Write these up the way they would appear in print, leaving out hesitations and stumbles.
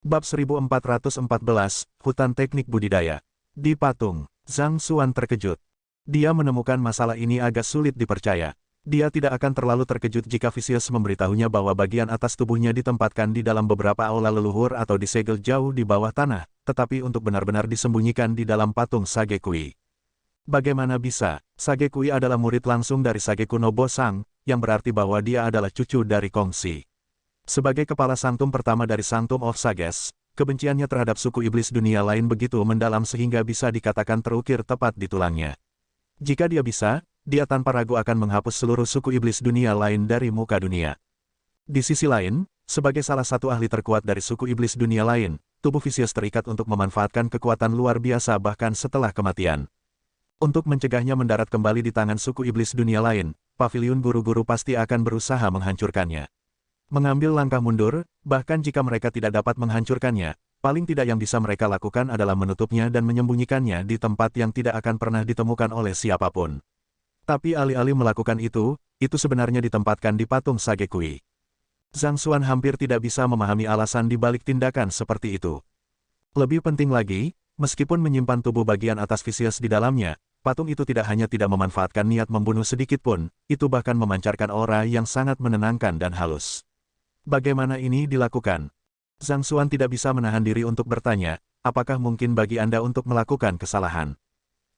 Bab 1414, Hutan Teknik Budidaya. Di patung, Zhang Xuan terkejut. Dia menemukan masalah ini agak sulit dipercaya. Dia tidak akan terlalu terkejut jika Vicious memberitahunya bahwa bagian atas tubuhnya ditempatkan di dalam beberapa aula leluhur atau disegel jauh di bawah tanah, tetapi untuk benar-benar disembunyikan di dalam patung Sage Kui. Bagaimana bisa? Sage Kui adalah murid langsung dari Sage Kuno Bosang, yang berarti bahwa dia adalah cucu dari Kongxi. Sebagai kepala Sanctum pertama dari Sanctum of Sages, kebenciannya terhadap suku iblis dunia lain begitu mendalam sehingga bisa dikatakan terukir tepat di tulangnya. Jika dia bisa, dia tanpa ragu akan menghapus seluruh suku iblis dunia lain dari muka dunia. Di sisi lain, sebagai salah satu ahli terkuat dari suku iblis dunia lain, tubuh Vicious terikat untuk memanfaatkan kekuatan luar biasa bahkan setelah kematian. Untuk mencegahnya mendarat kembali di tangan suku iblis dunia lain, paviliun guru-guru pasti akan berusaha menghancurkannya. Mengambil langkah mundur, bahkan jika mereka tidak dapat menghancurkannya, paling tidak yang bisa mereka lakukan adalah menutupnya dan menyembunyikannya di tempat yang tidak akan pernah ditemukan oleh siapapun. Tapi alih-alih melakukan itu sebenarnya ditempatkan di patung Sage Kui. Zhang Xuan hampir tidak bisa memahami alasan di balik tindakan seperti itu. Lebih penting lagi, meskipun menyimpan tubuh bagian atas Vicious di dalamnya, patung itu tidak hanya tidak memanfaatkan niat membunuh sedikit pun, itu bahkan memancarkan aura yang sangat menenangkan dan halus. Bagaimana ini dilakukan? Zhang Xuan tidak bisa menahan diri untuk bertanya, apakah mungkin bagi Anda untuk melakukan kesalahan?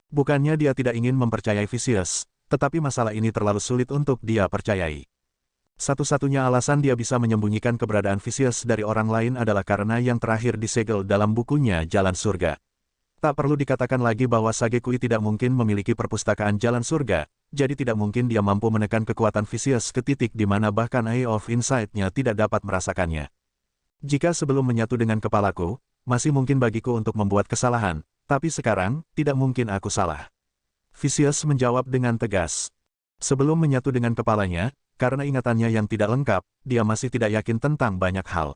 Bukannya dia tidak ingin mempercayai Vicious, tetapi masalah ini terlalu sulit untuk dia percayai. Satu-satunya alasan dia bisa menyembunyikan keberadaan Vicious dari orang lain adalah karena yang terakhir disegel dalam bukunya Jalan Surga. Tak perlu dikatakan lagi bahwa Sage Kui tidak mungkin memiliki perpustakaan Jalan Surga, jadi tidak mungkin dia mampu menekan kekuatan Vicious ke titik di mana bahkan Eye of Insight-nya tidak dapat merasakannya. Jika sebelum menyatu dengan kepalaku, masih mungkin bagiku untuk membuat kesalahan, tapi sekarang, tidak mungkin aku salah. Vicious menjawab dengan tegas. Sebelum menyatu dengan kepalanya, karena ingatannya yang tidak lengkap, dia masih tidak yakin tentang banyak hal.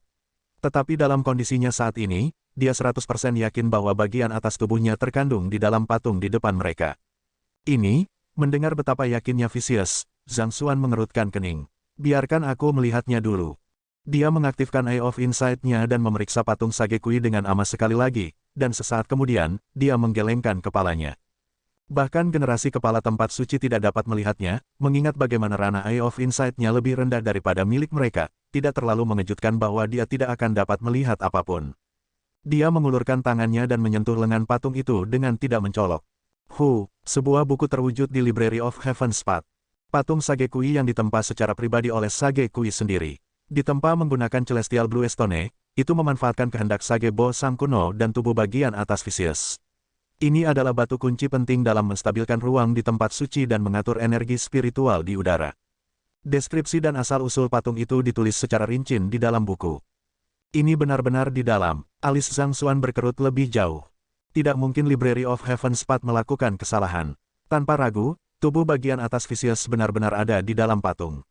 Tetapi dalam kondisinya saat ini, dia 100% yakin bahwa bagian atas tubuhnya terkandung di dalam patung di depan mereka. Ini, mendengar betapa yakinnya Vicious, Zhang Xuan mengerutkan kening. Biarkan aku melihatnya dulu. Dia mengaktifkan Eye of Insight-nya dan memeriksa patung Sage Kui dengan amas sekali lagi, dan sesaat kemudian, dia menggelengkan kepalanya. Bahkan generasi kepala tempat suci tidak dapat melihatnya, mengingat bagaimana ranah Eye of Insight-nya lebih rendah daripada milik mereka, tidak terlalu mengejutkan bahwa dia tidak akan dapat melihat apapun. Dia mengulurkan tangannya dan menyentuh lengan patung itu dengan tidak mencolok. Sebuah buku terwujud di Library of Heaven's Path. Patung Sage Kui yang ditempa secara pribadi oleh Sage Kui sendiri. Ditempa menggunakan Celestial Blue Stone, itu memanfaatkan kehendak Sage Bosang kuno dan tubuh bagian atas Vicious. Ini adalah batu kunci penting dalam menstabilkan ruang di tempat suci dan mengatur energi spiritual di udara. Deskripsi dan asal-usul patung itu ditulis secara rinci di dalam buku. Ini benar-benar di dalam. Alis Zhang Xuan berkerut lebih jauh. Tidak mungkin Library of Heaven's Path melakukan kesalahan. Tanpa ragu, tubuh bagian atas Vicious benar-benar ada di dalam patung.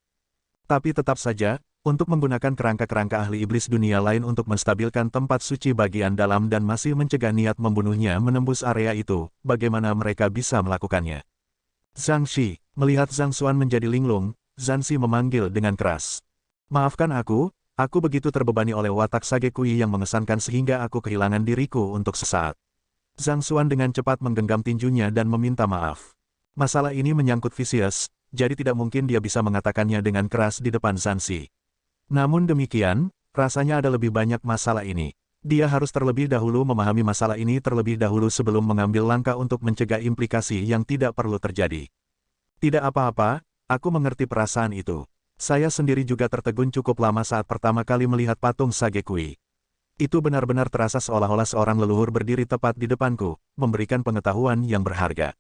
Tapi tetap saja, untuk menggunakan kerangka-kerangka ahli iblis dunia lain untuk menstabilkan tempat suci bagian dalam dan masih mencegah niat membunuhnya menembus area itu, bagaimana mereka bisa melakukannya? Zhang Xi, melihat Zhang Xuan menjadi linglung, Zhang Xi memanggil dengan keras. Maafkan aku begitu terbebani oleh watak Sage Kui yang mengesankan sehingga aku kehilangan diriku untuk sesaat. Zhang Xuan dengan cepat menggenggam tinjunya dan meminta maaf. Masalah ini menyangkut Vicious, jadi tidak mungkin dia bisa mengatakannya dengan keras di depan Zhang Xi. Namun demikian, rasanya ada lebih banyak masalah ini. Dia harus terlebih dahulu memahami masalah ini terlebih dahulu sebelum mengambil langkah untuk mencegah implikasi yang tidak perlu terjadi. Tidak apa-apa, aku mengerti perasaan itu. Saya sendiri juga tertegun cukup lama saat pertama kali melihat patung Sage Kui. Itu benar-benar terasa seolah-olah seorang leluhur berdiri tepat di depanku, memberikan pengetahuan yang berharga.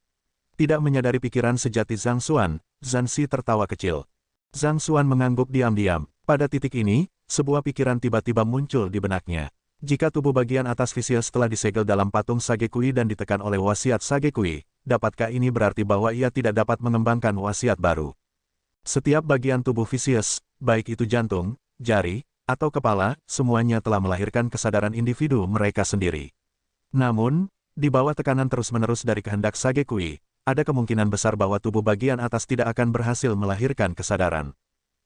Tidak menyadari pikiran sejati Zhang Xuan, Zhang Xi tertawa kecil. Zhang Xuan mengangguk diam-diam. Pada titik ini, sebuah pikiran tiba-tiba muncul di benaknya. Jika tubuh bagian atas Vicious telah disegel dalam patung Sage Kui dan ditekan oleh wasiat Sage Kui, dapatkah ini berarti bahwa ia tidak dapat mengembangkan wasiat baru? Setiap bagian tubuh Vicious, baik itu jantung, jari, atau kepala, semuanya telah melahirkan kesadaran individu mereka sendiri. Namun, di bawah tekanan terus-menerus dari kehendak Sage Kui, ada kemungkinan besar bahwa tubuh bagian atas tidak akan berhasil melahirkan kesadaran.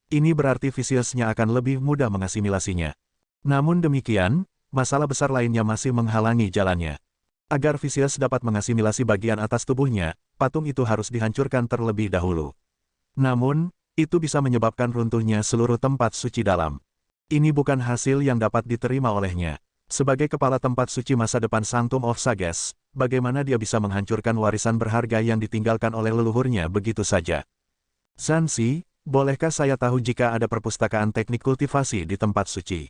Ini berarti Vicious-nya akan lebih mudah mengasimilasinya. Namun demikian, masalah besar lainnya masih menghalangi jalannya. Agar Vicious dapat mengasimilasi bagian atas tubuhnya, patung itu harus dihancurkan terlebih dahulu. Namun, itu bisa menyebabkan runtuhnya seluruh tempat suci dalam. Ini bukan hasil yang dapat diterima olehnya. Sebagai kepala tempat suci masa depan Sanctum of Sages, bagaimana dia bisa menghancurkan warisan berharga yang ditinggalkan oleh leluhurnya begitu saja? Zanzi, bolehkah saya tahu jika ada perpustakaan teknik kultivasi di tempat suci?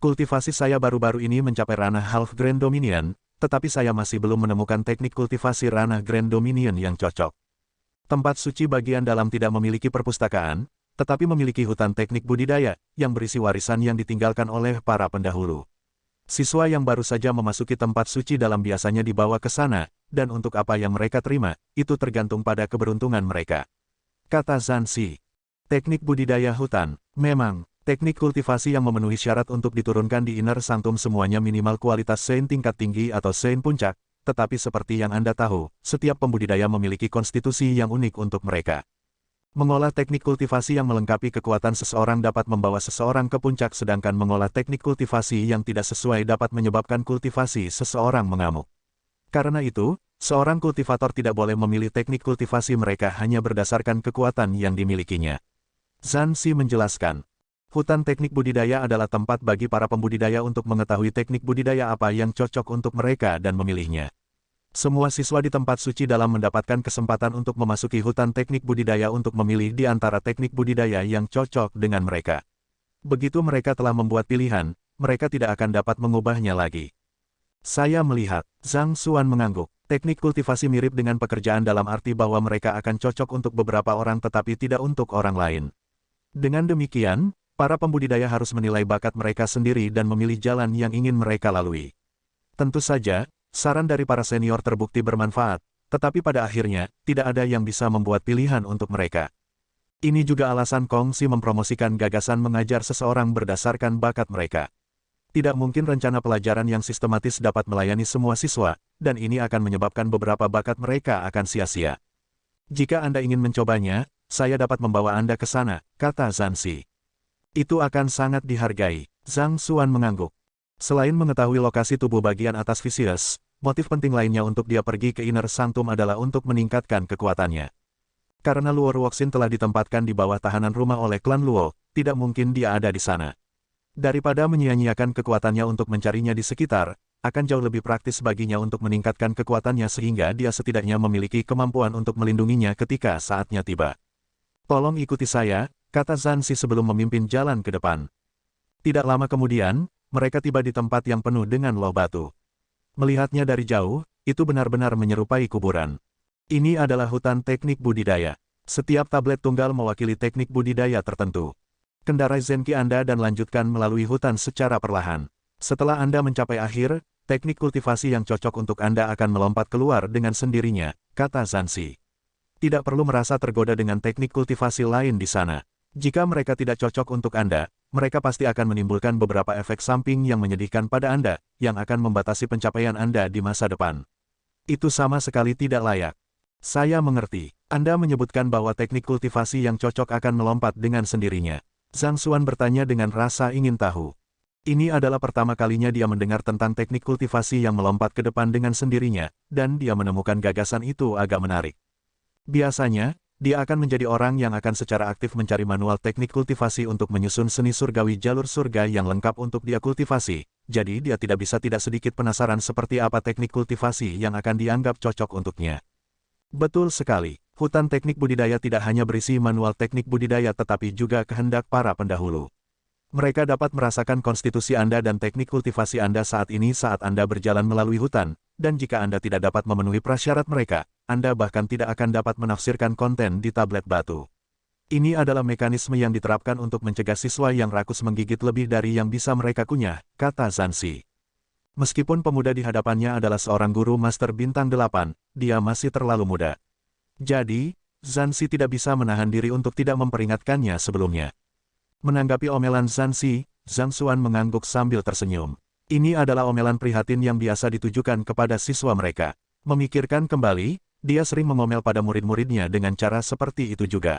Kultivasi saya baru-baru ini mencapai ranah Half Grand Dominion, tetapi saya masih belum menemukan teknik kultivasi ranah Grand Dominion yang cocok. Tempat suci bagian dalam tidak memiliki perpustakaan, tetapi memiliki hutan teknik budidaya, yang berisi warisan yang ditinggalkan oleh para pendahulu. Siswa yang baru saja memasuki tempat suci dalam biasanya dibawa ke sana, dan untuk apa yang mereka terima, itu tergantung pada keberuntungan mereka. Kata Zanzi. Teknik budidaya hutan, memang. Teknik kultivasi yang memenuhi syarat untuk diturunkan di Inner Sanctum semuanya minimal kualitas Saint tingkat tinggi atau Saint puncak, tetapi seperti yang Anda tahu, setiap pembudidaya memiliki konstitusi yang unik untuk mereka. Mengolah teknik kultivasi yang melengkapi kekuatan seseorang dapat membawa seseorang ke puncak sedangkan mengolah teknik kultivasi yang tidak sesuai dapat menyebabkan kultivasi seseorang mengamuk. Karena itu, seorang kultivator tidak boleh memilih teknik kultivasi mereka hanya berdasarkan kekuatan yang dimilikinya. Zanzi menjelaskan. Hutan teknik budidaya adalah tempat bagi para pembudidaya untuk mengetahui teknik budidaya apa yang cocok untuk mereka dan memilihnya. Semua siswa di tempat suci dalam mendapatkan kesempatan untuk memasuki hutan teknik budidaya untuk memilih di antara teknik budidaya yang cocok dengan mereka. Begitu mereka telah membuat pilihan, mereka tidak akan dapat mengubahnya lagi. Saya melihat, Zhang Xuan mengangguk. Teknik kultivasi mirip dengan pekerjaan dalam arti bahwa mereka akan cocok untuk beberapa orang tetapi tidak untuk orang lain. Dengan demikian, para pembudidaya harus menilai bakat mereka sendiri dan memilih jalan yang ingin mereka lalui. Tentu saja, saran dari para senior terbukti bermanfaat, tetapi pada akhirnya, tidak ada yang bisa membuat pilihan untuk mereka. Ini juga alasan Kong Si mempromosikan gagasan mengajar seseorang berdasarkan bakat mereka. Tidak mungkin rencana pelajaran yang sistematis dapat melayani semua siswa, dan ini akan menyebabkan beberapa bakat mereka akan sia-sia. Jika Anda ingin mencobanya, saya dapat membawa Anda ke sana, kata Zanzi. Itu akan sangat dihargai. Zhang Xuan mengangguk. Selain mengetahui lokasi tubuh bagian atas Vicious, motif penting lainnya untuk dia pergi ke Inner Sanctum adalah untuk meningkatkan kekuatannya. Karena Luo Ruoxin telah ditempatkan di bawah tahanan rumah oleh klan Luo, tidak mungkin dia ada di sana. Daripada menyia-nyiakan kekuatannya untuk mencarinya di sekitar, akan jauh lebih praktis baginya untuk meningkatkan kekuatannya sehingga dia setidaknya memiliki kemampuan untuk melindunginya ketika saatnya tiba. Tolong ikuti saya, kata Zanzi sebelum memimpin jalan ke depan. Tidak lama kemudian, mereka tiba di tempat yang penuh dengan loh batu. Melihatnya dari jauh, itu benar-benar menyerupai kuburan. Ini adalah hutan teknik budidaya. Setiap tablet tunggal mewakili teknik budidaya tertentu. Kendarai Zenki Anda dan lanjutkan melalui hutan secara perlahan. Setelah Anda mencapai akhir, teknik kultivasi yang cocok untuk Anda akan melompat keluar dengan sendirinya, kata Zanzi. Tidak perlu merasa tergoda dengan teknik kultivasi lain di sana. Jika mereka tidak cocok untuk Anda, mereka pasti akan menimbulkan beberapa efek samping yang menyedihkan pada Anda, yang akan membatasi pencapaian Anda di masa depan. Itu sama sekali tidak layak. Saya mengerti. Anda menyebutkan bahwa teknik kultivasi yang cocok akan melompat dengan sendirinya. Zhang Xuan bertanya dengan rasa ingin tahu. Ini adalah pertama kalinya dia mendengar tentang teknik kultivasi yang melompat ke depan dengan sendirinya, dan dia menemukan gagasan itu agak menarik. Biasanya, dia akan menjadi orang yang akan secara aktif mencari manual teknik kultivasi untuk menyusun seni surgawi jalur surga yang lengkap untuk dia kultivasi, jadi dia tidak bisa tidak sedikit penasaran seperti apa teknik kultivasi yang akan dianggap cocok untuknya. Betul sekali, hutan teknik budidaya tidak hanya berisi manual teknik budidaya tetapi juga kehendak para pendahulu. Mereka dapat merasakan konstitusi Anda dan teknik kultivasi Anda saat ini saat Anda berjalan melalui hutan, dan jika Anda tidak dapat memenuhi prasyarat mereka, Anda bahkan tidak akan dapat menafsirkan konten di tablet batu. Ini adalah mekanisme yang diterapkan untuk mencegah siswa yang rakus menggigit lebih dari yang bisa mereka kunyah, kata Zanzi. Meskipun pemuda di hadapannya adalah seorang guru master bintang 8, dia masih terlalu muda. Jadi, Zanzi tidak bisa menahan diri untuk tidak memperingatkannya sebelumnya. Menanggapi omelan Zanzi, Zhang Xuan mengangguk sambil tersenyum. Ini adalah omelan prihatin yang biasa ditujukan kepada siswa mereka. Memikirkan kembali, dia sering mengomel pada murid-muridnya dengan cara seperti itu juga.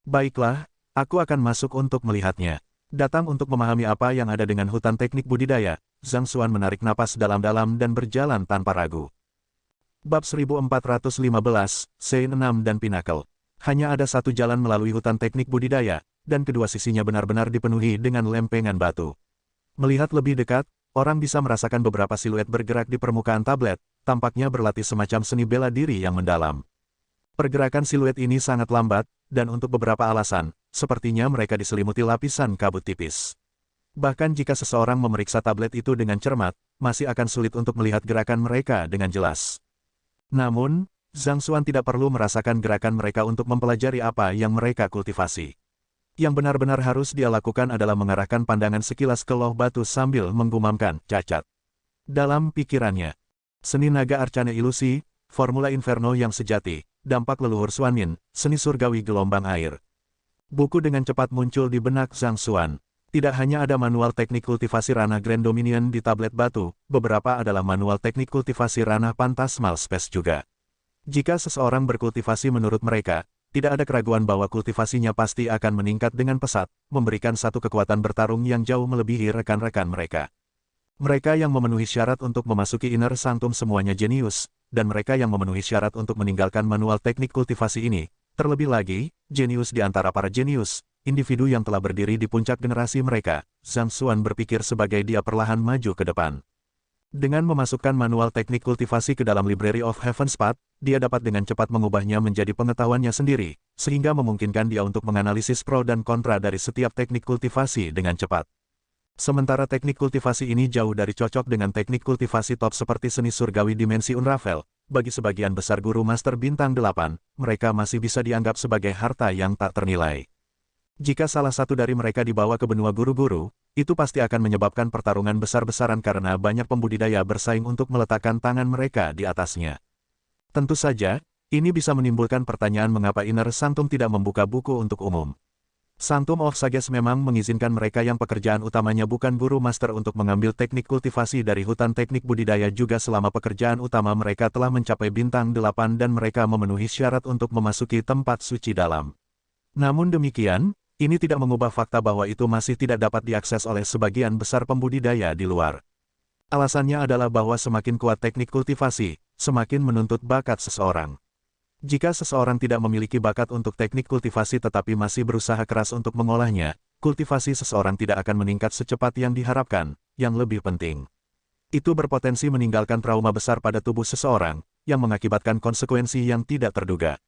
Baiklah, aku akan masuk untuk melihatnya. Datang untuk memahami apa yang ada dengan hutan teknik budidaya, Zhang Xuan menarik napas dalam-dalam dan berjalan tanpa ragu. Bab 1415, Sein 6 dan Pinnacle. Hanya ada satu jalan melalui hutan teknik budidaya, dan kedua sisinya benar-benar dipenuhi dengan lempengan batu. Melihat lebih dekat, orang bisa merasakan beberapa siluet bergerak di permukaan tablet, tampaknya berlatih semacam seni bela diri yang mendalam. Pergerakan siluet ini sangat lambat, dan untuk beberapa alasan, sepertinya mereka diselimuti lapisan kabut tipis. Bahkan jika seseorang memeriksa tablet itu dengan cermat, masih akan sulit untuk melihat gerakan mereka dengan jelas. Namun, Zhang Xuan tidak perlu merasakan gerakan mereka untuk mempelajari apa yang mereka kultivasi. Yang benar-benar harus dia lakukan adalah mengarahkan pandangan sekilas ke loh batu sambil menggumamkan, cacat. Dalam pikirannya, seni naga arcane ilusi, formula inferno yang sejati, dampak leluhur Xuanmin, seni surgawi gelombang air. Buku dengan cepat muncul di benak Zhang Xuan. Tidak hanya ada manual teknik kultivasi ranah Grand Dominion di tablet batu, beberapa adalah manual teknik kultivasi ranah Phantasmal Space juga. Jika seseorang berkultivasi menurut mereka, tidak ada keraguan bahwa kultivasinya pasti akan meningkat dengan pesat, memberikan satu kekuatan bertarung yang jauh melebihi rekan-rekan mereka. Mereka yang memenuhi syarat untuk memasuki Inner Sanctum semuanya jenius, dan mereka yang memenuhi syarat untuk meninggalkan manual teknik kultivasi ini, terlebih lagi, jenius di antara para jenius, individu yang telah berdiri di puncak generasi mereka, Zhang Xuan berpikir sebagai dia perlahan maju ke depan. Dengan memasukkan manual teknik kultivasi ke dalam Library of Heaven's Path, dia dapat dengan cepat mengubahnya menjadi pengetahuannya sendiri, sehingga memungkinkan dia untuk menganalisis pro dan kontra dari setiap teknik kultivasi dengan cepat. Sementara teknik kultivasi ini jauh dari cocok dengan teknik kultivasi top seperti seni surgawi dimensi Unravel, bagi sebagian besar guru master bintang 8, mereka masih bisa dianggap sebagai harta yang tak ternilai. Jika salah satu dari mereka dibawa ke benua guru-guru, itu pasti akan menyebabkan pertarungan besar-besaran karena banyak pembudidaya bersaing untuk meletakkan tangan mereka di atasnya. Tentu saja, ini bisa menimbulkan pertanyaan mengapa Inner Sanctum tidak membuka buku untuk umum. Sanctum of Sages memang mengizinkan mereka yang pekerjaan utamanya bukan guru master untuk mengambil teknik kultivasi dari hutan teknik budidaya juga selama pekerjaan utama mereka telah mencapai bintang 8 dan mereka memenuhi syarat untuk memasuki tempat suci dalam. Namun demikian, ini tidak mengubah fakta bahwa itu masih tidak dapat diakses oleh sebagian besar pembudidaya di luar. Alasannya adalah bahwa semakin kuat teknik kultivasi, semakin menuntut bakat seseorang. Jika seseorang tidak memiliki bakat untuk teknik kultivasi tetapi masih berusaha keras untuk mengolahnya, kultivasi seseorang tidak akan meningkat secepat yang diharapkan. Yang lebih penting, itu berpotensi meninggalkan trauma besar pada tubuh seseorang, yang mengakibatkan konsekuensi yang tidak terduga.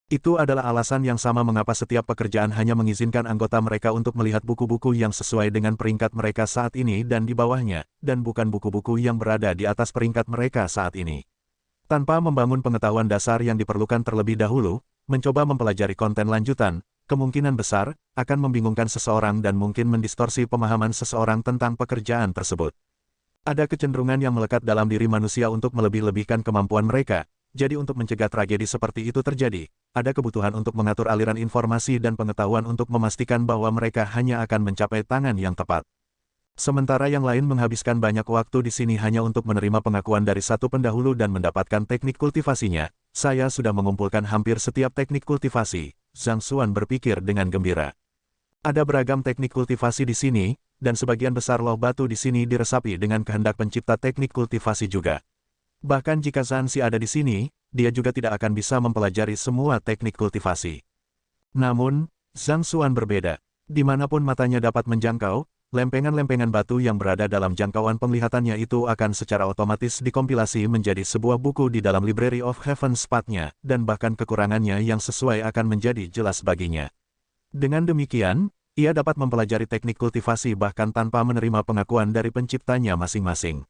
Itu adalah alasan yang sama mengapa setiap pekerjaan hanya mengizinkan anggota mereka untuk melihat buku-buku yang sesuai dengan peringkat mereka saat ini dan di bawahnya, dan bukan buku-buku yang berada di atas peringkat mereka saat ini. Tanpa membangun pengetahuan dasar yang diperlukan terlebih dahulu, mencoba mempelajari konten lanjutan, kemungkinan besar, akan membingungkan seseorang dan mungkin mendistorsi pemahaman seseorang tentang pekerjaan tersebut. Ada kecenderungan yang melekat dalam diri manusia untuk melebih-lebihkan kemampuan mereka, jadi untuk mencegah tragedi seperti itu terjadi, ada kebutuhan untuk mengatur aliran informasi dan pengetahuan untuk memastikan bahwa mereka hanya akan mencapai tangan yang tepat. Sementara yang lain menghabiskan banyak waktu di sini hanya untuk menerima pengakuan dari satu pendahulu dan mendapatkan teknik kultivasinya, saya sudah mengumpulkan hampir setiap teknik kultivasi, Zhang Xuan berpikir dengan gembira. Ada beragam teknik kultivasi di sini, dan sebagian besar loh batu di sini diresapi dengan kehendak pencipta teknik kultivasi juga. Bahkan jika Zhansi ada di sini, dia juga tidak akan bisa mempelajari semua teknik kultivasi. Namun, Zhang Xuan berbeda. Dimanapun matanya dapat menjangkau, lempengan-lempengan batu yang berada dalam jangkauan penglihatannya itu akan secara otomatis dikompilasi menjadi sebuah buku di dalam Library of Heaven's Path-nya, dan bahkan kekurangannya yang sesuai akan menjadi jelas baginya. Dengan demikian, ia dapat mempelajari teknik kultivasi bahkan tanpa menerima pengakuan dari penciptanya masing-masing.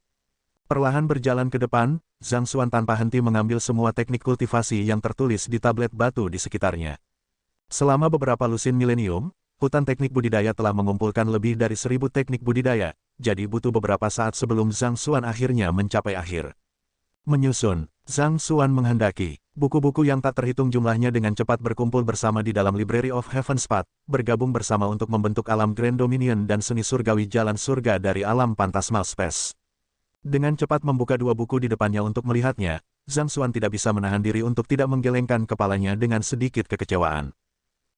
Perlahan berjalan ke depan, Zhang Xuan tanpa henti mengambil semua teknik kultivasi yang tertulis di tablet batu di sekitarnya. Selama beberapa lusin milenium, hutan teknik budidaya telah mengumpulkan lebih dari 1000 teknik budidaya, jadi butuh beberapa saat sebelum Zhang Xuan akhirnya mencapai akhir. Menyusun, Zhang Xuan menghendaki, buku-buku yang tak terhitung jumlahnya dengan cepat berkumpul bersama di dalam Library of Heaven's Path, bergabung bersama untuk membentuk alam Grand Dominion dan seni surgawi jalan surga dari alam Phantasmal Space. Dengan cepat membuka dua buku di depannya untuk melihatnya, Zhang Xuan tidak bisa menahan diri untuk tidak menggelengkan kepalanya dengan sedikit kekecewaan.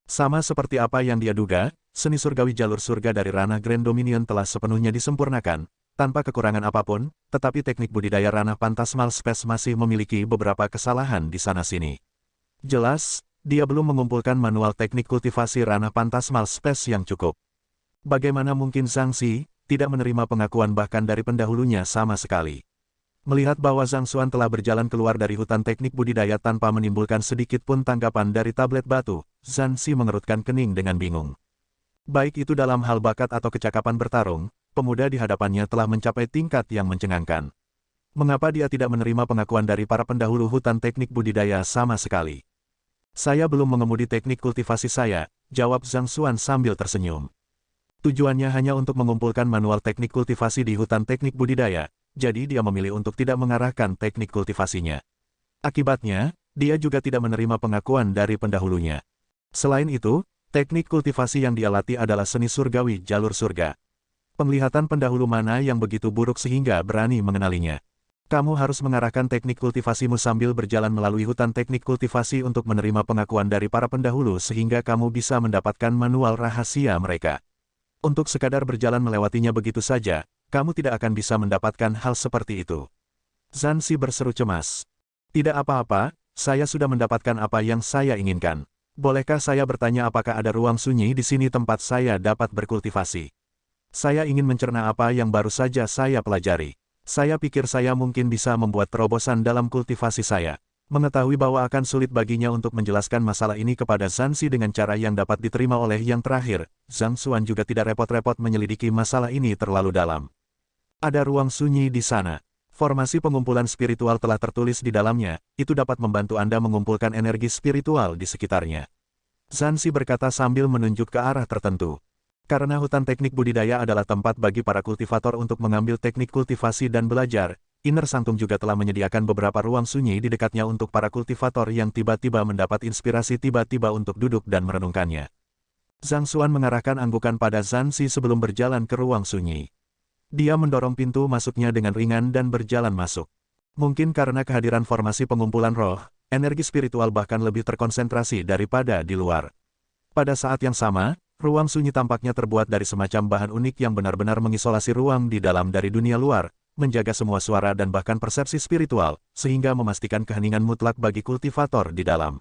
Sama seperti apa yang dia duga, seni surgawi jalur surga dari ranah Grand Dominion telah sepenuhnya disempurnakan, tanpa kekurangan apapun, tetapi teknik budidaya ranah Phantasmal Space masih memiliki beberapa kesalahan di sana-sini. Jelas, dia belum mengumpulkan manual teknik kultivasi ranah Phantasmal Space yang cukup. Bagaimana mungkin Zhang Xi tidak menerima pengakuan bahkan dari pendahulunya sama sekali? Melihat bahwa Zhang Xuan telah berjalan keluar dari hutan teknik budidaya tanpa menimbulkan sedikit pun tanggapan dari tablet batu, Zhang Xi mengerutkan kening dengan bingung. Baik itu dalam hal bakat atau kecakapan bertarung, pemuda di hadapannya telah mencapai tingkat yang mencengangkan. Mengapa dia tidak menerima pengakuan dari para pendahulu hutan teknik budidaya sama sekali? Saya belum mengemudi teknik kultivasi saya, jawab Zhang Xuan sambil tersenyum. Tujuannya hanya untuk mengumpulkan manual teknik kultivasi di hutan teknik budidaya, jadi dia memilih untuk tidak mengarahkan teknik kultivasinya. Akibatnya, dia juga tidak menerima pengakuan dari pendahulunya. Selain itu, teknik kultivasi yang dia latih adalah seni surgawi jalur surga. Penglihatan pendahulu mana yang begitu buruk sehingga berani mengenalinya? Kamu harus mengarahkan teknik kultivasimu sambil berjalan melalui hutan teknik kultivasi untuk menerima pengakuan dari para pendahulu sehingga kamu bisa mendapatkan manual rahasia mereka. Untuk sekadar berjalan melewatinya begitu saja, kamu tidak akan bisa mendapatkan hal seperti itu. Zhang Xi berseru cemas. Tidak apa-apa, saya sudah mendapatkan apa yang saya inginkan. Bolehkah saya bertanya apakah ada ruang sunyi di sini tempat saya dapat berkultivasi? Saya ingin mencerna apa yang baru saja saya pelajari. Saya pikir saya mungkin bisa membuat terobosan dalam kultivasi saya. Mengetahui bahwa akan sulit baginya untuk menjelaskan masalah ini kepada Zhang Xi dengan cara yang dapat diterima oleh yang terakhir, Zhang Xuan juga tidak repot-repot menyelidiki masalah ini terlalu dalam. Ada ruang sunyi di sana. Formasi pengumpulan spiritual telah tertulis di dalamnya, itu dapat membantu Anda mengumpulkan energi spiritual di sekitarnya. Zhang Xi berkata sambil menunjuk ke arah tertentu. Karena hutan teknik budidaya adalah tempat bagi para kultivator untuk mengambil teknik kultivasi dan belajar, Inner Sanctum juga telah menyediakan beberapa ruang sunyi di dekatnya untuk para kultivator yang tiba-tiba mendapat inspirasi tiba-tiba untuk duduk dan merenungkannya. Zhang Xuan mengarahkan anggukan pada Zhang Xi sebelum berjalan ke ruang sunyi. Dia mendorong pintu masuknya dengan ringan dan berjalan masuk. Mungkin karena kehadiran formasi pengumpulan roh, energi spiritual bahkan lebih terkonsentrasi daripada di luar. Pada saat yang sama, ruang sunyi tampaknya terbuat dari semacam bahan unik yang benar-benar mengisolasi ruang di dalam dari dunia luar, menjaga semua suara dan bahkan persepsi spiritual, sehingga memastikan keheningan mutlak bagi kultivator di dalam.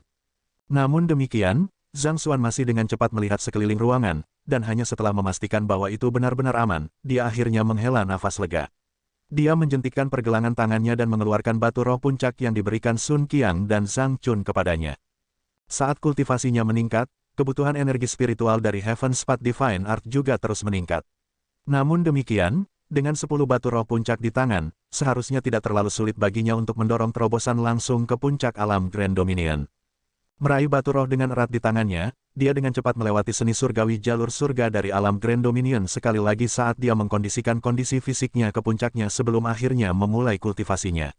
Namun demikian, Zhang Xuan masih dengan cepat melihat sekeliling ruangan, dan hanya setelah memastikan bahwa itu benar-benar aman, dia akhirnya menghela nafas lega. Dia menjentikkan pergelangan tangannya dan mengeluarkan batu roh puncak yang diberikan Sun Qiang dan Zhang Chun kepadanya. Saat kultivasinya meningkat, kebutuhan energi spiritual dari Heaven's Path Divine Art juga terus meningkat. Namun demikian, dengan 10 batu roh puncak di tangan, seharusnya tidak terlalu sulit baginya untuk mendorong terobosan langsung ke puncak alam Grand Dominion. Meraih batu roh dengan erat di tangannya, dia dengan cepat melewati seni surgawi jalur surga dari alam Grand Dominion sekali lagi saat dia mengkondisikan kondisi fisiknya ke puncaknya sebelum akhirnya memulai kultivasinya.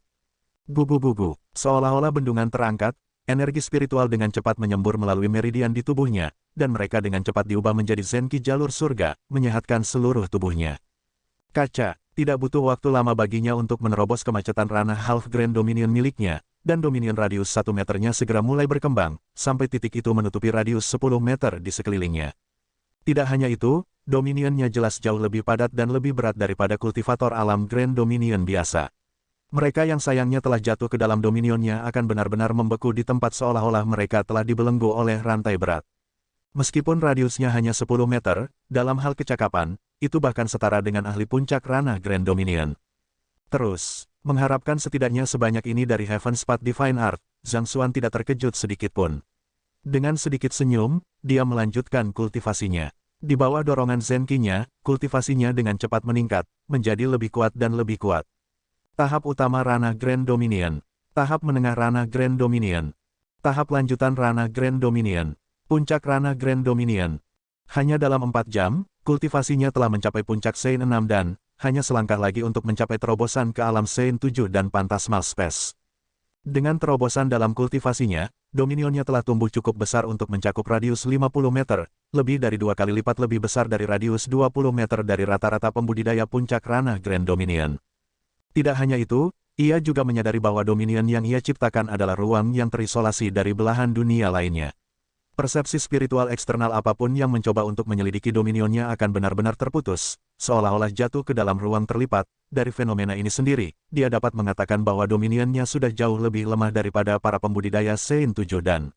Gugu-gugu, seolah-olah bendungan terangkat, energi spiritual dengan cepat menyembur melalui meridian di tubuhnya, dan mereka dengan cepat diubah menjadi Zenki jalur surga, menyehatkan seluruh tubuhnya. Kaca, tidak butuh waktu lama baginya untuk menerobos kemacetan ranah Half Grand Dominion miliknya, dan Dominion radius 1 meternya segera mulai berkembang, sampai titik itu menutupi radius 10 meter di sekelilingnya. Tidak hanya itu, Dominionnya jelas jauh lebih padat dan lebih berat daripada kultivator alam Grand Dominion biasa. Mereka yang sayangnya telah jatuh ke dalam dominionnya akan benar-benar membeku di tempat seolah-olah mereka telah dibelenggu oleh rantai berat. Meskipun radiusnya hanya 10 meter, dalam hal kecakapan, itu bahkan setara dengan ahli puncak ranah Grand Dominion. Terus, mengharapkan setidaknya sebanyak ini dari Heaven's Path Divine Art, Zhang Xuan tidak terkejut sedikitpun. Dengan sedikit senyum, dia melanjutkan kultivasinya. Di bawah dorongan Zenki-nya, kultivasinya dengan cepat meningkat, menjadi lebih kuat dan lebih kuat. Tahap utama ranah Grand Dominion. Tahap menengah ranah Grand Dominion. Tahap lanjutan ranah Grand Dominion. Puncak ranah Grand Dominion. Hanya dalam 4 jam, kultivasinya telah mencapai puncak Sein 6 dan, hanya selangkah lagi untuk mencapai terobosan ke alam Sein 7 dan Phantasmal Space. Dengan terobosan dalam kultivasinya, Dominionnya telah tumbuh cukup besar untuk mencakup radius 50 meter, lebih dari 2 kali lipat lebih besar dari radius 20 meter dari rata-rata pembudidaya puncak ranah Grand Dominion. Tidak hanya itu, ia juga menyadari bahwa Dominion yang ia ciptakan adalah ruang yang terisolasi dari belahan dunia lainnya. Persepsi spiritual eksternal apapun yang mencoba untuk menyelidiki Dominionnya akan benar-benar terputus, seolah-olah jatuh ke dalam ruang terlipat. Dari fenomena ini sendiri, dia dapat mengatakan bahwa dominionnya sudah jauh lebih lemah daripada para pembudidaya Sein 7 dan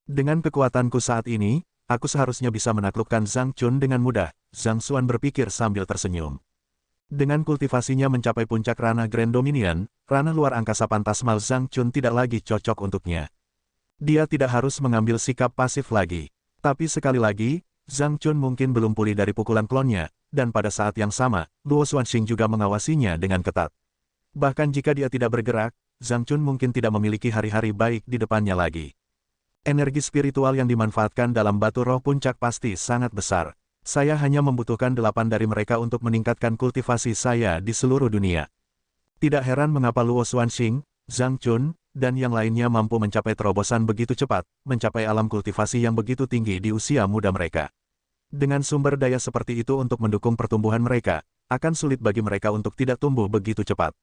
dengan kekuatanku saat ini, aku seharusnya bisa menaklukkan Zhang Chun dengan mudah, Zhang Xuan berpikir sambil tersenyum. Dengan kultivasinya mencapai puncak ranah Grand Dominion, ranah luar angkasa pantasmal Zhang Chun tidak lagi cocok untuknya. Dia tidak harus mengambil sikap pasif lagi. Tapi sekali lagi, Zhang Chun mungkin belum pulih dari pukulan klonnya, dan pada saat yang sama, Luo Xuanxing juga mengawasinya dengan ketat. Bahkan jika dia tidak bergerak, Zhang Chun mungkin tidak memiliki hari-hari baik di depannya lagi. Energi spiritual yang dimanfaatkan dalam batu roh puncak pasti sangat besar. Saya hanya membutuhkan 8 dari mereka untuk meningkatkan kultivasi saya di seluruh dunia. Tidak heran mengapa Luo Xuanxing, Zhang Chun, dan yang lainnya mampu mencapai terobosan begitu cepat, mencapai alam kultivasi yang begitu tinggi di usia muda mereka. Dengan sumber daya seperti itu untuk mendukung pertumbuhan mereka, akan sulit bagi mereka untuk tidak tumbuh begitu cepat.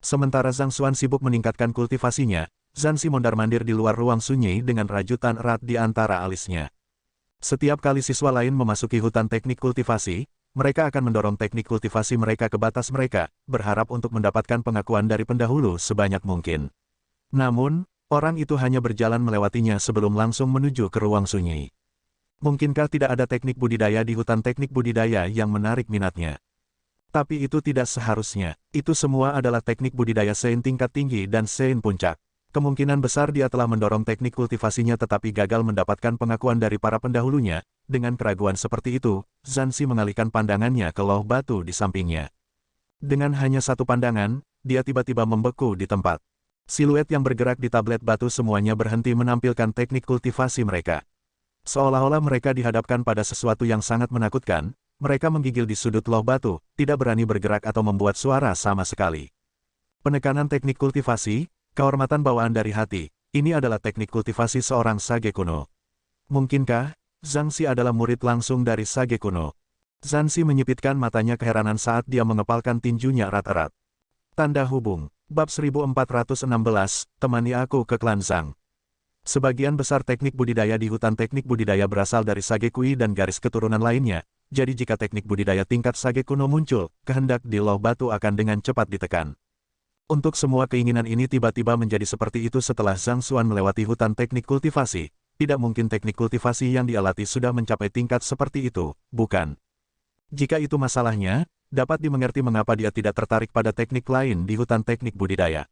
Sementara Zhang Xuan sibuk meningkatkan kultivasinya, Zanzi mondar-mandir di luar ruang sunyi dengan rajutan erat di antara alisnya. Setiap kali siswa lain memasuki hutan teknik kultivasi, mereka akan mendorong teknik kultivasi mereka ke batas mereka, berharap untuk mendapatkan pengakuan dari pendahulu sebanyak mungkin. Namun, orang itu hanya berjalan melewatinya sebelum langsung menuju ke ruang sunyi. Mungkinkah tidak ada teknik budidaya di hutan teknik budidaya yang menarik minatnya? Tapi itu tidak seharusnya. Itu semua adalah teknik budidaya Sein tingkat tinggi dan Sein puncak. Kemungkinan besar dia telah mendorong teknik kultivasinya tetapi gagal mendapatkan pengakuan dari para pendahulunya. Dengan keraguan seperti itu, Zanzi mengalihkan pandangannya ke loh batu di sampingnya. Dengan hanya satu pandangan, dia tiba-tiba membeku di tempat. Siluet yang bergerak di tablet batu semuanya berhenti menampilkan teknik kultivasi mereka. Seolah-olah mereka dihadapkan pada sesuatu yang sangat menakutkan, mereka menggigil di sudut loh batu, tidak berani bergerak atau membuat suara sama sekali. Penekanan teknik kultivasi, kehormatan bawaan dari hati, ini adalah teknik kultivasi seorang sage kuno. Mungkinkah Zhangxi adalah murid langsung dari sage kuno? Zhangxi menyipitkan matanya keheranan saat dia mengepalkan tinjunya erat-erat. Tanda hubung, bab 1416, temani aku ke klan Zhang. Sebagian besar teknik budidaya di hutan teknik budidaya berasal dari sage kui dan garis keturunan lainnya, jadi jika teknik budidaya tingkat sage kuno muncul, kehendak di loh batu akan dengan cepat ditekan. Untuk semua keinginan ini tiba-tiba menjadi seperti itu setelah Zhang Xuan melewati hutan teknik kultivasi. Tidak mungkin teknik kultivasi yang dia latih sudah mencapai tingkat seperti itu, bukan? Jika itu masalahnya, dapat dimengerti mengapa dia tidak tertarik pada teknik lain di hutan teknik budidaya.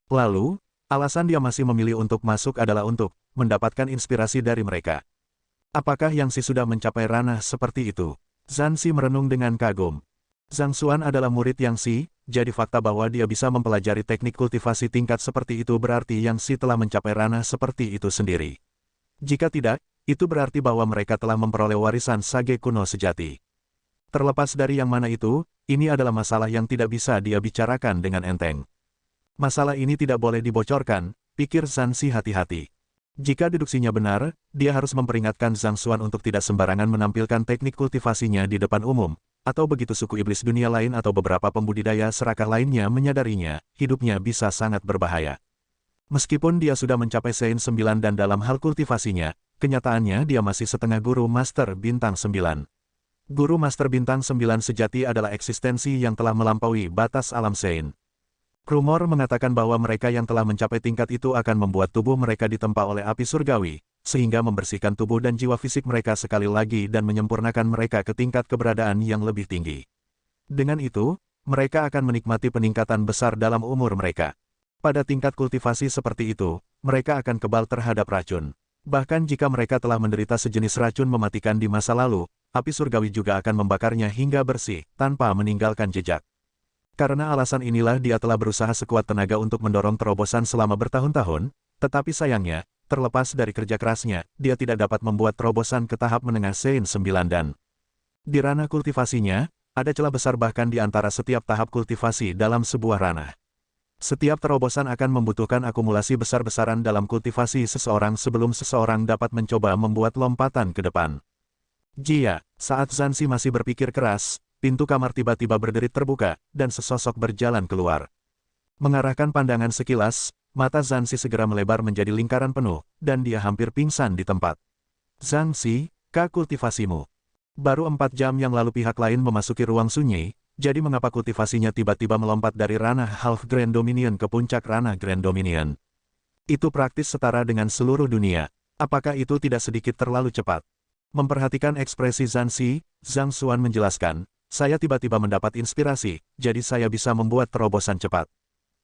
Lalu, alasan dia masih memilih untuk masuk adalah untuk mendapatkan inspirasi dari mereka. Apakah Yang Si sudah mencapai ranah seperti itu? Zanzi merenung dengan kagum. Zhang Xuan adalah murid Yang Si. Jadi fakta bahwa dia bisa mempelajari teknik kultivasi tingkat seperti itu berarti Yang Si telah mencapai ranah seperti itu sendiri. Jika tidak, itu berarti bahwa mereka telah memperoleh warisan sage kuno sejati. Terlepas dari yang mana itu, ini adalah masalah yang tidak bisa dia bicarakan dengan enteng. Masalah ini tidak boleh dibocorkan, pikir Zanzi hati-hati. Jika deduksinya benar, dia harus memperingatkan Zhang Xuan untuk tidak sembarangan menampilkan teknik kultivasinya di depan umum. Atau begitu suku iblis dunia lain atau beberapa pembudidaya serakah lainnya menyadarinya, hidupnya bisa sangat berbahaya. Meskipun dia sudah mencapai Sein 9 dan dalam hal kultivasinya, kenyataannya dia masih setengah guru Master Bintang 9. Guru Master Bintang 9 sejati adalah eksistensi yang telah melampaui batas alam Sein. Rumor mengatakan bahwa mereka yang telah mencapai tingkat itu akan membuat tubuh mereka ditempa oleh api surgawi, sehingga membersihkan tubuh dan jiwa fisik mereka sekali lagi dan menyempurnakan mereka ke tingkat keberadaan yang lebih tinggi. Dengan itu, mereka akan menikmati peningkatan besar dalam umur mereka. Pada tingkat kultivasi seperti itu, mereka akan kebal terhadap racun. Bahkan jika mereka telah menderita sejenis racun mematikan di masa lalu, api surgawi juga akan membakarnya hingga bersih, tanpa meninggalkan jejak. Karena alasan inilah dia telah berusaha sekuat tenaga untuk mendorong terobosan selama bertahun-tahun, tetapi sayangnya, terlepas dari kerja kerasnya, dia tidak dapat membuat terobosan ke tahap menengah Sein 9 dan di ranah kultivasinya, ada celah besar bahkan di antara setiap tahap kultivasi dalam sebuah ranah. Setiap terobosan akan membutuhkan akumulasi besar-besaran dalam kultivasi seseorang sebelum seseorang dapat mencoba membuat lompatan ke depan. Jia, saat Zanzi masih berpikir keras, pintu kamar tiba-tiba berderit terbuka, dan sesosok berjalan keluar. Mengarahkan pandangan sekilas, mata Zanzi segera melebar menjadi lingkaran penuh, dan dia hampir pingsan di tempat. Zanzi, kultivasimu. Baru 4 jam yang lalu pihak lain memasuki ruang sunyi, jadi mengapa kultivasinya tiba-tiba melompat dari ranah Half Grand Dominion ke puncak ranah Grand Dominion? Itu praktis setara dengan seluruh dunia. Apakah itu tidak sedikit terlalu cepat? Memperhatikan ekspresi Zanzi, Zhang Xuan menjelaskan, saya tiba-tiba mendapat inspirasi, jadi saya bisa membuat terobosan cepat.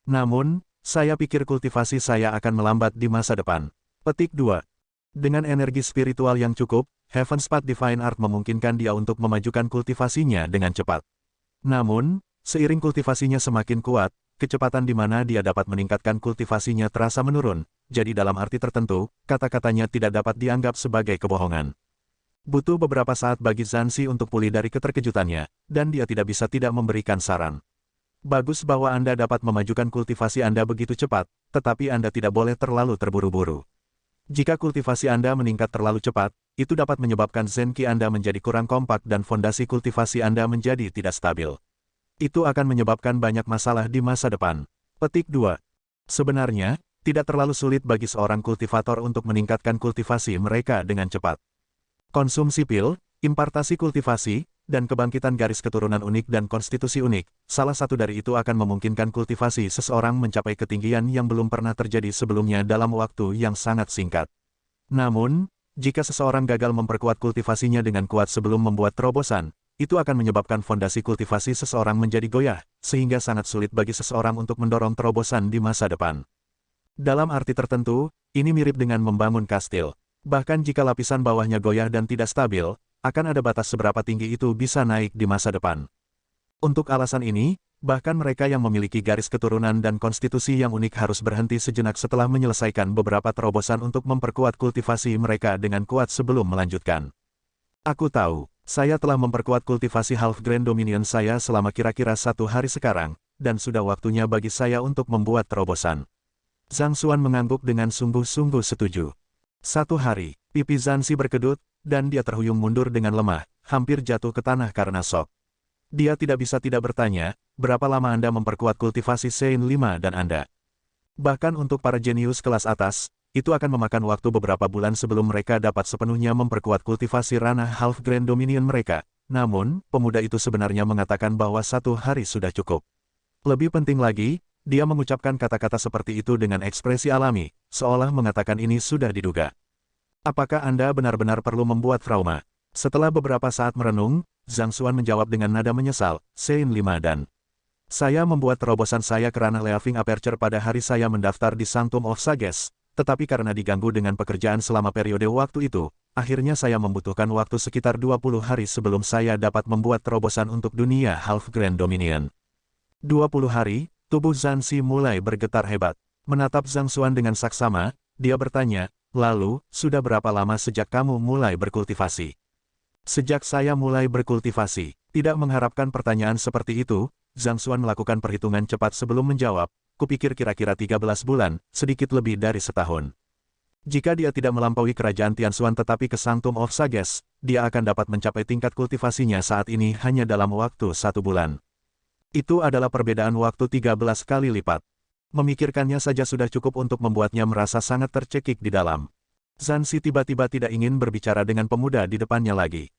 Namun, saya pikir kultivasi saya akan melambat di masa depan. Petik 2. Dengan energi spiritual yang cukup, Heaven's Path Divine Art memungkinkan dia untuk memajukan kultivasinya dengan cepat. Namun, seiring kultivasinya semakin kuat, kecepatan di mana dia dapat meningkatkan kultivasinya terasa menurun, jadi dalam arti tertentu, kata-katanya tidak dapat dianggap sebagai kebohongan. Butuh beberapa saat bagi Zanzi untuk pulih dari keterkejutannya, dan dia tidak bisa tidak memberikan saran. Bagus bahwa Anda dapat memajukan kultivasi Anda begitu cepat, tetapi Anda tidak boleh terlalu terburu-buru. Jika kultivasi Anda meningkat terlalu cepat, itu dapat menyebabkan Zenki Anda menjadi kurang kompak dan fondasi kultivasi Anda menjadi tidak stabil. Itu akan menyebabkan banyak masalah di masa depan. Petik 2. Sebenarnya, tidak terlalu sulit bagi seorang kultivator untuk meningkatkan kultivasi mereka dengan cepat. Konsumsi pil, impartasi kultivasi, dan kebangkitan garis keturunan unik dan konstitusi unik, salah satu dari itu akan memungkinkan kultivasi seseorang mencapai ketinggian yang belum pernah terjadi sebelumnya dalam waktu yang sangat singkat. Namun, jika seseorang gagal memperkuat kultivasinya dengan kuat sebelum membuat terobosan, itu akan menyebabkan fondasi kultivasi seseorang menjadi goyah, sehingga sangat sulit bagi seseorang untuk mendorong terobosan di masa depan. Dalam arti tertentu, ini mirip dengan membangun kastil. Bahkan jika lapisan bawahnya goyah dan tidak stabil, akan ada batas seberapa tinggi itu bisa naik di masa depan. Untuk alasan ini, bahkan mereka yang memiliki garis keturunan dan konstitusi yang unik harus berhenti sejenak setelah menyelesaikan beberapa terobosan untuk memperkuat kultivasi mereka dengan kuat sebelum melanjutkan. Aku tahu, saya telah memperkuat kultivasi Half Grand Dominion saya selama kira-kira 1 hari sekarang, dan sudah waktunya bagi saya untuk membuat terobosan. Zhang Xuan mengangguk dengan sungguh-sungguh setuju. 1 hari, pipi Zanzi berkedut, dan dia terhuyung mundur dengan lemah, hampir jatuh ke tanah karena shock. Dia tidak bisa tidak bertanya, berapa lama Anda memperkuat kultivasi Sein 5 dan Anda? Bahkan untuk para jenius kelas atas, itu akan memakan waktu beberapa bulan sebelum mereka dapat sepenuhnya memperkuat kultivasi ranah Half Grand Dominion mereka. Namun, pemuda itu sebenarnya mengatakan bahwa 1 hari sudah cukup. Lebih penting lagi, dia mengucapkan kata-kata seperti itu dengan ekspresi alami, seolah mengatakan ini sudah diduga. Apakah Anda benar-benar perlu membuat trauma? Setelah beberapa saat merenung, Zhang Xuan menjawab dengan nada menyesal, Sein 5 dan saya membuat terobosan saya ke ranah Leaving Aperture pada hari saya mendaftar di Sanctum of Sages, tetapi karena diganggu dengan pekerjaan selama periode waktu itu, akhirnya saya membutuhkan waktu sekitar 20 hari sebelum saya dapat membuat terobosan untuk dunia Half Grand Dominion. 20 hari, tubuh Zanzi mulai bergetar hebat. Menatap Zhang Xuan dengan saksama, dia bertanya, lalu, sudah berapa lama sejak kamu mulai berkultivasi? Sejak saya mulai berkultivasi. Tidak mengharapkan pertanyaan seperti itu, Zhang Xuan melakukan perhitungan cepat sebelum menjawab, kupikir kira-kira 13 bulan, sedikit lebih dari setahun. Jika dia tidak melampaui kerajaan Tianxuan tetapi ke Sanctum of Sages, dia akan dapat mencapai tingkat kultivasinya saat ini hanya dalam waktu 1 bulan. Itu adalah perbedaan waktu 13 kali lipat. Memikirkannya saja sudah cukup untuk membuatnya merasa sangat tercekik di dalam. Zanzi tiba-tiba tidak ingin berbicara dengan pemuda di depannya lagi.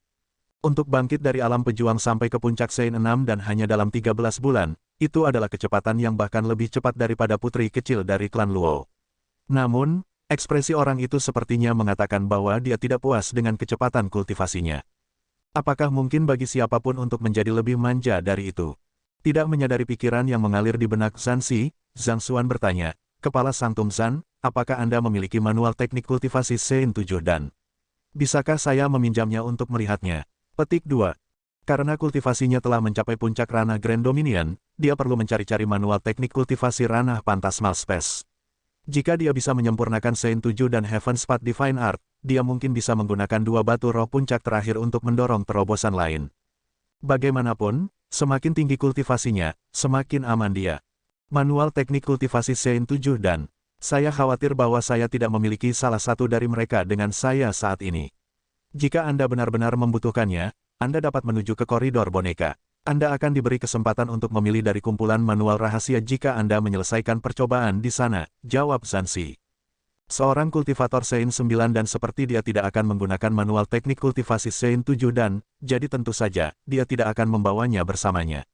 Untuk bangkit dari alam pejuang sampai ke puncak Sein 6 dan hanya dalam 13 bulan, itu adalah kecepatan yang bahkan lebih cepat daripada putri kecil dari klan Luo. Namun, ekspresi orang itu sepertinya mengatakan bahwa dia tidak puas dengan kecepatan kultivasinya. Apakah mungkin bagi siapapun untuk menjadi lebih manja dari itu? Tidak menyadari pikiran yang mengalir di benak Zanzi, Zhang Xuan bertanya, Kepala Sanctum Zan, apakah Anda memiliki manual teknik kultivasi Sein 7 dan bisakah saya meminjamnya untuk melihatnya? Petik 2. Karena kultivasinya telah mencapai puncak ranah Grand Dominion, dia perlu mencari-cari manual teknik kultivasi ranah Phantasmal Space. Jika dia bisa menyempurnakan Sein 7 dan Heaven's Path Divine Art, dia mungkin bisa menggunakan 2 batu roh puncak terakhir untuk mendorong terobosan lain. Bagaimanapun, semakin tinggi kultivasinya, semakin aman dia. Manual teknik kultivasi Sein 7 dan saya khawatir bahwa saya tidak memiliki salah satu dari mereka dengan saya saat ini. Jika Anda benar-benar membutuhkannya, Anda dapat menuju ke koridor boneka. Anda akan diberi kesempatan untuk memilih dari kumpulan manual rahasia jika Anda menyelesaikan percobaan di sana, jawab Zanzi. Seorang kultivator Sein 9 dan seperti dia tidak akan menggunakan manual teknik kultivasi Sein 7 dan, jadi tentu saja, dia tidak akan membawanya bersamanya.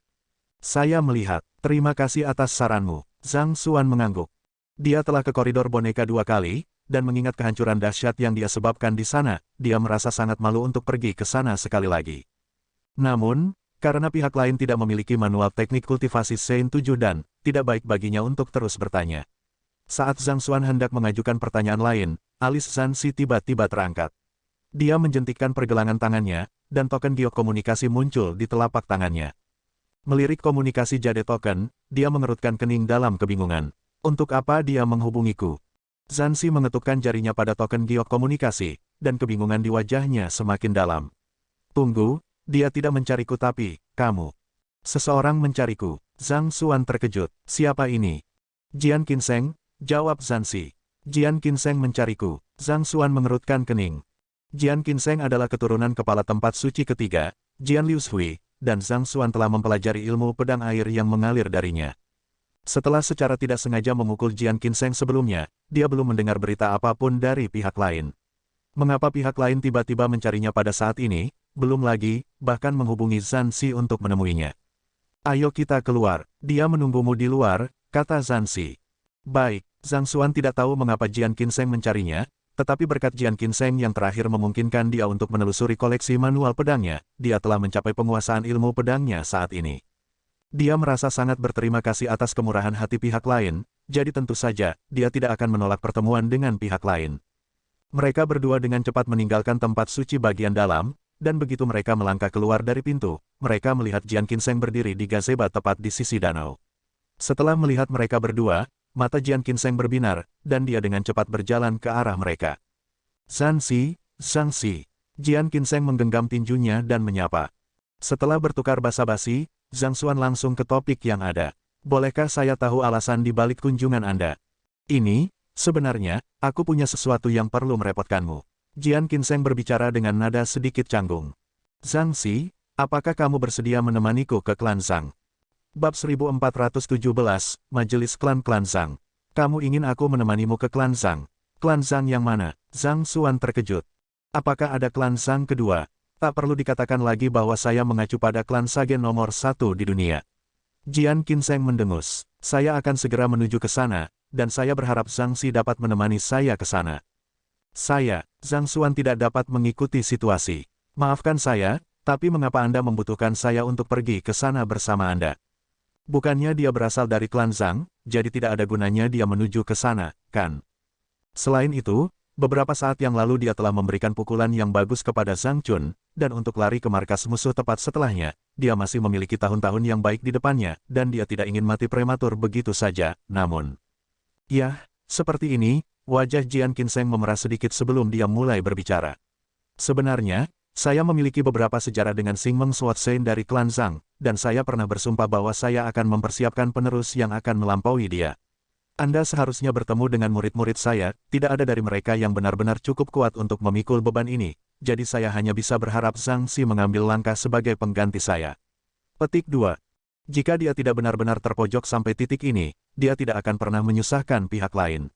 Saya melihat, terima kasih atas saranmu, Zhang Xuan mengangguk. Dia telah ke koridor boneka 2 kali, dan mengingat kehancuran dahsyat yang dia sebabkan di sana, dia merasa sangat malu untuk pergi ke sana sekali lagi. Namun, karena pihak lain tidak memiliki manual teknik kultivasi Sein 7 dan, tidak baik baginya untuk terus bertanya. Saat Zhang Xuan hendak mengajukan pertanyaan lain, alis Zansi tiba-tiba terangkat. Dia menjentikkan pergelangan tangannya, dan token giok komunikasi muncul di telapak tangannya. Melirik komunikasi jade token, dia mengerutkan kening dalam kebingungan. Untuk apa dia menghubungiku? Zansi mengetukkan jarinya pada token giok komunikasi, dan kebingungan di wajahnya semakin dalam. Tunggu, dia tidak mencariku tapi, kamu. Seseorang mencariku. Zhang Xuan terkejut. Siapa ini? Jian Qinseng. Jawab Zansi. Jian Qinseng mencariku. Zhang Xuan mengerutkan kening. Jian Qinseng adalah keturunan kepala tempat suci ketiga, Jian Liushui, dan Zhang Xuan telah mempelajari ilmu pedang air yang mengalir darinya. Setelah secara tidak sengaja memukul Jian Qinseng sebelumnya, dia belum mendengar berita apapun dari pihak lain. Mengapa pihak lain tiba-tiba mencarinya pada saat ini, belum lagi, bahkan menghubungi Zansi untuk menemuinya. Ayo kita keluar, dia menunggumu di luar, kata Zansi. Baik, Zhang Xuan tidak tahu mengapa Jian Qinseng mencarinya, tetapi berkat Jian Qinseng yang terakhir memungkinkan dia untuk menelusuri koleksi manual pedangnya, dia telah mencapai penguasaan ilmu pedangnya saat ini. Dia merasa sangat berterima kasih atas kemurahan hati pihak lain, jadi tentu saja, dia tidak akan menolak pertemuan dengan pihak lain. Mereka berdua dengan cepat meninggalkan tempat suci bagian dalam, dan begitu mereka melangkah keluar dari pintu, mereka melihat Jian Qinseng berdiri di gazebo tepat di sisi danau. Setelah melihat mereka berdua, mata Jian Qinseng berbinar, dan dia dengan cepat berjalan ke arah mereka. Zansi, Zhangsi. Jian Qinseng menggenggam tinjunya dan menyapa. Setelah bertukar basa-basi, Zhang Xuan langsung ke topik yang ada. Bolehkah saya tahu alasan di balik kunjungan Anda? Ini, sebenarnya, aku punya sesuatu yang perlu merepotkanmu. Jian Qinseng berbicara dengan nada sedikit canggung. Zhangsi, apakah kamu bersedia menemaniku ke klan Zhang? Bab 1417, Majelis Klan Zhang. Kamu ingin aku menemanimu ke klan Zhang? Klan Zhang yang mana? Zhang Xuan terkejut. Apakah ada klan Zhang kedua? Tak perlu dikatakan lagi bahwa saya mengacu pada klan Sage nomor 1 di dunia. Jian Qinseng mendengus. Saya akan segera menuju ke sana, dan saya berharap Zhang Si dapat menemani saya ke sana. Zhang Xuan tidak dapat mengikuti situasi. Maafkan saya, tapi mengapa Anda membutuhkan saya untuk pergi ke sana bersama Anda? Bukannya dia berasal dari klan Zhang, jadi tidak ada gunanya dia menuju ke sana, kan? Selain itu, beberapa saat yang lalu dia telah memberikan pukulan yang bagus kepada Zhang Chun, dan untuk lari ke markas musuh tepat setelahnya, dia masih memiliki tahun-tahun yang baik di depannya, dan dia tidak ingin mati prematur begitu saja, namun... Yah, seperti ini, wajah Jian Qinseng memerah sedikit sebelum dia mulai berbicara. Sebenarnya, saya memiliki beberapa sejarah dengan Xing Meng Swat Sein dari klan Zhang, dan saya pernah bersumpah bahwa saya akan mempersiapkan penerus yang akan melampaui dia. Anda seharusnya bertemu dengan murid-murid saya, tidak ada dari mereka yang benar-benar cukup kuat untuk memikul beban ini, jadi saya hanya bisa berharap Zhang Si mengambil langkah sebagai pengganti saya. Petik 2. Jika dia tidak benar-benar terpojok sampai titik ini, dia tidak akan pernah menyusahkan pihak lain.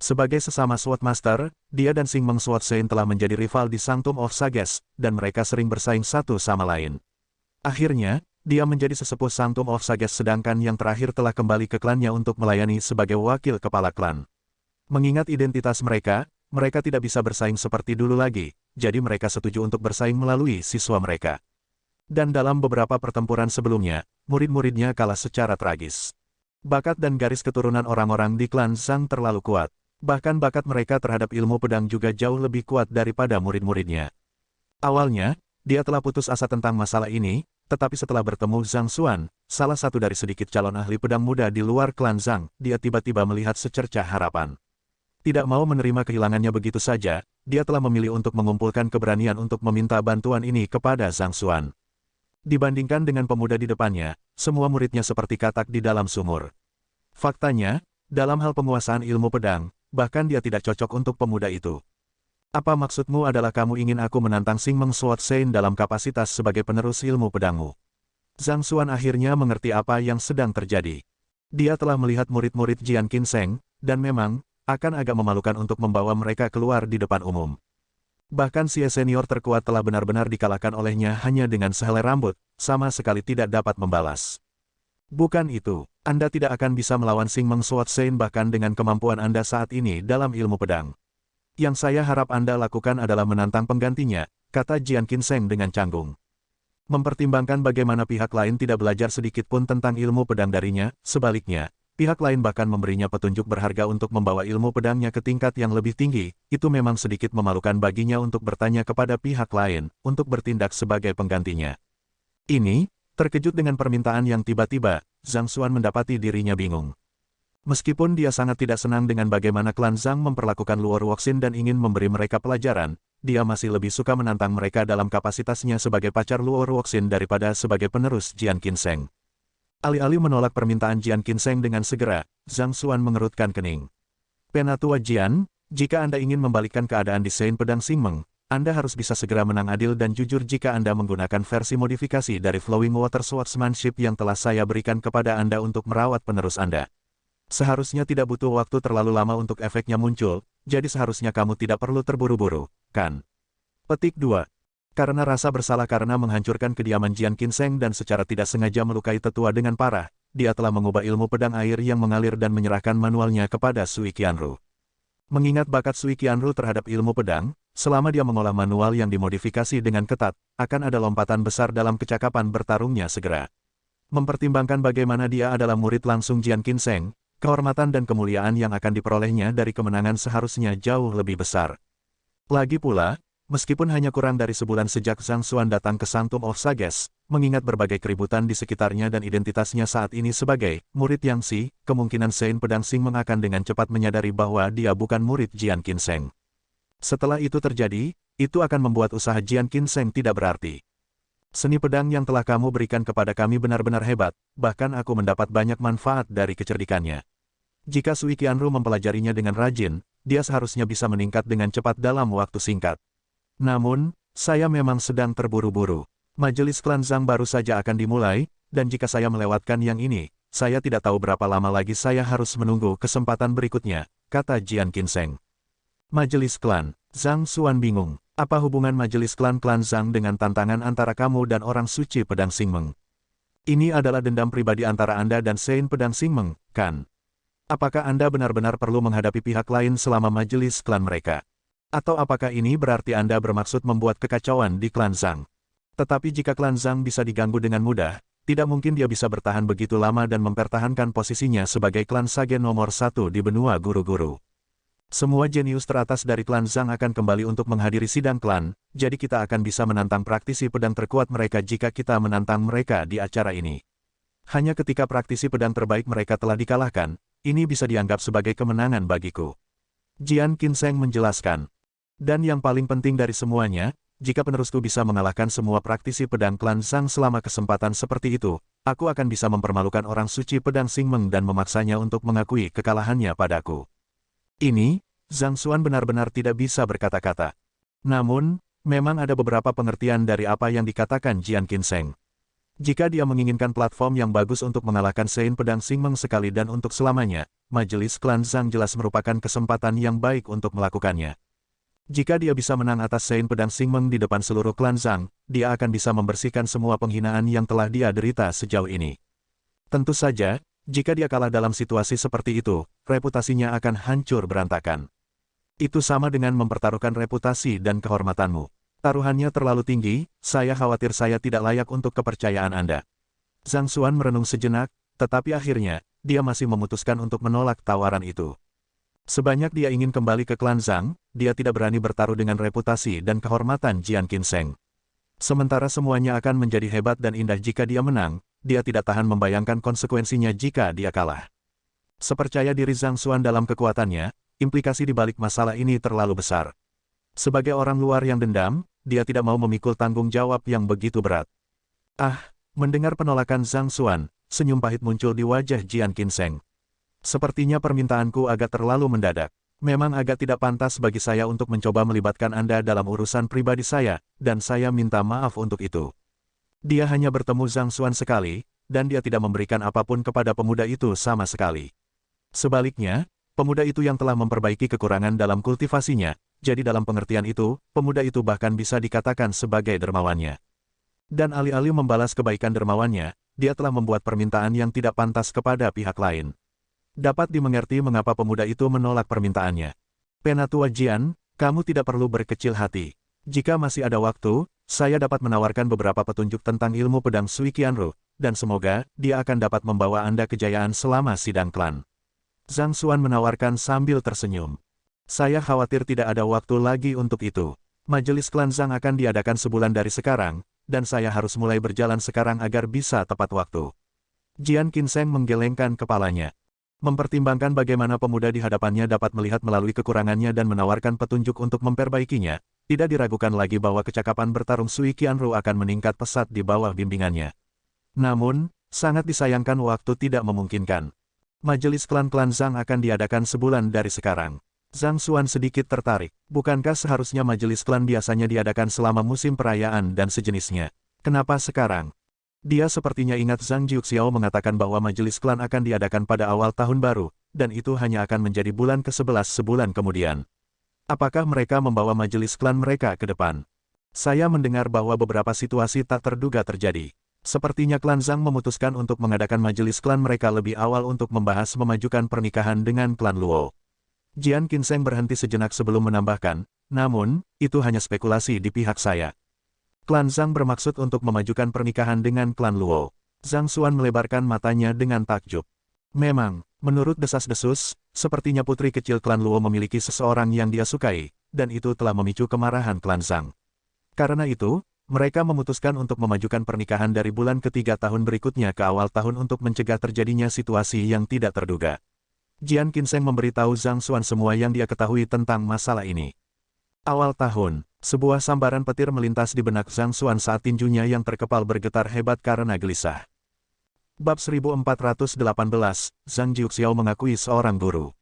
Sebagai sesama Sword Master, dia dan Xing Meng Swat Sein telah menjadi rival di Sanctum of Sages, dan mereka sering bersaing satu sama lain. Akhirnya, dia menjadi sesepuh Sanctum of Sages sedangkan yang terakhir telah kembali ke klannya untuk melayani sebagai wakil kepala klan. Mengingat identitas mereka, mereka tidak bisa bersaing seperti dulu lagi, jadi mereka setuju untuk bersaing melalui siswa mereka. Dan dalam beberapa pertempuran sebelumnya, murid-muridnya kalah secara tragis. Bakat dan garis keturunan orang-orang di klan Zhang terlalu kuat. Bahkan bakat mereka terhadap ilmu pedang juga jauh lebih kuat daripada murid-muridnya. Awalnya, dia telah putus asa tentang masalah ini, tetapi setelah bertemu Zhang Xuan, salah satu dari sedikit calon ahli pedang muda di luar klan Zhang, dia tiba-tiba melihat secercah harapan. Tidak mau menerima kehilangannya begitu saja, dia telah memilih untuk mengumpulkan keberanian untuk meminta bantuan ini kepada Zhang Xuan. Dibandingkan dengan pemuda di depannya, semua muridnya seperti katak di dalam sumur. Faktanya, dalam hal penguasaan ilmu pedang, bahkan dia tidak cocok untuk pemuda itu. Apa maksudmu adalah kamu ingin aku menantang Xing Meng Swat Sein dalam kapasitas sebagai penerus ilmu pedangmu? Zhang Xuan akhirnya mengerti apa yang sedang terjadi. Dia telah melihat murid-murid Jian Qinseng, dan memang, akan agak memalukan untuk membawa mereka keluar di depan umum. Bahkan si senior terkuat telah benar-benar dikalahkan olehnya hanya dengan sehelai rambut, sama sekali tidak dapat membalas. Bukan itu, Anda tidak akan bisa melawan Xing Meng Sword Sein bahkan dengan kemampuan Anda saat ini dalam ilmu pedang. Yang saya harap Anda lakukan adalah menantang penggantinya, kata Jian Qinseng dengan canggung. Mempertimbangkan bagaimana pihak lain tidak belajar sedikit pun tentang ilmu pedang darinya, sebaliknya, pihak lain bahkan memberinya petunjuk berharga untuk membawa ilmu pedangnya ke tingkat yang lebih tinggi, itu memang sedikit memalukan baginya untuk bertanya kepada pihak lain, untuk bertindak sebagai penggantinya. Ini, terkejut dengan permintaan yang tiba-tiba, Zhang Xuan mendapati dirinya bingung. Meskipun dia sangat tidak senang dengan bagaimana klan Zhang memperlakukan Luo Ruoxin dan ingin memberi mereka pelajaran, dia masih lebih suka menantang mereka dalam kapasitasnya sebagai pacar Luo Ruoxin daripada sebagai penerus Jian Qinseng. Alih-alih menolak permintaan Jian Qinseng dengan segera, Zhang Xuan mengerutkan kening. Penatua Jian, jika Anda ingin membalikkan keadaan di Sein Pedang Xing Meng, Anda harus bisa segera menang adil dan jujur jika Anda menggunakan versi modifikasi dari Flowing Water Swordsmanship yang telah saya berikan kepada Anda untuk merawat penerus Anda. Seharusnya tidak butuh waktu terlalu lama untuk efeknya muncul, jadi seharusnya kamu tidak perlu terburu-buru, kan? Petik 2. Karena rasa bersalah karena menghancurkan kediaman Jian Qinseng dan secara tidak sengaja melukai tetua dengan parah, dia telah mengubah ilmu pedang air yang mengalir dan menyerahkan manualnya kepada Sui Qianru. Mengingat bakat Sui Qianru terhadap ilmu pedang, selama dia mengolah manual yang dimodifikasi dengan ketat, akan ada lompatan besar dalam kecakapan bertarungnya segera. Mempertimbangkan bagaimana dia adalah murid langsung Jian Qinseng, kehormatan dan kemuliaan yang akan diperolehnya dari kemenangan seharusnya jauh lebih besar. Lagi pula, meskipun hanya kurang dari sebulan sejak Zhang Xuan datang ke Sanctum of Sages, mengingat berbagai keributan di sekitarnya dan identitasnya saat ini sebagai murid Yang Xi, kemungkinan Sein Pedang Xing Meng akan dengan cepat menyadari bahwa dia bukan murid Jian Qinseng. Setelah itu terjadi, itu akan membuat usaha Jian Qinseng tidak berarti. Seni pedang yang telah kamu berikan kepada kami benar-benar hebat, bahkan aku mendapat banyak manfaat dari kecerdikannya. Jika Sui Qianru mempelajarinya dengan rajin, dia seharusnya bisa meningkat dengan cepat dalam waktu singkat. Namun, saya memang sedang terburu-buru. Majelis klan Zhang baru saja akan dimulai, dan jika saya melewatkan yang ini, saya tidak tahu berapa lama lagi saya harus menunggu kesempatan berikutnya, kata Jian Qinseng. Majelis klan, Zhang Xuan bingung. Apa hubungan majelis klan-klan Zhang dengan tantangan antara kamu dan orang suci pedang Xing Meng? Ini adalah dendam pribadi antara Anda dan Sein Pedang Xing Meng, kan? Apakah Anda benar-benar perlu menghadapi pihak lain selama majelis klan mereka? Atau apakah ini berarti Anda bermaksud membuat kekacauan di klan Zhang? Tetapi jika klan Zhang bisa diganggu dengan mudah, tidak mungkin dia bisa bertahan begitu lama dan mempertahankan posisinya sebagai klan Sage nomor 1 di benua guru-guru. Semua jenius teratas dari klan Zhang akan kembali untuk menghadiri sidang klan, jadi kita akan bisa menantang praktisi pedang terkuat mereka jika kita menantang mereka di acara ini. Hanya ketika praktisi pedang terbaik mereka telah dikalahkan, ini bisa dianggap sebagai kemenangan bagiku. Jian Qinseng menjelaskan. Dan yang paling penting dari semuanya, jika penerusku bisa mengalahkan semua praktisi pedang klan Zhang selama kesempatan seperti itu, aku akan bisa mempermalukan orang suci pedang Xing Meng dan memaksanya untuk mengakui kekalahannya padaku. Ini, Zhang Xuan benar-benar tidak bisa berkata-kata. Namun, memang ada beberapa pengertian dari apa yang dikatakan Jian Qinseng. Jika dia menginginkan platform yang bagus untuk mengalahkan Sein Pedang Xing Meng sekali dan untuk selamanya, majelis klan Zhang jelas merupakan kesempatan yang baik untuk melakukannya. Jika dia bisa menang atas Sein Pedang Xing Meng di depan seluruh klan Zhang, dia akan bisa membersihkan semua penghinaan yang telah dia derita sejauh ini. Tentu saja, jika dia kalah dalam situasi seperti itu, reputasinya akan hancur berantakan. Itu sama dengan mempertaruhkan reputasi dan kehormatanmu. Taruhannya terlalu tinggi, saya khawatir saya tidak layak untuk kepercayaan Anda. Zhang Xuan merenung sejenak, tetapi akhirnya, dia masih memutuskan untuk menolak tawaran itu. Sebanyak dia ingin kembali ke klan Zhang, dia tidak berani bertaruh dengan reputasi dan kehormatan Jian Qinseng. Sementara semuanya akan menjadi hebat dan indah jika dia menang, dia tidak tahan membayangkan konsekuensinya jika dia kalah. Sepercaya diri Zhang Xuan dalam kekuatannya, implikasi di balik masalah ini terlalu besar. Sebagai orang luar yang dendam, dia tidak mau memikul tanggung jawab yang begitu berat. Mendengar penolakan Zhang Xuan, senyum pahit muncul di wajah Jian Qinseng. Sepertinya permintaanku agak terlalu mendadak. Memang agak tidak pantas bagi saya untuk mencoba melibatkan Anda dalam urusan pribadi saya, dan saya minta maaf untuk itu. Dia hanya bertemu Zhang Xuan sekali, dan dia tidak memberikan apapun kepada pemuda itu sama sekali. Sebaliknya, pemuda itu yang telah memperbaiki kekurangan dalam kultivasinya, jadi dalam pengertian itu, pemuda itu bahkan bisa dikatakan sebagai dermawannya. Dan alih-alih membalas kebaikan dermawannya, dia telah membuat permintaan yang tidak pantas kepada pihak lain. Dapat dimengerti mengapa pemuda itu menolak permintaannya. Penatua Jian, kamu tidak perlu berkecil hati. Jika masih ada waktu, saya dapat menawarkan beberapa petunjuk tentang ilmu pedang Sui Qianru, dan semoga dia akan dapat membawa Anda kejayaan selama sidang klan. Zhang Xuan menawarkan sambil tersenyum. Saya khawatir tidak ada waktu lagi untuk itu. Majelis klan Zhang akan diadakan sebulan dari sekarang, dan saya harus mulai berjalan sekarang agar bisa tepat waktu. Jian Qinseng menggelengkan kepalanya. Mempertimbangkan bagaimana pemuda di hadapannya dapat melihat melalui kekurangannya dan menawarkan petunjuk untuk memperbaikinya, tidak diragukan lagi bahwa kecakapan bertarung Sui Qianru akan meningkat pesat di bawah bimbingannya. Namun, sangat disayangkan waktu tidak memungkinkan. Majelis klan-klan Zhang akan diadakan sebulan dari sekarang. Zhang Xuan sedikit tertarik. Bukankah seharusnya majelis klan biasanya diadakan selama musim perayaan dan sejenisnya? Kenapa sekarang? Dia sepertinya ingat Zhang Jiuxiao mengatakan bahwa majelis klan akan diadakan pada awal tahun baru, dan itu hanya akan menjadi bulan ke-11 sebulan kemudian. Apakah mereka membawa majelis klan mereka ke depan? Saya mendengar bahwa beberapa situasi tak terduga terjadi. Sepertinya klan Zhang memutuskan untuk mengadakan majelis klan mereka lebih awal untuk membahas memajukan pernikahan dengan klan Luo. Jian Qinseng berhenti sejenak sebelum menambahkan, namun, itu hanya spekulasi di pihak saya. Klan Zhang bermaksud untuk memajukan pernikahan dengan klan Luo. Zhang Xuan melebarkan matanya dengan takjub. Memang, menurut desas-desus, sepertinya putri kecil klan Luo memiliki seseorang yang dia sukai, dan itu telah memicu kemarahan klan Zhang. Karena itu, mereka memutuskan untuk memajukan pernikahan dari bulan ketiga tahun berikutnya ke awal tahun untuk mencegah terjadinya situasi yang tidak terduga. Jian Qinseng memberitahu Zhang Xuan semua yang dia ketahui tentang masalah ini. Awal tahun, sebuah sambaran petir melintas di benak Zhang Xuan saat tinjunya yang terkepal bergetar hebat karena gelisah. Bab 1418, Zhang Jiuxiao mengakui seorang guru.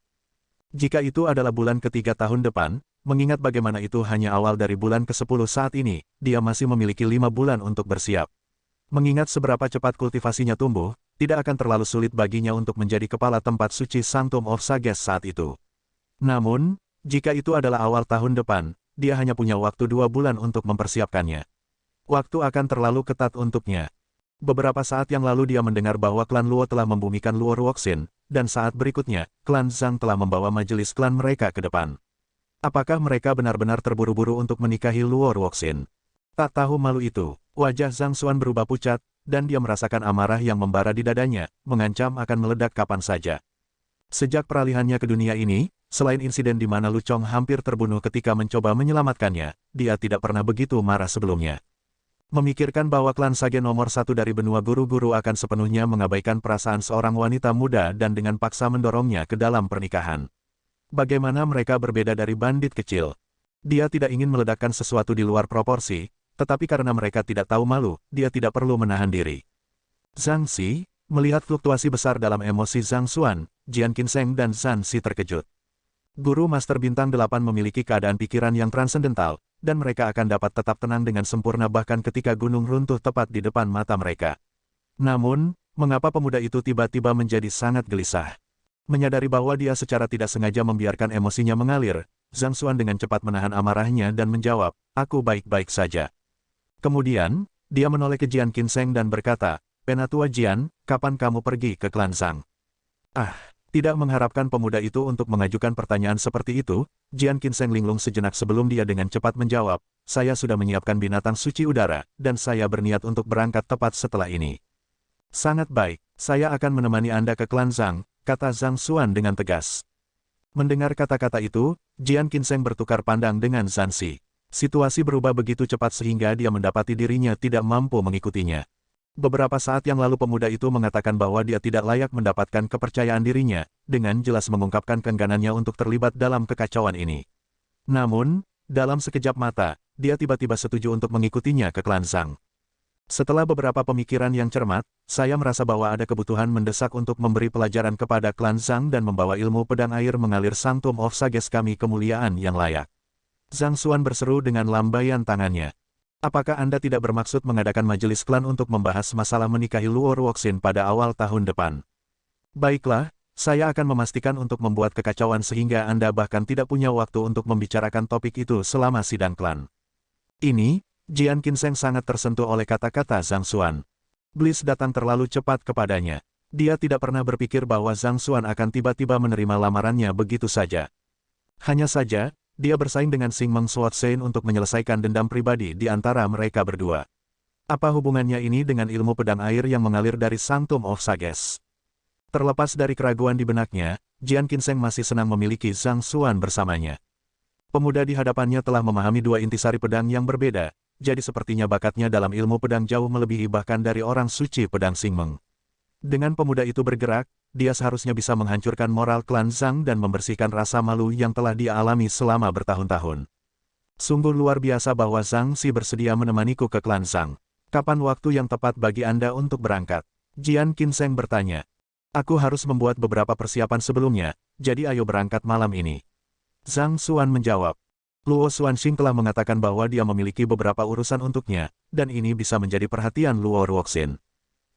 Jika itu adalah bulan ketiga tahun depan, mengingat bagaimana itu hanya awal dari bulan ke-10 saat ini, dia masih memiliki 5 bulan untuk bersiap. Mengingat seberapa cepat kultivasinya tumbuh, tidak akan terlalu sulit baginya untuk menjadi kepala tempat suci Sanctum of Sages saat itu. Namun, jika itu adalah awal tahun depan, dia hanya punya waktu 2 bulan untuk mempersiapkannya. Waktu akan terlalu ketat untuknya. Beberapa saat yang lalu dia mendengar bahwa klan Luo telah membumikan Luo Ruoxin, dan saat berikutnya, klan Zhang telah membawa majelis klan mereka ke depan. Apakah mereka benar-benar terburu-buru untuk menikahi Luo Ruoxin? Tak tahu malu itu, wajah Zhang Xuan berubah pucat, dan dia merasakan amarah yang membara di dadanya, mengancam akan meledak kapan saja. Sejak peralihannya ke dunia ini, selain insiden di mana Lu Chong hampir terbunuh ketika mencoba menyelamatkannya, dia tidak pernah begitu marah sebelumnya. Memikirkan bahwa klan Sage nomor 1 dari benua guru-guru akan sepenuhnya mengabaikan perasaan seorang wanita muda dan dengan paksa mendorongnya ke dalam pernikahan. Bagaimana mereka berbeda dari bandit kecil? Dia tidak ingin meledakkan sesuatu di luar proporsi, tetapi karena mereka tidak tahu malu, dia tidak perlu menahan diri. Zhang Xi, melihat fluktuasi besar dalam emosi Zhang Xuan, Jian Qinseng dan Zhan Xi terkejut. Guru Master Bintang 8 memiliki keadaan pikiran yang transendental, dan mereka akan dapat tetap tenang dengan sempurna bahkan ketika gunung runtuh tepat di depan mata mereka. Namun, mengapa pemuda itu tiba-tiba menjadi sangat gelisah? Menyadari bahwa dia secara tidak sengaja membiarkan emosinya mengalir, Zhang Xuan dengan cepat menahan amarahnya dan menjawab, "Aku baik-baik saja." Kemudian, dia menoleh ke Jian Qinseng dan berkata, "Penatua Jian, kapan kamu pergi ke klan Zhang?" Tidak mengharapkan pemuda itu untuk mengajukan pertanyaan seperti itu, Jian Qinseng linglung sejenak sebelum dia dengan cepat menjawab, "Saya sudah menyiapkan binatang suci udara, dan saya berniat untuk berangkat tepat setelah ini." "Sangat baik, saya akan menemani Anda ke klan Zhang," kata Zhang Xuan dengan tegas. Mendengar kata-kata itu, Jian Qinseng bertukar pandang dengan Zhan Xi. Situasi berubah begitu cepat sehingga dia mendapati dirinya tidak mampu mengikutinya. Beberapa saat yang lalu pemuda itu mengatakan bahwa dia tidak layak mendapatkan kepercayaan dirinya, dengan jelas mengungkapkan keengganannya untuk terlibat dalam kekacauan ini. Namun, dalam sekejap mata, dia tiba-tiba setuju untuk mengikutinya ke klan Zhang. Setelah beberapa pemikiran yang cermat, saya merasa bahwa ada kebutuhan mendesak untuk memberi pelajaran kepada klan Zhang dan membawa ilmu pedang air mengalir Sanctum of Sages kami kemuliaan yang layak. Zhang Xuan berseru dengan lambaian tangannya. "Apakah Anda tidak bermaksud mengadakan majelis klan untuk membahas masalah menikahi Luo Ruoxin pada awal tahun depan?" "Baiklah, Saya akan memastikan untuk membuat kekacauan sehingga Anda bahkan tidak punya waktu untuk membicarakan topik itu selama sidang klan. Ini, Jian Qinseng sangat tersentuh oleh kata-kata Zhang Xuan. Bliss datang terlalu cepat kepadanya. Dia tidak pernah berpikir bahwa Zhang Xuan akan tiba-tiba menerima lamarannya begitu saja. Hanya saja, dia bersaing dengan Xing Meng Suotseng untuk menyelesaikan dendam pribadi di antara mereka berdua. Apa hubungannya ini dengan ilmu pedang air yang mengalir dari Sanctum of Sages? Terlepas dari keraguan di benaknya, Jian Qinseng masih senang memiliki Zhang Xuan bersamanya. Pemuda di hadapannya telah memahami dua intisari pedang yang berbeda, jadi sepertinya bakatnya dalam ilmu pedang jauh melebihi bahkan dari orang suci pedang Xing Meng. Dengan pemuda itu bergerak, dia seharusnya bisa menghancurkan moral klan Zhang dan membersihkan rasa malu yang telah dia alami selama bertahun-tahun. Sungguh luar biasa bahwa Zhang Xi bersedia menemaniku ke klan Zhang. Kapan waktu yang tepat bagi Anda untuk berangkat? Jian Qinseng bertanya. Aku harus membuat beberapa persiapan sebelumnya, jadi ayo berangkat malam ini. Zhang Xuan menjawab. Luo Xuanxing telah mengatakan bahwa dia memiliki beberapa urusan untuknya, dan ini bisa menjadi perhatian Luo Ruoxin.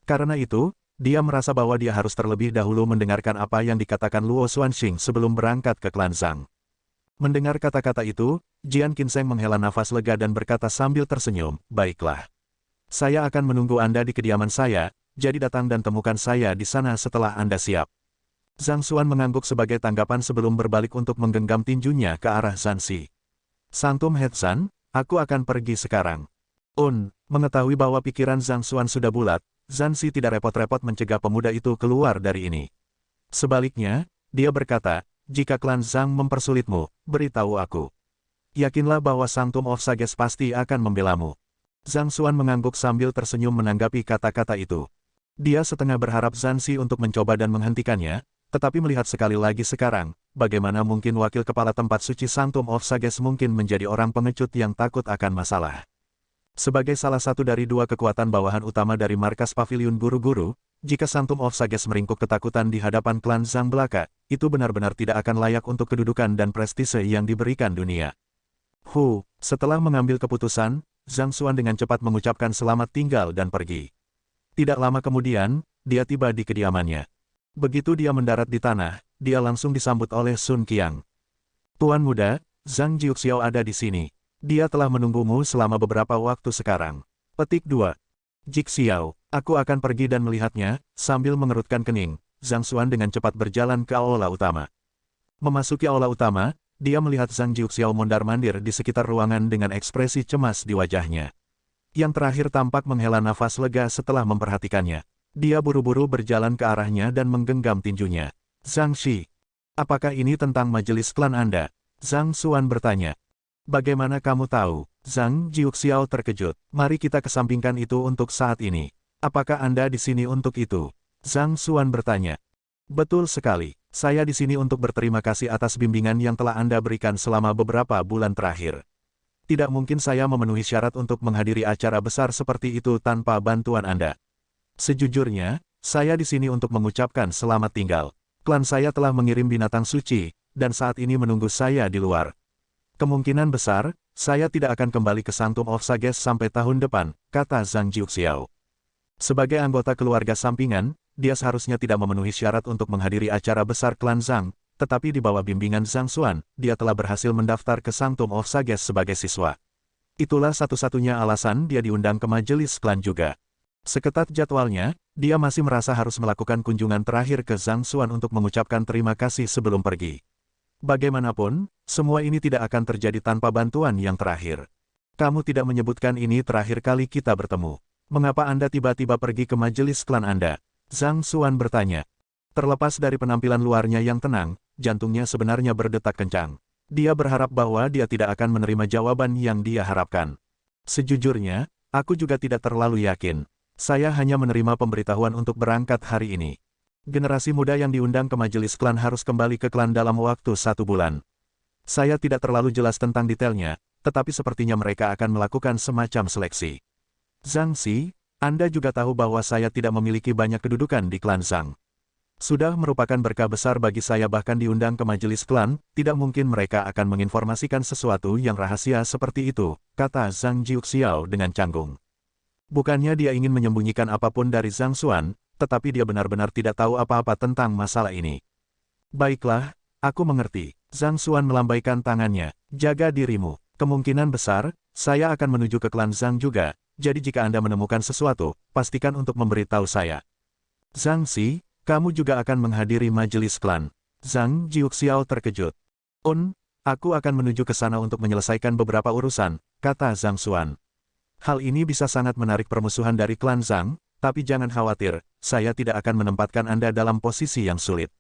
Karena itu, dia merasa bahwa dia harus terlebih dahulu mendengarkan apa yang dikatakan Luo Xuanxing sebelum berangkat ke klan Zhang. Mendengar kata-kata itu, Jian Qinseng menghela nafas lega dan berkata sambil tersenyum, baiklah. Saya akan menunggu Anda di kediaman saya, jadi datang dan temukan saya di sana setelah Anda siap. Zhang Xuan mengangguk sebagai tanggapan sebelum berbalik untuk menggenggam tinjunya ke arah Zhan Xi. Sanctum Head Zhan, aku akan pergi sekarang. Mengetahui bahwa pikiran Zhang Xuan sudah bulat, Zhan Xi tidak repot-repot mencegah pemuda itu keluar dari ini. Sebaliknya, dia berkata, jika klan Zhang mempersulitmu, beritahu aku. Yakinlah bahwa Sanctum of Sages pasti akan membelamu. Zhang Xuan mengangguk sambil tersenyum menanggapi kata-kata itu. Dia setengah berharap Zhan Xi untuk mencoba dan menghentikannya, tetapi melihat sekali lagi sekarang, bagaimana mungkin wakil kepala tempat suci Sanctum of Sages mungkin menjadi orang pengecut yang takut akan masalah. Sebagai salah satu dari dua kekuatan bawahan utama dari markas paviliun guru-guru, jika Sanctum of Sages meringkuk ketakutan di hadapan klan Zhang belaka, itu benar-benar tidak akan layak untuk kedudukan dan prestise yang diberikan dunia. Setelah mengambil keputusan, Zhang Xuan dengan cepat mengucapkan selamat tinggal dan pergi. Tidak lama kemudian, dia tiba di kediamannya. Begitu dia mendarat di tanah, dia langsung disambut oleh Sun Qiang. Tuan muda, Zhang Jiuxiao ada di sini. Dia telah menunggumu selama beberapa waktu sekarang. Petik 2. Jixiao, aku akan pergi dan melihatnya, sambil mengerutkan kening, Zhang Xuan dengan cepat berjalan ke aula utama. Memasuki aula utama, dia melihat Zhang Jiuxiao mondar-mandir di sekitar ruangan dengan ekspresi cemas di wajahnya. Yang terakhir tampak menghela nafas lega setelah memperhatikannya. Dia buru-buru berjalan ke arahnya dan menggenggam tinjunya. Zhang Xi, apakah ini tentang majelis klan Anda? Zhang Xuan bertanya. Bagaimana kamu tahu? Zhang Jiuxiao terkejut. Mari kita kesampingkan itu untuk saat ini. Apakah Anda di sini untuk itu? Zhang Xuan bertanya. Betul sekali. Saya di sini untuk berterima kasih atas bimbingan yang telah Anda berikan selama beberapa bulan terakhir. Tidak mungkin saya memenuhi syarat untuk menghadiri acara besar seperti itu tanpa bantuan Anda. Sejujurnya, saya di sini untuk mengucapkan selamat tinggal. Klan saya telah mengirim binatang suci, dan saat ini menunggu saya di luar. Kemungkinan besar, saya tidak akan kembali ke Sanctum of Sages sampai tahun depan, kata Zhang Jiuxiao. Sebagai anggota keluarga sampingan, dia seharusnya tidak memenuhi syarat untuk menghadiri acara besar klan Zhang, tetapi di bawah bimbingan Zhang Xuan, dia telah berhasil mendaftar ke Sanctum of Sages sebagai siswa. Itulah satu-satunya alasan dia diundang ke majelis klan juga. Seketat jadwalnya, dia masih merasa harus melakukan kunjungan terakhir ke Zhang Xuan untuk mengucapkan terima kasih sebelum pergi. Bagaimanapun, semua ini tidak akan terjadi tanpa bantuan yang terakhir. Kamu tidak menyebutkan ini terakhir kali kita bertemu. Mengapa Anda tiba-tiba pergi ke majelis klan Anda? Zhang Xuan bertanya. Terlepas dari penampilan luarnya yang tenang, jantungnya sebenarnya berdetak kencang. Dia berharap bahwa dia tidak akan menerima jawaban yang dia harapkan. Sejujurnya, aku juga tidak terlalu yakin. Saya hanya menerima pemberitahuan untuk berangkat hari ini. Generasi muda yang diundang ke majelis klan harus kembali ke klan dalam waktu 1 bulan. Saya tidak terlalu jelas tentang detailnya, tetapi sepertinya mereka akan melakukan semacam seleksi. Zhang Xi, Anda juga tahu bahwa saya tidak memiliki banyak kedudukan di klan Zhang. Sudah merupakan berkah besar bagi saya bahkan diundang ke majelis klan, tidak mungkin mereka akan menginformasikan sesuatu yang rahasia seperti itu, kata Zhang Jiuxiao dengan canggung. Bukannya dia ingin menyembunyikan apapun dari Zhang Xuan, tetapi dia benar-benar tidak tahu apa-apa tentang masalah ini. Baiklah, aku mengerti. Zhang Xuan melambaikan tangannya. Jaga dirimu. Kemungkinan besar, saya akan menuju ke klan Zhang juga, jadi jika Anda menemukan sesuatu, pastikan untuk memberitahu saya. Zhang Xi, kamu juga akan menghadiri majelis klan. Zhang Jiuxiao terkejut. Aku akan menuju ke sana untuk menyelesaikan beberapa urusan, kata Zhang Xuan. Hal ini bisa sangat menarik permusuhan dari klan Zhang, tapi jangan khawatir, saya tidak akan menempatkan Anda dalam posisi yang sulit.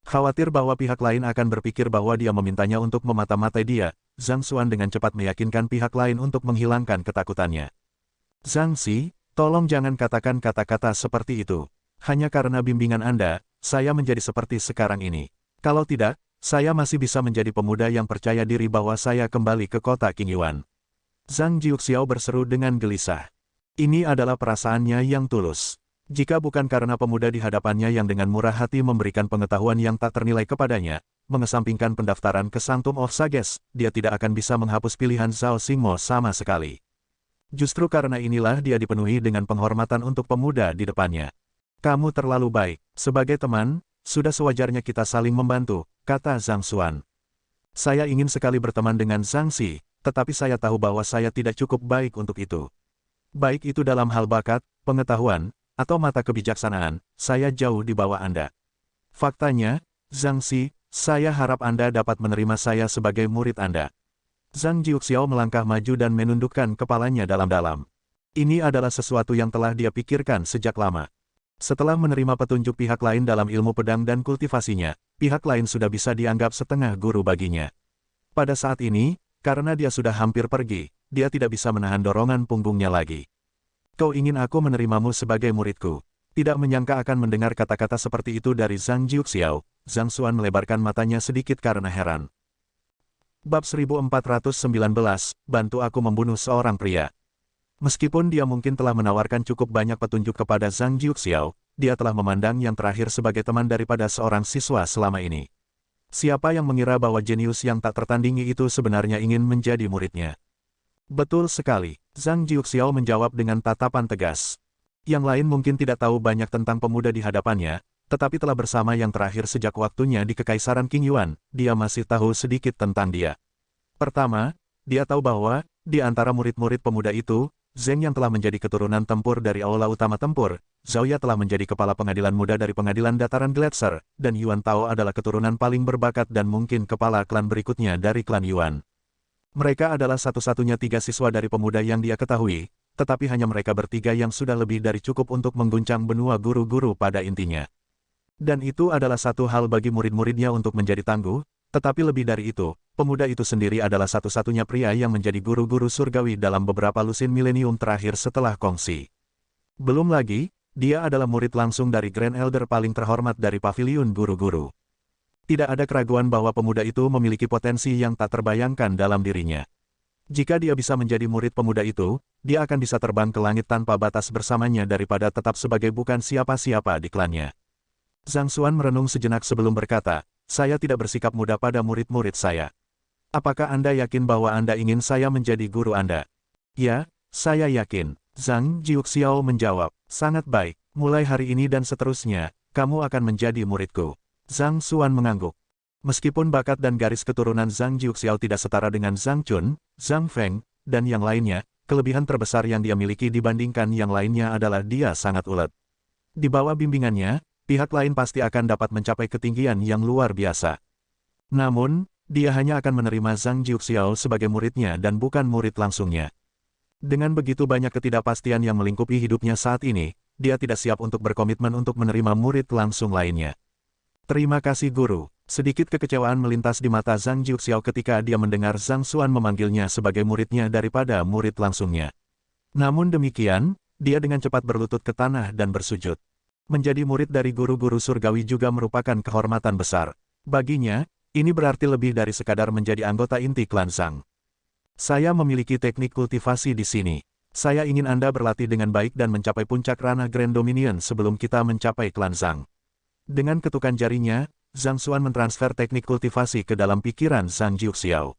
Khawatir bahwa pihak lain akan berpikir bahwa dia memintanya untuk memata-matai dia, Zhang Xuan dengan cepat meyakinkan pihak lain untuk menghilangkan ketakutannya. Zhang Xi, tolong jangan katakan kata-kata seperti itu. Hanya karena bimbingan Anda, saya menjadi seperti sekarang ini. Kalau tidak, saya masih bisa menjadi pemuda yang percaya diri bahwa saya kembali ke kota Qingyuan. Zhang Jiuxiao berseru dengan gelisah. Ini adalah perasaannya yang tulus. Jika bukan karena pemuda di hadapannya yang dengan murah hati memberikan pengetahuan yang tak ternilai kepadanya, mengesampingkan pendaftaran ke Sanctum of Sages, dia tidak akan bisa menghapus pilihan Zhao Xingmo sama sekali. Justru karena inilah dia dipenuhi dengan penghormatan untuk pemuda di depannya. Kamu terlalu baik. Sebagai teman, sudah sewajarnya kita saling membantu, kata Zhang Xuan. Saya ingin sekali berteman dengan Zhang Xi, tetapi saya tahu bahwa saya tidak cukup baik untuk itu. Baik itu dalam hal bakat, pengetahuan, atau mata kebijaksanaan, saya jauh di bawah Anda. Faktanya, Zhang Xi, saya harap Anda dapat menerima saya sebagai murid Anda. Zhang Jiuxiao melangkah maju dan menundukkan kepalanya dalam-dalam. Ini adalah sesuatu yang telah dia pikirkan sejak lama. Setelah menerima petunjuk pihak lain dalam ilmu pedang dan kultivasinya, pihak lain sudah bisa dianggap setengah guru baginya. Pada saat ini, karena dia sudah hampir pergi, dia tidak bisa menahan dorongan punggungnya lagi. Kau ingin aku menerimamu sebagai muridku? Tidak menyangka akan mendengar kata-kata seperti itu dari Zhang Jiuxiao, Zhang Xuan melebarkan matanya sedikit karena heran. Bab 1419, bantu aku membunuh seorang pria. Meskipun dia mungkin telah menawarkan cukup banyak petunjuk kepada Zhang Jiuxiao, dia telah memandang yang terakhir sebagai teman daripada seorang siswa selama ini. Siapa yang mengira bahwa jenius yang tak tertandingi itu sebenarnya ingin menjadi muridnya? Betul sekali, Zhang Jiuxiao menjawab dengan tatapan tegas. Yang lain mungkin tidak tahu banyak tentang pemuda di hadapannya, tetapi telah bersama yang terakhir sejak waktunya di Kekaisaran Qingyuan, dia masih tahu sedikit tentang dia. Pertama, dia tahu bahwa, di antara murid-murid pemuda itu, Zheng yang telah menjadi keturunan tempur dari Aula Utama Tempur, Zhao Ya telah menjadi kepala pengadilan muda dari pengadilan dataran Gletser, dan Yuan Tao adalah keturunan paling berbakat dan mungkin kepala klan berikutnya dari klan Yuan. Mereka adalah satu-satunya 3 siswa dari pemuda yang dia ketahui, tetapi hanya mereka bertiga yang sudah lebih dari cukup untuk mengguncang benua guru-guru pada intinya. Dan itu adalah satu hal bagi murid-muridnya untuk menjadi tangguh, tetapi lebih dari itu, pemuda itu sendiri adalah satu-satunya pria yang menjadi guru-guru surgawi dalam beberapa lusin milenium terakhir setelah Kongsi. Belum lagi, dia adalah murid langsung dari Grand Elder paling terhormat dari paviliun guru-guru. Tidak ada keraguan bahwa pemuda itu memiliki potensi yang tak terbayangkan dalam dirinya. Jika dia bisa menjadi murid pemuda itu, dia akan bisa terbang ke langit tanpa batas bersamanya daripada tetap sebagai bukan siapa-siapa di klannya. Zhang Xuan merenung sejenak sebelum berkata, saya tidak bersikap mudah pada murid-murid saya. Apakah Anda yakin bahwa Anda ingin saya menjadi guru Anda? Ya, saya yakin. Zhang Jiuxiao menjawab, sangat baik. Mulai hari ini dan seterusnya, kamu akan menjadi muridku. Zhang Xuan mengangguk. Meskipun bakat dan garis keturunan Zhang Jiuxiao tidak setara dengan Zhang Chun, Zhang Feng, dan yang lainnya, kelebihan terbesar yang dia miliki dibandingkan yang lainnya adalah dia sangat ulet. Di bawah bimbingannya, pihak lain pasti akan dapat mencapai ketinggian yang luar biasa. Namun, dia hanya akan menerima Zhang Jiuxiao sebagai muridnya dan bukan murid langsungnya. Dengan begitu banyak ketidakpastian yang melingkupi hidupnya saat ini, dia tidak siap untuk berkomitmen untuk menerima murid langsung lainnya. Terima kasih guru. Sedikit kekecewaan melintas di mata Zhang Jiuxiao ketika dia mendengar Zhang Xuan memanggilnya sebagai muridnya daripada murid langsungnya. Namun demikian, dia dengan cepat berlutut ke tanah dan bersujud. Menjadi murid dari guru-guru surgawi juga merupakan kehormatan besar. Baginya, ini berarti lebih dari sekadar menjadi anggota inti klan Zhang. Saya memiliki teknik kultivasi di sini. Saya ingin Anda berlatih dengan baik dan mencapai puncak ranah Grand Dominion sebelum kita mencapai klan Zhang. Dengan ketukan jarinya, Zhang Xuan mentransfer teknik kultivasi ke dalam pikiran Zhang Jiuxiao.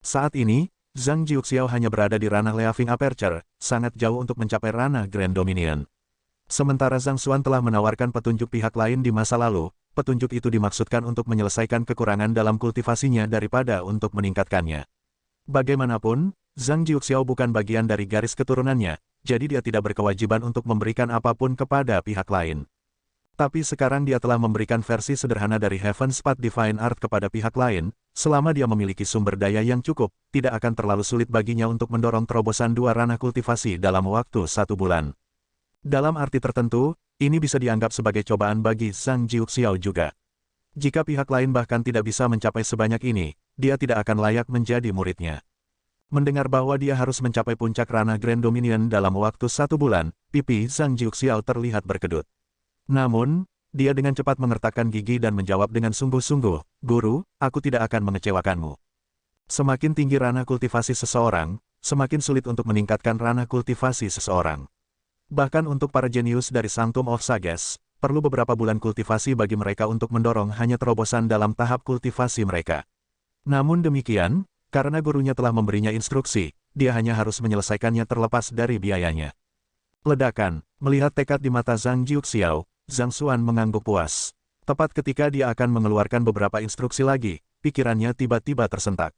Saat ini, Zhang Jiuxiao hanya berada di ranah Leafing Aperture, sangat jauh untuk mencapai ranah Grand Dominion. Sementara Zhang Xuan telah menawarkan petunjuk pihak lain di masa lalu, petunjuk itu dimaksudkan untuk menyelesaikan kekurangan dalam kultivasinya daripada untuk meningkatkannya. Bagaimanapun, Zhang Jiuxiao bukan bagian dari garis keturunannya, jadi dia tidak berkewajiban untuk memberikan apapun kepada pihak lain. Tapi sekarang dia telah memberikan versi sederhana dari Heaven's Path Divine Art kepada pihak lain, selama dia memiliki sumber daya yang cukup, tidak akan terlalu sulit baginya untuk mendorong terobosan 2 ranah kultivasi dalam waktu 1 bulan. Dalam arti tertentu, ini bisa dianggap sebagai cobaan bagi Zhang Jiuxiao juga. Jika pihak lain bahkan tidak bisa mencapai sebanyak ini, dia tidak akan layak menjadi muridnya. Mendengar bahwa dia harus mencapai puncak ranah Grand Dominion dalam waktu 1 bulan, pipi Zhang Jiuxiao terlihat berkedut. Namun, dia dengan cepat mengertakkan gigi dan menjawab dengan sungguh-sungguh, "Guru, aku tidak akan mengecewakanmu." Semakin tinggi ranah kultivasi seseorang, semakin sulit untuk meningkatkan ranah kultivasi seseorang. Bahkan untuk para jenius dari Sanctum of Sages, perlu beberapa bulan kultivasi bagi mereka untuk mendorong hanya terobosan dalam tahap kultivasi mereka. Namun demikian, karena gurunya telah memberinya instruksi, dia hanya harus menyelesaikannya terlepas dari biayanya. Ledakan, melihat tekad di mata Zhang Jiuxiao, Zhang Xuan mengangguk puas. Tepat ketika dia akan mengeluarkan beberapa instruksi lagi, pikirannya tiba-tiba tersentak.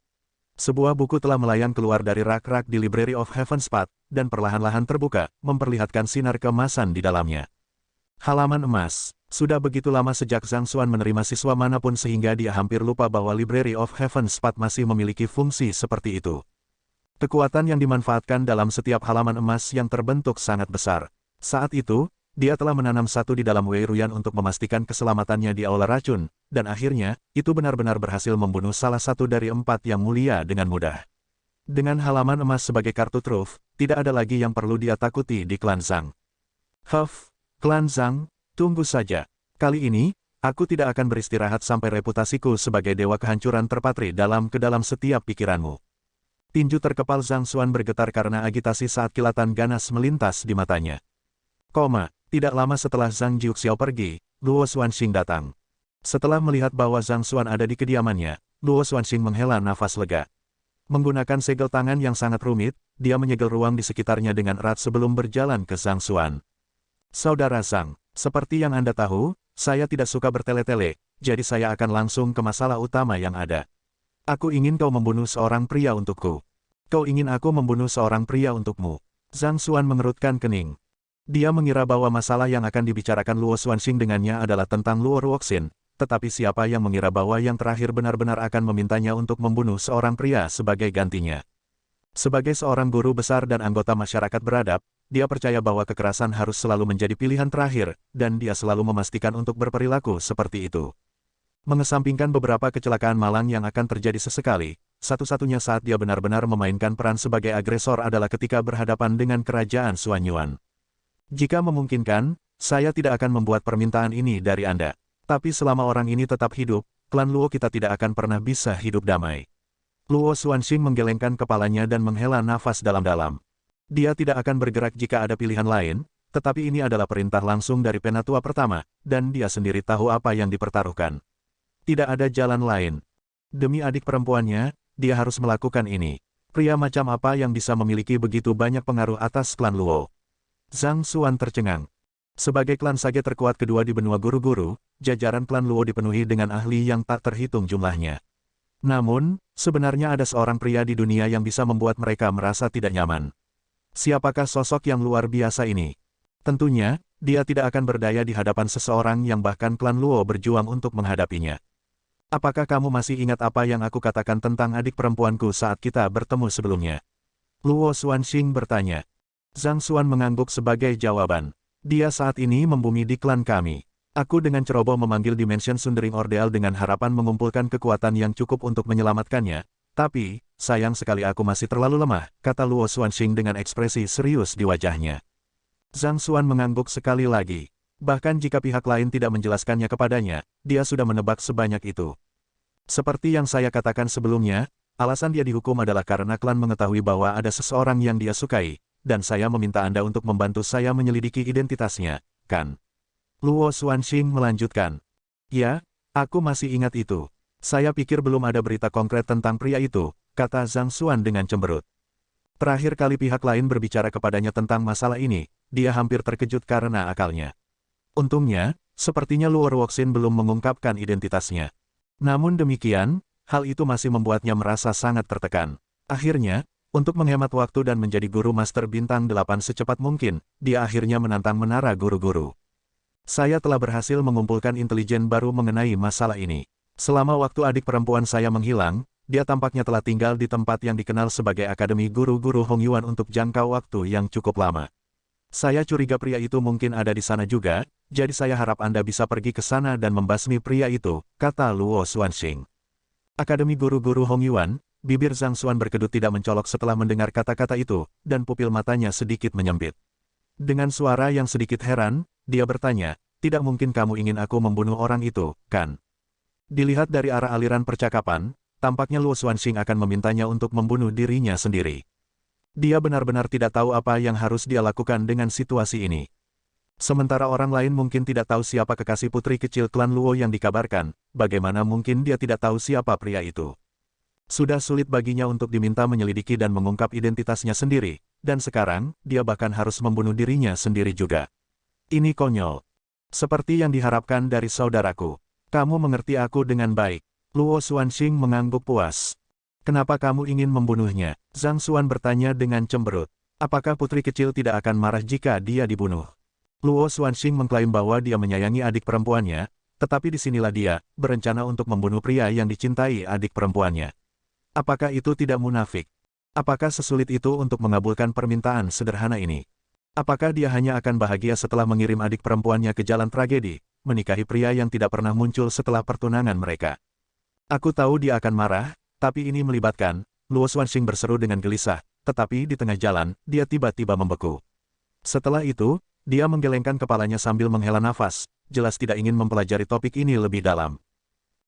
Sebuah buku telah melayang keluar dari rak-rak di Library of Heaven's Path, dan perlahan-lahan terbuka, memperlihatkan sinar keemasan di dalamnya. Halaman emas. Sudah begitu lama sejak Zhang Xuan menerima siswa manapun sehingga dia hampir lupa bahwa Library of Heaven's Path masih memiliki fungsi seperti itu. Kekuatan yang dimanfaatkan dalam setiap halaman emas yang terbentuk sangat besar. Saat itu, dia telah menanam satu di dalam Wei Ruyan untuk memastikan keselamatannya di aula racun, dan akhirnya, itu benar-benar berhasil membunuh salah satu dari 4 yang mulia dengan mudah. Dengan halaman emas sebagai kartu truf, tidak ada lagi yang perlu dia takuti di klan Zhang. Klan Zhang, tunggu saja. Kali ini, aku tidak akan beristirahat sampai reputasiku sebagai dewa kehancuran terpatri ke dalam setiap pikiranmu. Tinju terkepal Zhang Xuan bergetar karena agitasi saat kilatan ganas melintas di matanya. Tidak lama setelah Zhang Jiuxiao pergi, Luo Xuanxing datang. Setelah melihat bahwa Zhang Xuan ada di kediamannya, Luo Xuanxing menghela nafas lega. Menggunakan segel tangan yang sangat rumit, dia menyegel ruang di sekitarnya dengan erat sebelum berjalan ke Zhang Xuan. "Saudara Zhang, seperti yang Anda tahu, saya tidak suka bertele-tele, jadi saya akan langsung ke masalah utama yang ada. Aku ingin kau membunuh seorang pria untukku. Kau ingin aku membunuh seorang pria untukmu." Zhang Xuan mengerutkan kening. Dia mengira bahwa masalah yang akan dibicarakan Luo Xuanxing dengannya adalah tentang Luo Ruoxin, tetapi siapa yang mengira bahwa yang terakhir benar-benar akan memintanya untuk membunuh seorang pria sebagai gantinya. Sebagai seorang guru besar dan anggota masyarakat beradab, dia percaya bahwa kekerasan harus selalu menjadi pilihan terakhir, dan dia selalu memastikan untuk berperilaku seperti itu. Mengesampingkan beberapa kecelakaan malang yang akan terjadi sesekali, satu-satunya saat dia benar-benar memainkan peran sebagai agresor adalah ketika berhadapan dengan kerajaan Xuanyuan. "Jika memungkinkan, saya tidak akan membuat permintaan ini dari Anda. Tapi selama orang ini tetap hidup, klan Luo kita tidak akan pernah bisa hidup damai." Luo Xuanxing menggelengkan kepalanya dan menghela nafas dalam-dalam. Dia tidak akan bergerak jika ada pilihan lain, tetapi ini adalah perintah langsung dari penatua pertama, dan dia sendiri tahu apa yang dipertaruhkan. Tidak ada jalan lain. Demi adik perempuannya, dia harus melakukan ini. Pria macam apa yang bisa memiliki begitu banyak pengaruh atas klan Luo? Zhang Xuan tercengang. Sebagai klan sage terkuat kedua di benua guru-guru, jajaran klan Luo dipenuhi dengan ahli yang tak terhitung jumlahnya. Namun, sebenarnya ada seorang pria di dunia yang bisa membuat mereka merasa tidak nyaman. Siapakah sosok yang luar biasa ini? Tentunya, dia tidak akan berdaya di hadapan seseorang yang bahkan klan Luo berjuang untuk menghadapinya. "Apakah kamu masih ingat apa yang aku katakan tentang adik perempuanku saat kita bertemu sebelumnya?" Luo Xuanxing bertanya. Zhang Xuan mengangguk sebagai jawaban. "Dia saat ini membumi di klan kami. Aku dengan ceroboh memanggil Dimension Sundering Ordeal dengan harapan mengumpulkan kekuatan yang cukup untuk menyelamatkannya. Tapi, sayang sekali aku masih terlalu lemah," kata Luo Xuanxing dengan ekspresi serius di wajahnya. Zhang Xuan mengangguk sekali lagi. Bahkan jika pihak lain tidak menjelaskannya kepadanya, dia sudah menebak sebanyak itu. "Seperti yang saya katakan sebelumnya, alasan dia dihukum adalah karena klan mengetahui bahwa ada seseorang yang dia sukai, dan saya meminta Anda untuk membantu saya menyelidiki identitasnya, kan?" Luo Xuanxing melanjutkan. "Ya, aku masih ingat itu. Saya pikir belum ada berita konkret tentang pria itu," kata Zhang Xuan dengan cemberut. Terakhir kali pihak lain berbicara kepadanya tentang masalah ini, dia hampir terkejut karena akalnya. Untungnya, sepertinya Luo Ruoxin belum mengungkapkan identitasnya. Namun demikian, hal itu masih membuatnya merasa sangat tertekan. Akhirnya, untuk menghemat waktu dan menjadi guru Master Bintang 8 secepat mungkin, dia akhirnya menantang menara guru-guru. Saya telah berhasil mengumpulkan intelijen baru mengenai masalah ini. Selama waktu adik perempuan saya menghilang, dia tampaknya telah tinggal di tempat yang dikenal sebagai Akademi Guru-Guru Hong Yuan untuk jangka waktu yang cukup lama. Saya curiga pria itu mungkin ada di sana juga, jadi saya harap Anda bisa pergi ke sana dan membasmi pria itu, kata Luo Xuanxing. Akademi Guru-Guru Hong Yuan, bibir Zhang Xuan berkedut tidak mencolok setelah mendengar kata-kata itu, dan pupil matanya sedikit menyempit. Dengan suara yang sedikit heran, dia bertanya, tidak mungkin kamu ingin aku membunuh orang itu, kan? Dilihat dari arah aliran percakapan, tampaknya Luo Xuanxing akan memintanya untuk membunuh dirinya sendiri. Dia benar-benar tidak tahu apa yang harus dia lakukan dengan situasi ini. Sementara orang lain mungkin tidak tahu siapa kekasih putri kecil klan Luo yang dikabarkan, bagaimana mungkin dia tidak tahu siapa pria itu. Sudah sulit baginya untuk diminta menyelidiki dan mengungkap identitasnya sendiri, dan sekarang, dia bahkan harus membunuh dirinya sendiri juga. Ini konyol. Seperti yang diharapkan dari saudaraku. Kamu mengerti aku dengan baik. Luo Xuanxing mengangguk puas. Kenapa kamu ingin membunuhnya? Zhang Xuan bertanya dengan cemberut. Apakah putri kecil tidak akan marah jika dia dibunuh? Luo Xuanxing mengklaim bahwa dia menyayangi adik perempuannya, tetapi disinilah dia, berencana untuk membunuh pria yang dicintai adik perempuannya. Apakah itu tidak munafik? Apakah sesulit itu untuk mengabulkan permintaan sederhana ini? Apakah dia hanya akan bahagia setelah mengirim adik perempuannya ke jalan tragedi, menikahi pria yang tidak pernah muncul setelah pertunangan mereka? Aku tahu dia akan marah, tapi ini melibatkan, Luo Xuanxing berseru dengan gelisah, tetapi di tengah jalan, dia tiba-tiba membeku. Setelah itu, dia menggelengkan kepalanya sambil menghela nafas, jelas tidak ingin mempelajari topik ini lebih dalam.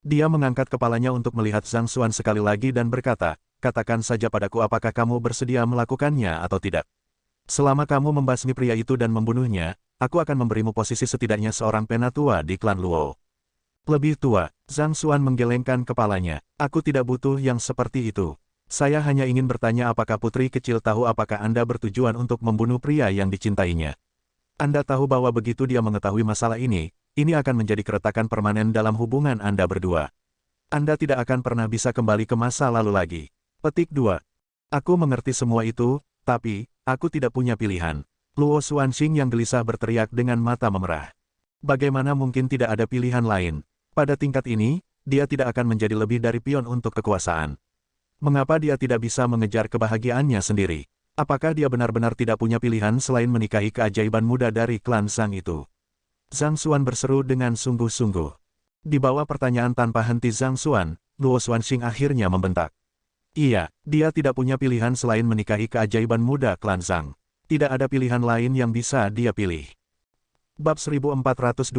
Dia mengangkat kepalanya untuk melihat Zhang Xuan sekali lagi dan berkata, katakan saja padaku apakah kamu bersedia melakukannya atau tidak. Selama kamu membasmi pria itu dan membunuhnya, aku akan memberimu posisi setidaknya seorang penatua di klan Luo. Lebih tua, Zhang Xuan menggelengkan kepalanya. Aku tidak butuh yang seperti itu. Saya hanya ingin bertanya apakah putri kecil tahu apakah Anda bertujuan untuk membunuh pria yang dicintainya. Anda tahu bahwa begitu dia mengetahui masalah ini akan menjadi keretakan permanen dalam hubungan Anda berdua. Anda tidak akan pernah bisa kembali ke masa lalu lagi. Petik 2. Aku mengerti semua itu, tapi, aku tidak punya pilihan. Luo Xuanxing yang gelisah berteriak dengan mata memerah. Bagaimana mungkin tidak ada pilihan lain? Pada tingkat ini, dia tidak akan menjadi lebih dari pion untuk kekuasaan. Mengapa dia tidak bisa mengejar kebahagiaannya sendiri? Apakah dia benar-benar tidak punya pilihan selain menikahi keajaiban muda dari klan Zhang itu? Zhang Xuan berseru dengan sungguh-sungguh. Di bawah pertanyaan tanpa henti Zhang Xuan, Luo Xuanxing akhirnya membentak. Iya, dia tidak punya pilihan selain menikahi keajaiban muda klan Zhang. Tidak ada pilihan lain yang bisa dia pilih. Bab 1420,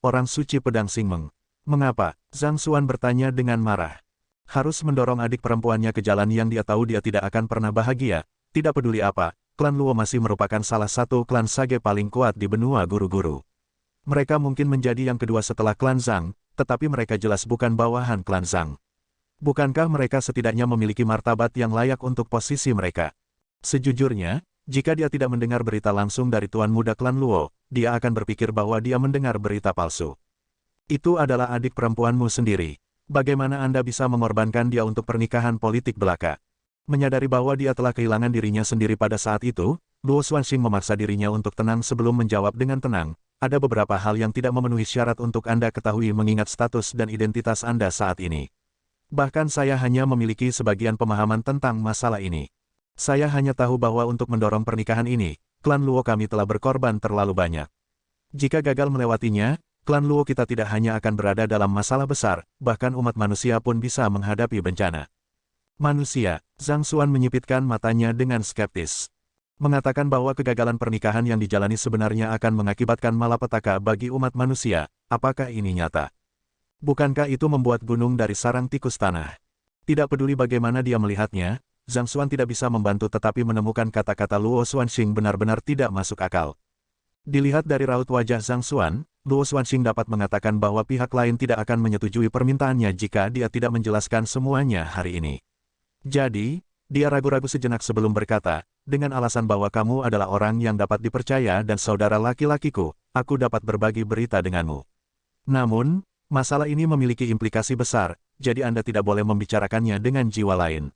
Orang Suci Pedang Xingmeng. Mengapa? Zhang Xuan bertanya dengan marah. Harus mendorong adik perempuannya ke jalan yang dia tahu dia tidak akan pernah bahagia. Tidak peduli apa, klan Luo masih merupakan salah satu klan sage paling kuat di benua guru-guru. Mereka mungkin menjadi yang kedua setelah klan Zhang, tetapi mereka jelas bukan bawahan klan Zhang. Bukankah mereka setidaknya memiliki martabat yang layak untuk posisi mereka? Sejujurnya, jika dia tidak mendengar berita langsung dari tuan muda klan Luo, dia akan berpikir bahwa dia mendengar berita palsu. Itu adalah adik perempuanmu sendiri. Bagaimana Anda bisa mengorbankan dia untuk pernikahan politik belaka? Menyadari bahwa dia telah kehilangan dirinya sendiri pada saat itu, Luo Xuanxing memaksa dirinya untuk tenang sebelum menjawab dengan tenang. Ada beberapa hal yang tidak memenuhi syarat untuk Anda ketahui mengingat status dan identitas Anda saat ini. Bahkan saya hanya memiliki sebagian pemahaman tentang masalah ini. Saya hanya tahu bahwa untuk mendorong pernikahan ini, klan Luo kami telah berkorban terlalu banyak. Jika gagal melewatinya, klan Luo kita tidak hanya akan berada dalam masalah besar, bahkan umat manusia pun bisa menghadapi bencana. Manusia, Zhang Xuan menyipitkan matanya dengan skeptis. Mengatakan bahwa kegagalan pernikahan yang dijalani sebenarnya akan mengakibatkan malapetaka bagi umat manusia, apakah ini nyata? Bukankah itu membuat gunung dari sarang tikus tanah? Tidak peduli bagaimana dia melihatnya, Zhang Xuan tidak bisa membantu tetapi menemukan kata-kata Luo Xuanxing benar-benar tidak masuk akal. Dilihat dari raut wajah Zhang Xuan, Luo Xuanxing dapat mengatakan bahwa pihak lain tidak akan menyetujui permintaannya jika dia tidak menjelaskan semuanya hari ini. Jadi, dia ragu-ragu sejenak sebelum berkata, dengan alasan bahwa kamu adalah orang yang dapat dipercaya dan saudara laki-lakiku, aku dapat berbagi berita denganmu. Namun, masalah ini memiliki implikasi besar, jadi Anda tidak boleh membicarakannya dengan jiwa lain.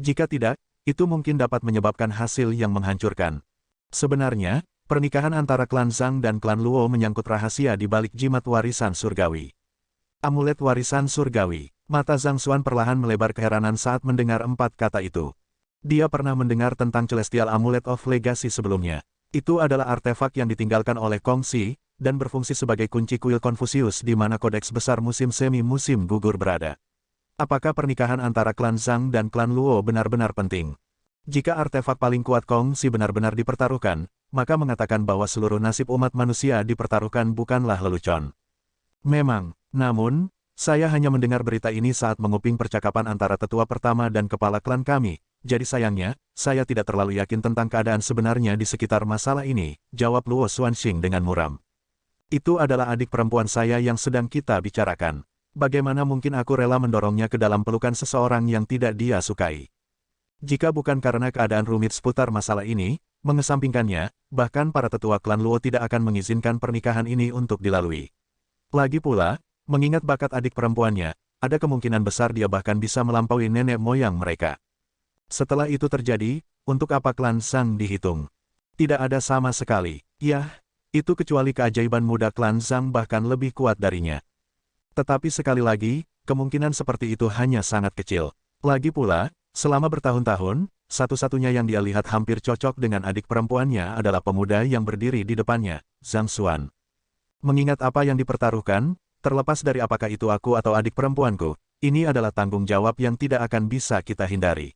Jika tidak, itu mungkin dapat menyebabkan hasil yang menghancurkan. Sebenarnya, pernikahan antara klan Zhang dan klan Luo menyangkut rahasia di balik jimat warisan surgawi. Amulet warisan surgawi. Mata Zhang Xuan perlahan melebar keheranan saat mendengar 4 kata itu. Dia pernah mendengar tentang Celestial Amulet of Legacy sebelumnya. Itu adalah artefak yang ditinggalkan oleh Kongxi, dan berfungsi sebagai kunci kuil Konfusius di mana kodeks besar musim semi-musim gugur berada. Apakah pernikahan antara klan Zhang dan klan Luo benar-benar penting? Jika artefak paling kuat Kongxi benar-benar dipertaruhkan, maka mengatakan bahwa seluruh nasib umat manusia dipertaruhkan bukanlah lelucon. Memang, namun, saya hanya mendengar berita ini saat menguping percakapan antara tetua pertama dan kepala klan kami, jadi sayangnya, saya tidak terlalu yakin tentang keadaan sebenarnya di sekitar masalah ini, jawab Luo Xuanxing dengan muram. Itu adalah adik perempuan saya yang sedang kita bicarakan. Bagaimana mungkin aku rela mendorongnya ke dalam pelukan seseorang yang tidak dia sukai? Jika bukan karena keadaan rumit seputar masalah ini, mengesampingkannya, bahkan para tetua klan Luo tidak akan mengizinkan pernikahan ini untuk dilalui. Lagi pula, mengingat bakat adik perempuannya, ada kemungkinan besar dia bahkan bisa melampaui nenek moyang mereka. Setelah itu terjadi, untuk apa klan Zhang dihitung? Tidak ada sama sekali. Yah, itu kecuali keajaiban muda klan Zhang bahkan lebih kuat darinya. Tetapi sekali lagi, kemungkinan seperti itu hanya sangat kecil. Lagi pula, selama bertahun-tahun, satu-satunya yang dia lihat hampir cocok dengan adik perempuannya adalah pemuda yang berdiri di depannya, Zhang Xuan. Mengingat apa yang dipertaruhkan, terlepas dari apakah itu aku atau adik perempuanku, ini adalah tanggung jawab yang tidak akan bisa kita hindari.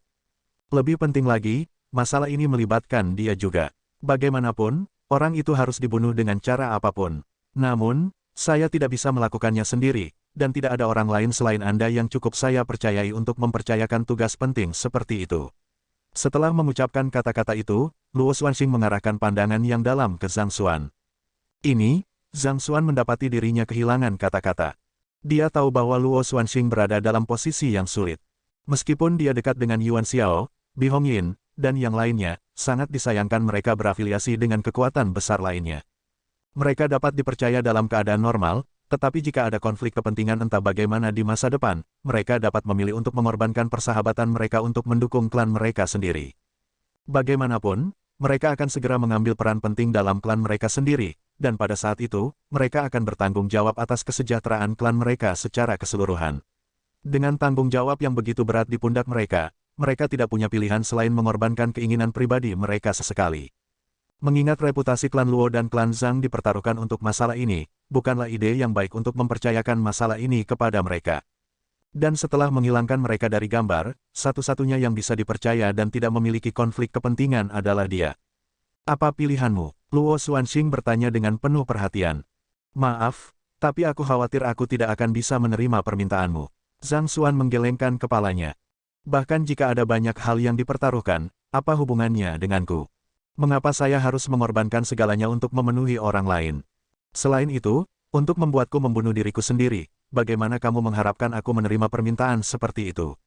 Lebih penting lagi, masalah ini melibatkan dia juga. Bagaimanapun, orang itu harus dibunuh dengan cara apapun. Namun, saya tidak bisa melakukannya sendiri, dan tidak ada orang lain selain Anda yang cukup saya percayai untuk mempercayakan tugas penting seperti itu. Setelah mengucapkan kata-kata itu, Luo Xuanxing mengarahkan pandangan yang dalam ke Zhang Xuan. Ini, Zhang Xuan mendapati dirinya kehilangan kata-kata. Dia tahu bahwa Luo Xuanxing berada dalam posisi yang sulit. Meskipun dia dekat dengan Yuan Xiao, Bi Hongyin, dan yang lainnya, sangat disayangkan mereka berafiliasi dengan kekuatan besar lainnya. Mereka dapat dipercaya dalam keadaan normal, tetapi jika ada konflik kepentingan entah bagaimana di masa depan, mereka dapat memilih untuk mengorbankan persahabatan mereka untuk mendukung klan mereka sendiri. Bagaimanapun, mereka akan segera mengambil peran penting dalam klan mereka sendiri, dan pada saat itu, mereka akan bertanggung jawab atas kesejahteraan klan mereka secara keseluruhan. Dengan tanggung jawab yang begitu berat di pundak mereka tidak punya pilihan selain mengorbankan keinginan pribadi mereka sesekali. Mengingat reputasi klan Luo dan klan Zhang dipertaruhkan untuk masalah ini, bukanlah ide yang baik untuk mempercayakan masalah ini kepada mereka. Dan setelah menghilangkan mereka dari gambar, satu-satunya yang bisa dipercaya dan tidak memiliki konflik kepentingan adalah dia. Apa pilihanmu? Luo Xuanxing bertanya dengan penuh perhatian. Maaf, tapi aku khawatir aku tidak akan bisa menerima permintaanmu. Zhang Xuan menggelengkan kepalanya. Bahkan jika ada banyak hal yang dipertaruhkan, apa hubungannya denganku? Mengapa saya harus mengorbankan segalanya untuk memenuhi orang lain? Selain itu, untuk membuatku membunuh diriku sendiri, bagaimana kamu mengharapkan aku menerima permintaan seperti itu?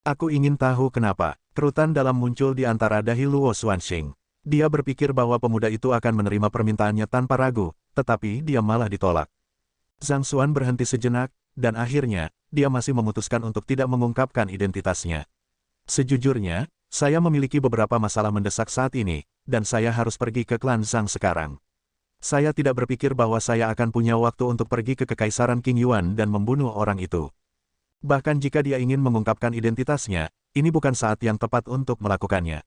Aku ingin tahu kenapa. Kerutan dalam muncul di antara dahi Luo Xuanxing. Dia berpikir bahwa pemuda itu akan menerima permintaannya tanpa ragu, tetapi dia malah ditolak. Zhang Xuan berhenti sejenak, dan akhirnya, dia masih memutuskan untuk tidak mengungkapkan identitasnya. Sejujurnya, saya memiliki beberapa masalah mendesak saat ini, dan saya harus pergi ke klan Zhang sekarang. Saya tidak berpikir bahwa saya akan punya waktu untuk pergi ke Kekaisaran King Yuan dan membunuh orang itu. Bahkan jika dia ingin mengungkapkan identitasnya, ini bukan saat yang tepat untuk melakukannya.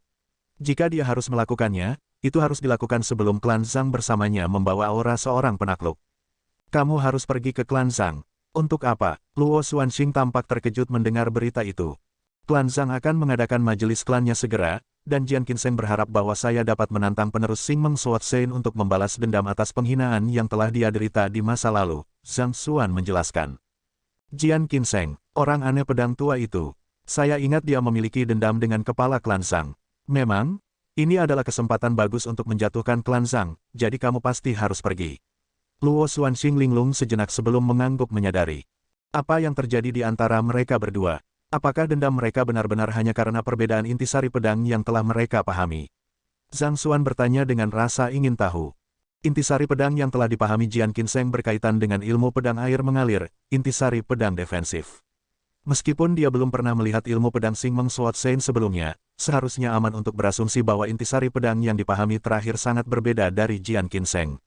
Jika dia harus melakukannya, itu harus dilakukan sebelum klan Zhang bersamanya membawa aura seorang penakluk. Kamu harus pergi ke klan Zhang. Untuk apa? Luo Xuanxing tampak terkejut mendengar berita itu. Klan Zhang akan mengadakan majelis klannya segera, dan Jian Qinseng berharap bahwa saya dapat menantang penerus Xingmeng Suotseng untuk membalas dendam atas penghinaan yang telah dia derita di masa lalu, Zhang Xuan menjelaskan. Jian Qinseng, orang aneh pedang tua itu. Saya ingat dia memiliki dendam dengan kepala klan Zhang. Memang, ini adalah kesempatan bagus untuk menjatuhkan klan Zhang, jadi kamu pasti harus pergi. Luo Xuanxing linglung sejenak sebelum mengangguk menyadari. Apa yang terjadi di antara mereka berdua? Apakah dendam mereka benar-benar hanya karena perbedaan intisari pedang yang telah mereka pahami? Zhang Xuan bertanya dengan rasa ingin tahu. Intisari pedang yang telah dipahami Jian Qinseng berkaitan dengan ilmu pedang air mengalir, intisari pedang defensif. Meskipun dia belum pernah melihat ilmu pedang Xingmeng Sword Sein sebelumnya, seharusnya aman untuk berasumsi bahwa intisari pedang yang dipahami terakhir sangat berbeda dari Jian Qinseng.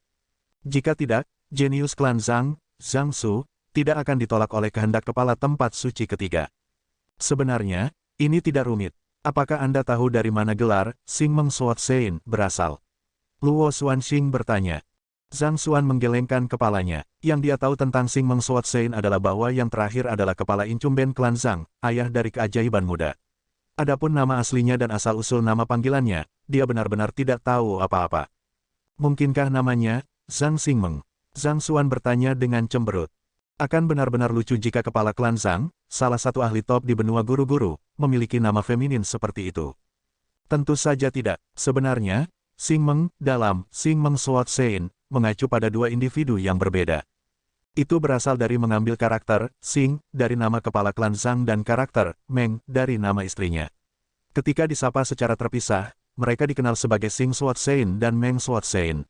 Jika tidak, jenius klan Zhang, Zhang Su, tidak akan ditolak oleh kehendak kepala tempat suci ketiga. Sebenarnya, ini tidak rumit. Apakah Anda tahu dari mana gelar Xingmeng Sword Sein berasal? Luo Xuanxing bertanya. Zhang Xuan menggelengkan kepalanya. Yang dia tahu tentang Xingmeng Sword Sein adalah bahwa yang terakhir adalah kepala incumben klan Zhang, ayah dari keajaiban muda. Adapun nama aslinya dan asal-usul nama panggilannya, dia benar-benar tidak tahu apa-apa. Mungkinkah namanya Zhang Xingmeng? Zhang Xuan bertanya dengan cemberut. Akan benar-benar lucu jika kepala klan Zhang, salah satu ahli top di benua guru-guru, memiliki nama feminin seperti itu. Tentu saja tidak. Sebenarnya, Xingmeng dalam Xingmeng Sword Sein mengacu pada dua individu yang berbeda. Itu berasal dari mengambil karakter Xing dari nama kepala klan Zhang dan karakter Meng dari nama istrinya. Ketika disapa secara terpisah, mereka dikenal sebagai Xing Sword Sein dan Meng Sword Sein.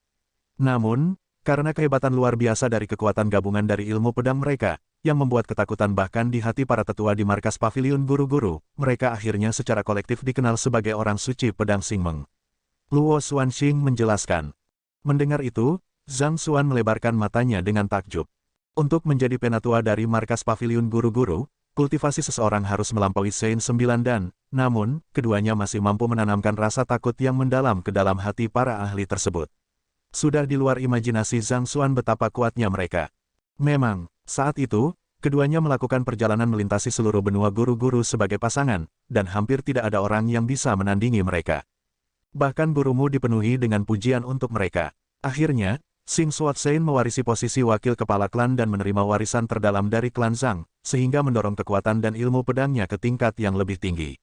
Namun, karena kehebatan luar biasa dari kekuatan gabungan dari ilmu pedang mereka, yang membuat ketakutan bahkan di hati para tetua di markas pavilion guru-guru, mereka akhirnya secara kolektif dikenal sebagai orang suci pedang Xingmeng. Luo Xuanxing menjelaskan. Mendengar itu, Zhang Xuan melebarkan matanya dengan takjub. Untuk menjadi penatua dari markas pavilion guru-guru, kultivasi seseorang harus melampaui Sein 9 dan, namun, keduanya masih mampu menanamkan rasa takut yang mendalam ke dalam hati para ahli tersebut. Sudah di luar imajinasi Zhang Xuan betapa kuatnya mereka. Memang, saat itu, keduanya melakukan perjalanan melintasi seluruh benua guru-guru sebagai pasangan, dan hampir tidak ada orang yang bisa menandingi mereka. Bahkan gurumu dipenuhi dengan pujian untuk mereka. Akhirnya, Xing Sword Sein mewarisi posisi wakil kepala klan dan menerima warisan terdalam dari klan Zhang, sehingga mendorong kekuatan dan ilmu pedangnya ke tingkat yang lebih tinggi.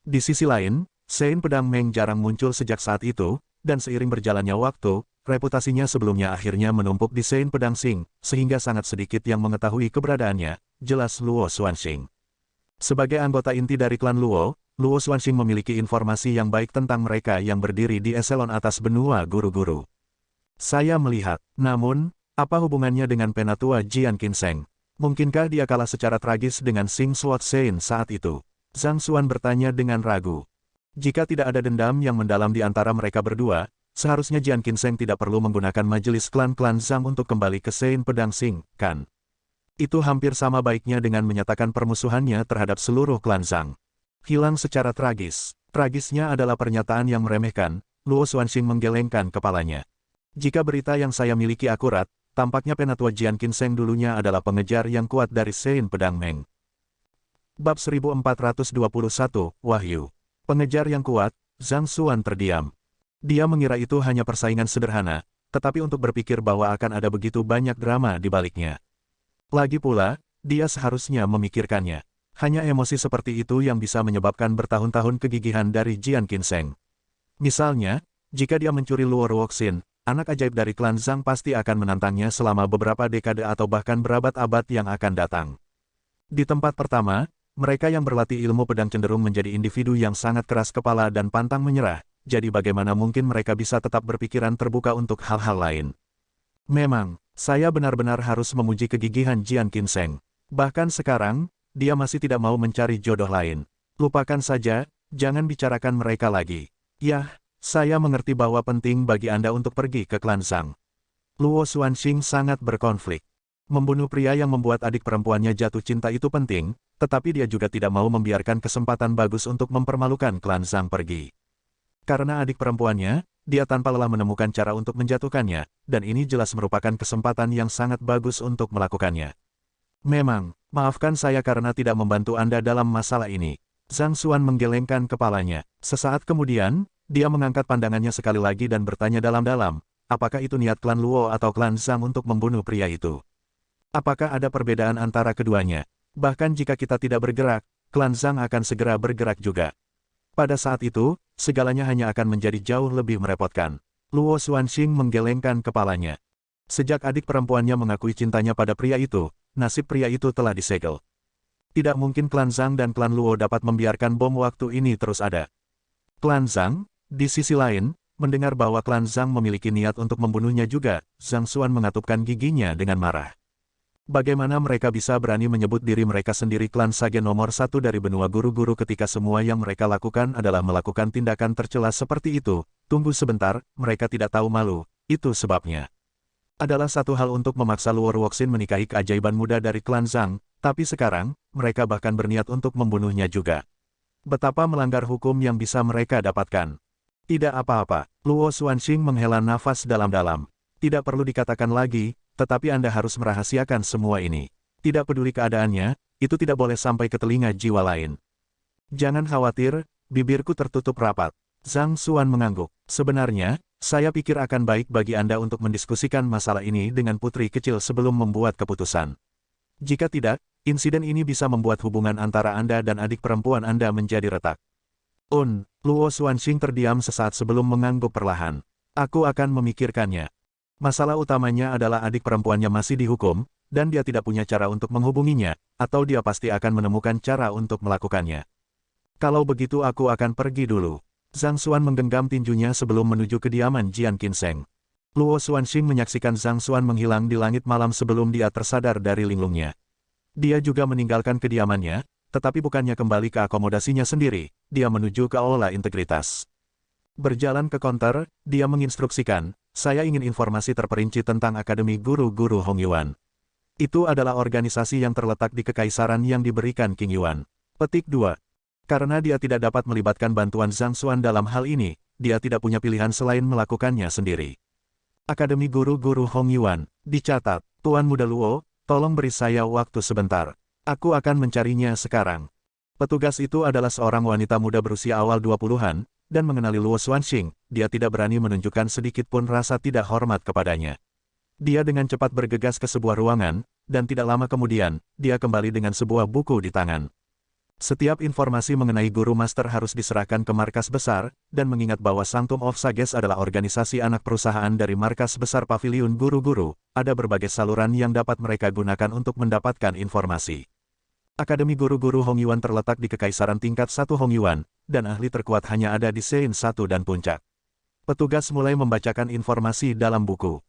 Di sisi lain, Sein pedang Meng jarang muncul sejak saat itu, dan seiring berjalannya waktu, reputasinya sebelumnya akhirnya menumpuk di Sein pedang Xing, sehingga sangat sedikit yang mengetahui keberadaannya, jelas Luo Xuanxing. Sebagai anggota inti dari klan Luo, Luo Xuanxing memiliki informasi yang baik tentang mereka yang berdiri di eselon atas benua guru-guru. Saya melihat, namun, apa hubungannya dengan penatua Jian Qinseng? Mungkinkah dia kalah secara tragis dengan Xing Sword Sein saat itu? Zhang Xuan bertanya dengan ragu. Jika tidak ada dendam yang mendalam di antara mereka berdua, seharusnya Jian Qinseng tidak perlu menggunakan majelis klan-klan Zhang untuk kembali ke Sein pedang Xing, kan? Itu hampir sama baiknya dengan menyatakan permusuhannya terhadap seluruh klan Zhang. Hilang secara tragis. Tragisnya adalah pernyataan yang meremehkan. Luo Xuanxing menggelengkan kepalanya. Jika berita yang saya miliki akurat, tampaknya penatua Jian Qinseng dulunya adalah pengejar yang kuat dari Sein pedang Meng. Bab 1421, Wahyu. Pengejar yang kuat, Zhang Xuan terdiam. Dia mengira itu hanya persaingan sederhana, tetapi untuk berpikir bahwa akan ada begitu banyak drama di baliknya. Lagi pula, dia seharusnya memikirkannya. Hanya emosi seperti itu yang bisa menyebabkan bertahun-tahun kegigihan dari Jian Qinseng. Misalnya, jika dia mencuri Luo Ruoxin, anak ajaib dari klan Zhang pasti akan menantangnya selama beberapa dekade atau bahkan berabad-abad yang akan datang. Di tempat pertama, mereka yang berlatih ilmu pedang cenderung menjadi individu yang sangat keras kepala dan pantang menyerah, jadi bagaimana mungkin mereka bisa tetap berpikiran terbuka untuk hal-hal lain. Memang, saya benar-benar harus memuji kegigihan Jian Qinseng. Bahkan sekarang, dia masih tidak mau mencari jodoh lain. Lupakan saja, jangan bicarakan mereka lagi. Yah, saya mengerti bahwa penting bagi Anda untuk pergi ke klan Zhang. Luo Xuanxing sangat berkonflik. Membunuh pria yang membuat adik perempuannya jatuh cinta itu penting, tetapi dia juga tidak mau membiarkan kesempatan bagus untuk mempermalukan klan Zhang pergi. Karena adik perempuannya, dia tanpa lelah menemukan cara untuk menjatuhkannya, dan ini jelas merupakan kesempatan yang sangat bagus untuk melakukannya. Memang, maafkan saya karena tidak membantu Anda dalam masalah ini. Zhang Xuan menggelengkan kepalanya. Sesaat kemudian, dia mengangkat pandangannya sekali lagi dan bertanya dalam-dalam, apakah itu niat klan Luo atau klan Zhang untuk membunuh pria itu? Apakah ada perbedaan antara keduanya? Bahkan jika kita tidak bergerak, klan Zhang akan segera bergerak juga. Pada saat itu, segalanya hanya akan menjadi jauh lebih merepotkan. Luo Xuanxing menggelengkan kepalanya. Sejak adik perempuannya mengakui cintanya pada pria itu, nasib pria itu telah disegel. Tidak mungkin klan Zhang dan klan Luo dapat membiarkan bom waktu ini terus ada. Klan Zhang, di sisi lain, mendengar bahwa klan Zhang memiliki niat untuk membunuhnya juga, Zhang Xuan mengatupkan giginya dengan marah. Bagaimana mereka bisa berani menyebut diri mereka sendiri klan sage nomor satu dari benua guru-guru ketika semua yang mereka lakukan adalah melakukan tindakan tercela seperti itu? Tunggu sebentar, mereka tidak tahu malu, itu sebabnya. Adalah satu hal untuk memaksa Luo Ruoxin menikahi keajaiban muda dari klan Zhang, tapi sekarang, mereka bahkan berniat untuk membunuhnya juga. Betapa melanggar hukum yang bisa mereka dapatkan. Tidak apa-apa, Luo Xuanxing menghela nafas dalam-dalam. Tidak perlu dikatakan lagi, tetapi Anda harus merahasiakan semua ini. Tidak peduli keadaannya, itu tidak boleh sampai ke telinga jiwa lain. Jangan khawatir, bibirku tertutup rapat. Zhang Xuan mengangguk. Sebenarnya, saya pikir akan baik bagi Anda untuk mendiskusikan masalah ini dengan putri kecil sebelum membuat keputusan. Jika tidak, insiden ini bisa membuat hubungan antara Anda dan adik perempuan Anda menjadi retak. Luo Xuanxing terdiam sesaat sebelum mengangguk perlahan. Aku akan memikirkannya. Masalah utamanya adalah adik perempuannya masih dihukum, dan dia tidak punya cara untuk menghubunginya, atau dia pasti akan menemukan cara untuk melakukannya. Kalau begitu aku akan pergi dulu. Zhang Xuan menggenggam tinjunya sebelum menuju kediaman Jian Qinseng. Luo Xuanxing menyaksikan Zhang Xuan menghilang di langit malam sebelum dia tersadar dari linglungnya. Dia juga meninggalkan kediamannya, tetapi bukannya kembali ke akomodasinya sendiri, dia menuju ke aula integritas. Berjalan ke konter, dia menginstruksikan, saya ingin informasi terperinci tentang Akademi Guru-Guru Hong Yuan. Itu adalah organisasi yang terletak di kekaisaran yang diberikan King Yuan. Petik 2. Karena dia tidak dapat melibatkan bantuan Zhang Xuan dalam hal ini, dia tidak punya pilihan selain melakukannya sendiri. Akademi Guru-Guru Hong Yuan, dicatat, Tuan Muda Luo, tolong beri saya waktu sebentar. Aku akan mencarinya sekarang. Petugas itu adalah seorang wanita muda berusia awal 20-an, dan mengenali Luo Xuanxing, dia tidak berani menunjukkan sedikit pun rasa tidak hormat kepadanya. Dia dengan cepat bergegas ke sebuah ruangan, dan tidak lama kemudian, dia kembali dengan sebuah buku di tangan. Setiap informasi mengenai guru master harus diserahkan ke markas besar, dan mengingat bahwa Sanctum of Sages adalah organisasi anak perusahaan dari markas besar Paviliun Guru-Guru, ada berbagai saluran yang dapat mereka gunakan untuk mendapatkan informasi. Akademi Guru-Guru Hong Yuan terletak di Kekaisaran tingkat 1 Hong Yuan, dan ahli terkuat hanya ada di Sein 1 dan Puncak. Petugas mulai membacakan informasi dalam buku.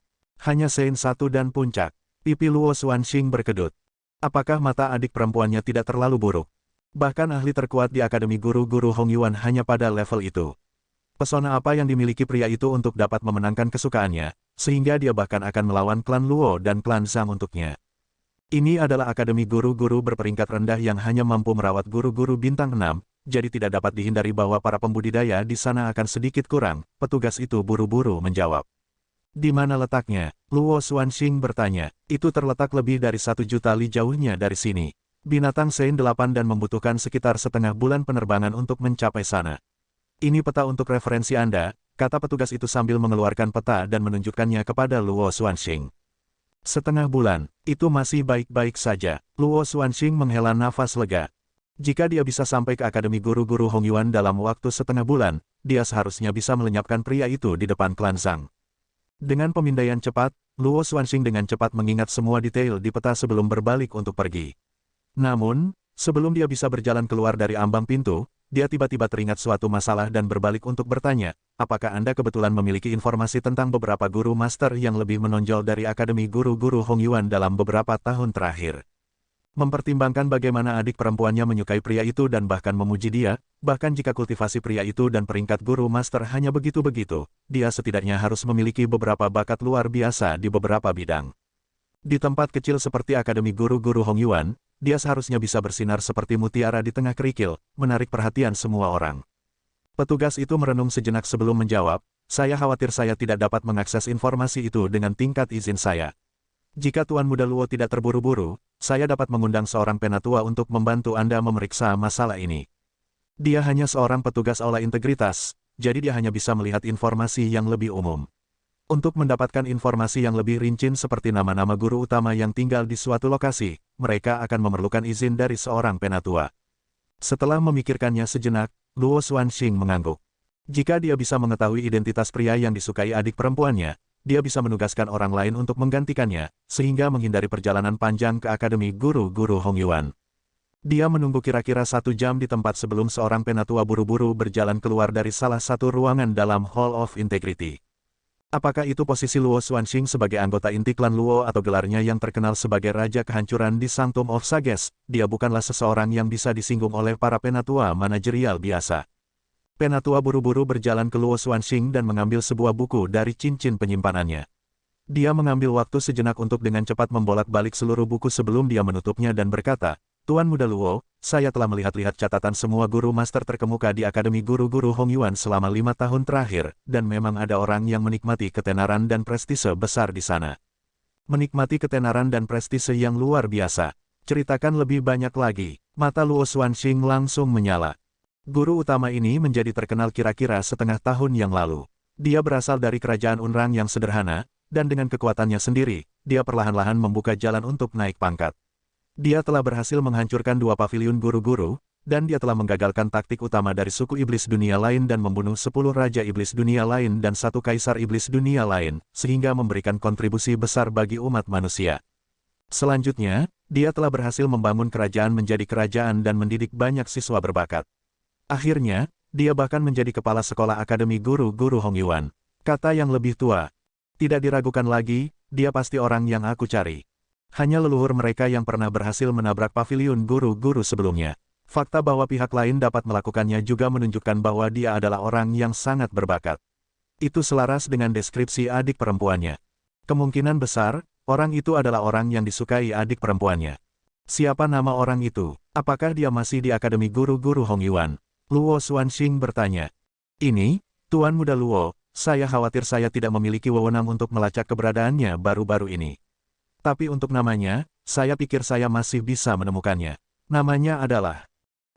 Hanya Sein 1 dan Puncak. Pipi Luo Xuanxing berkedut. Apakah mata adik perempuannya tidak terlalu buruk? Bahkan ahli terkuat di Akademi Guru-Guru Hong Yuan hanya pada level itu. Pesona apa yang dimiliki pria itu untuk dapat memenangkan kesukaannya, sehingga dia bahkan akan melawan klan Luo dan klan Zhang untuknya. Ini adalah akademi guru-guru berperingkat rendah yang hanya mampu merawat guru-guru bintang 6, jadi tidak dapat dihindari bahwa para pembudidaya di sana akan sedikit kurang. Petugas itu buru-buru menjawab. Di mana letaknya? Luo Xuanxing bertanya. Itu terletak lebih dari 1 juta li jauhnya dari sini. Binatang Sein 8 dan membutuhkan sekitar setengah bulan penerbangan untuk mencapai sana. Ini peta untuk referensi Anda, kata petugas itu sambil mengeluarkan peta dan menunjukkannya kepada Luo Xuanxing. Setengah bulan, itu masih baik-baik saja. Luo Xuanxing menghela nafas lega. Jika dia bisa sampai ke Akademi Guru-Guru Hong Yuan dalam waktu setengah bulan, dia seharusnya bisa melenyapkan pria itu di depan klan Zhang. Dengan pemindaian cepat, Luo Xuanxing dengan cepat mengingat semua detail di peta sebelum berbalik untuk pergi. Namun, sebelum dia bisa berjalan keluar dari ambang pintu, dia tiba-tiba teringat suatu masalah dan berbalik untuk bertanya, apakah Anda kebetulan memiliki informasi tentang beberapa guru master yang lebih menonjol dari Akademi Guru-Guru Hong Yuan dalam beberapa tahun terakhir? Mempertimbangkan bagaimana adik perempuannya menyukai pria itu dan bahkan memuji dia, bahkan jika kultivasi pria itu dan peringkat guru master hanya begitu-begitu, dia setidaknya harus memiliki beberapa bakat luar biasa di beberapa bidang. Di tempat kecil seperti Akademi Guru-Guru Hong Yuan, dia seharusnya bisa bersinar seperti mutiara di tengah kerikil, menarik perhatian semua orang. Petugas itu merenung sejenak sebelum menjawab, saya khawatir saya tidak dapat mengakses informasi itu dengan tingkat izin saya. Jika Tuan Muda Luo tidak terburu-buru, saya dapat mengundang seorang penatua untuk membantu Anda memeriksa masalah ini. Dia hanya seorang petugas aula integritas, jadi dia hanya bisa melihat informasi yang lebih umum. Untuk mendapatkan informasi yang lebih rinci seperti nama-nama guru utama yang tinggal di suatu lokasi, mereka akan memerlukan izin dari seorang penatua. Setelah memikirkannya sejenak, Luo Xuanxing mengangguk. Jika dia bisa mengetahui identitas pria yang disukai adik perempuannya, dia bisa menugaskan orang lain untuk menggantikannya, sehingga menghindari perjalanan panjang ke Akademi Guru-Guru Hong Yuan. Dia menunggu kira-kira 1 jam di tempat sebelum seorang penatua buru-buru berjalan keluar dari salah satu ruangan dalam Hall of Integrity. Apakah itu posisi Luo Xuanxing sebagai anggota inti klan Luo atau gelarnya yang terkenal sebagai Raja Kehancuran di Sanctum of Sages? Dia bukanlah seseorang yang bisa disinggung oleh para penatua manajerial biasa. Penatua buru-buru berjalan ke Luo Xuanxing dan mengambil sebuah buku dari cincin penyimpanannya. Dia mengambil waktu sejenak untuk dengan cepat membolak-balik seluruh buku sebelum dia menutupnya dan berkata, Tuan Muda Luo, saya telah melihat-lihat catatan semua guru master terkemuka di Akademi Guru-Guru Hongyuan selama 5 tahun terakhir, dan memang ada orang yang menikmati ketenaran dan prestise besar di sana. Menikmati ketenaran dan prestise yang luar biasa. Ceritakan lebih banyak lagi. Mata Luo Xuanxing langsung menyala. Guru utama ini menjadi terkenal kira-kira setengah tahun yang lalu. Dia berasal dari kerajaan Unrang yang sederhana, dan dengan kekuatannya sendiri, dia perlahan-lahan membuka jalan untuk naik pangkat. Dia telah berhasil menghancurkan 2 paviliun guru-guru, dan dia telah menggagalkan taktik utama dari suku iblis dunia lain dan membunuh 10 raja iblis dunia lain dan 1 kaisar iblis dunia lain, sehingga memberikan kontribusi besar bagi umat manusia. Selanjutnya, dia telah berhasil membangun kerajaan menjadi kerajaan dan mendidik banyak siswa berbakat. Akhirnya, dia bahkan menjadi kepala sekolah Akademi Guru-Guru Hongyuan. Kata yang lebih tua. Tidak diragukan lagi, dia pasti orang yang aku cari. Hanya leluhur mereka yang pernah berhasil menabrak paviliun guru-guru sebelumnya. Fakta bahwa pihak lain dapat melakukannya juga menunjukkan bahwa dia adalah orang yang sangat berbakat. Itu selaras dengan deskripsi adik perempuannya. Kemungkinan besar, orang itu adalah orang yang disukai adik perempuannya. Siapa nama orang itu? Apakah dia masih di Akademi Guru-Guru Hongyuan? Luo Xuanxing bertanya. Ini, Tuan Muda Luo, saya khawatir saya tidak memiliki wewenang untuk melacak keberadaannya baru-baru ini. Tapi untuk namanya, saya pikir saya masih bisa menemukannya. Namanya adalah...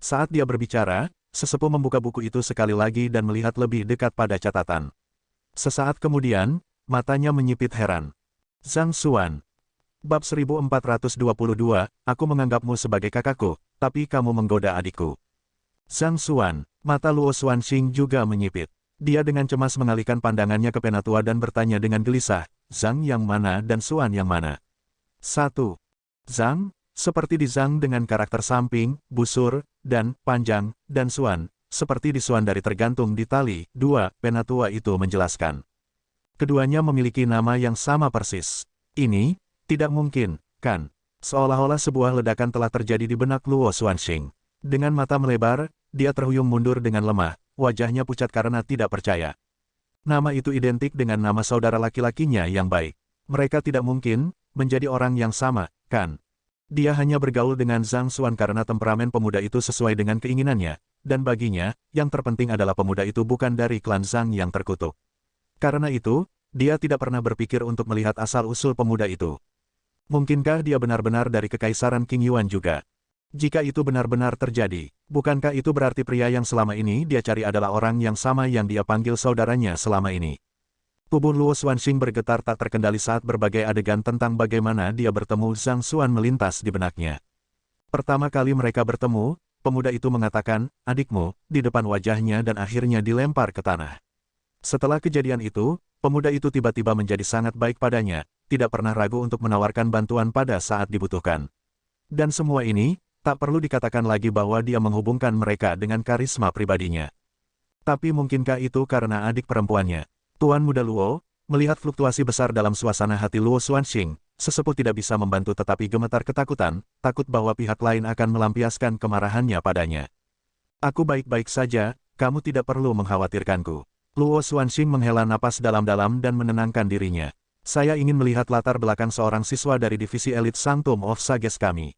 Saat dia berbicara, sesepuh membuka buku itu sekali lagi dan melihat lebih dekat pada catatan. Sesaat kemudian, matanya menyipit heran. Zhang Xuan. Bab 1422, aku menganggapmu sebagai kakakku, tapi kamu menggoda adikku. Zhang Xuan, mata Luo Xuanxing juga menyipit. Dia dengan cemas mengalihkan pandangannya ke penatua dan bertanya dengan gelisah, Zhang yang mana dan Xuan yang mana? 1. Zhang, seperti di Zhang dengan karakter samping, busur, dan panjang, dan Xuan, seperti di Xuan dari tergantung di tali. 2. Penatua itu menjelaskan. Keduanya memiliki nama yang sama persis. Ini, tidak mungkin, kan? Seolah-olah sebuah ledakan telah terjadi di benak Luo Xuanxing. Dengan mata melebar, dia terhuyung mundur dengan lemah, wajahnya pucat karena tidak percaya. Nama itu identik dengan nama saudara laki-lakinya yang baik. Mereka tidak mungkin menjadi orang yang sama, kan? Dia hanya bergaul dengan Zhang Xuan karena temperamen pemuda itu sesuai dengan keinginannya, dan baginya, yang terpenting adalah pemuda itu bukan dari klan Zhang yang terkutuk. Karena itu, dia tidak pernah berpikir untuk melihat asal-usul pemuda itu. Mungkinkah dia benar-benar dari Kekaisaran Qing Yuan juga? Jika itu benar-benar terjadi, bukankah itu berarti pria yang selama ini dia cari adalah orang yang sama yang dia panggil saudaranya selama ini? Tubuh Luo Xuanxing bergetar tak terkendali saat berbagai adegan tentang bagaimana dia bertemu Zhang Xuan melintas di benaknya. Pertama kali mereka bertemu, pemuda itu mengatakan, adikmu, di depan wajahnya dan akhirnya dilempar ke tanah. Setelah kejadian itu, pemuda itu tiba-tiba menjadi sangat baik padanya, tidak pernah ragu untuk menawarkan bantuan pada saat dibutuhkan. Dan semua ini, tak perlu dikatakan lagi bahwa dia menghubungkan mereka dengan karisma pribadinya. Tapi mungkinkah itu karena adik perempuannya? Tuan Muda Luo, melihat fluktuasi besar dalam suasana hati Luo Xuanxing, sesepuh tidak bisa membantu tetapi gemetar ketakutan, takut bahwa pihak lain akan melampiaskan kemarahannya padanya. Aku baik-baik saja, kamu tidak perlu mengkhawatirkanku. Luo Xuanxing menghela napas dalam-dalam dan menenangkan dirinya. Saya ingin melihat latar belakang seorang siswa dari divisi elit Sanctum of Sages kami.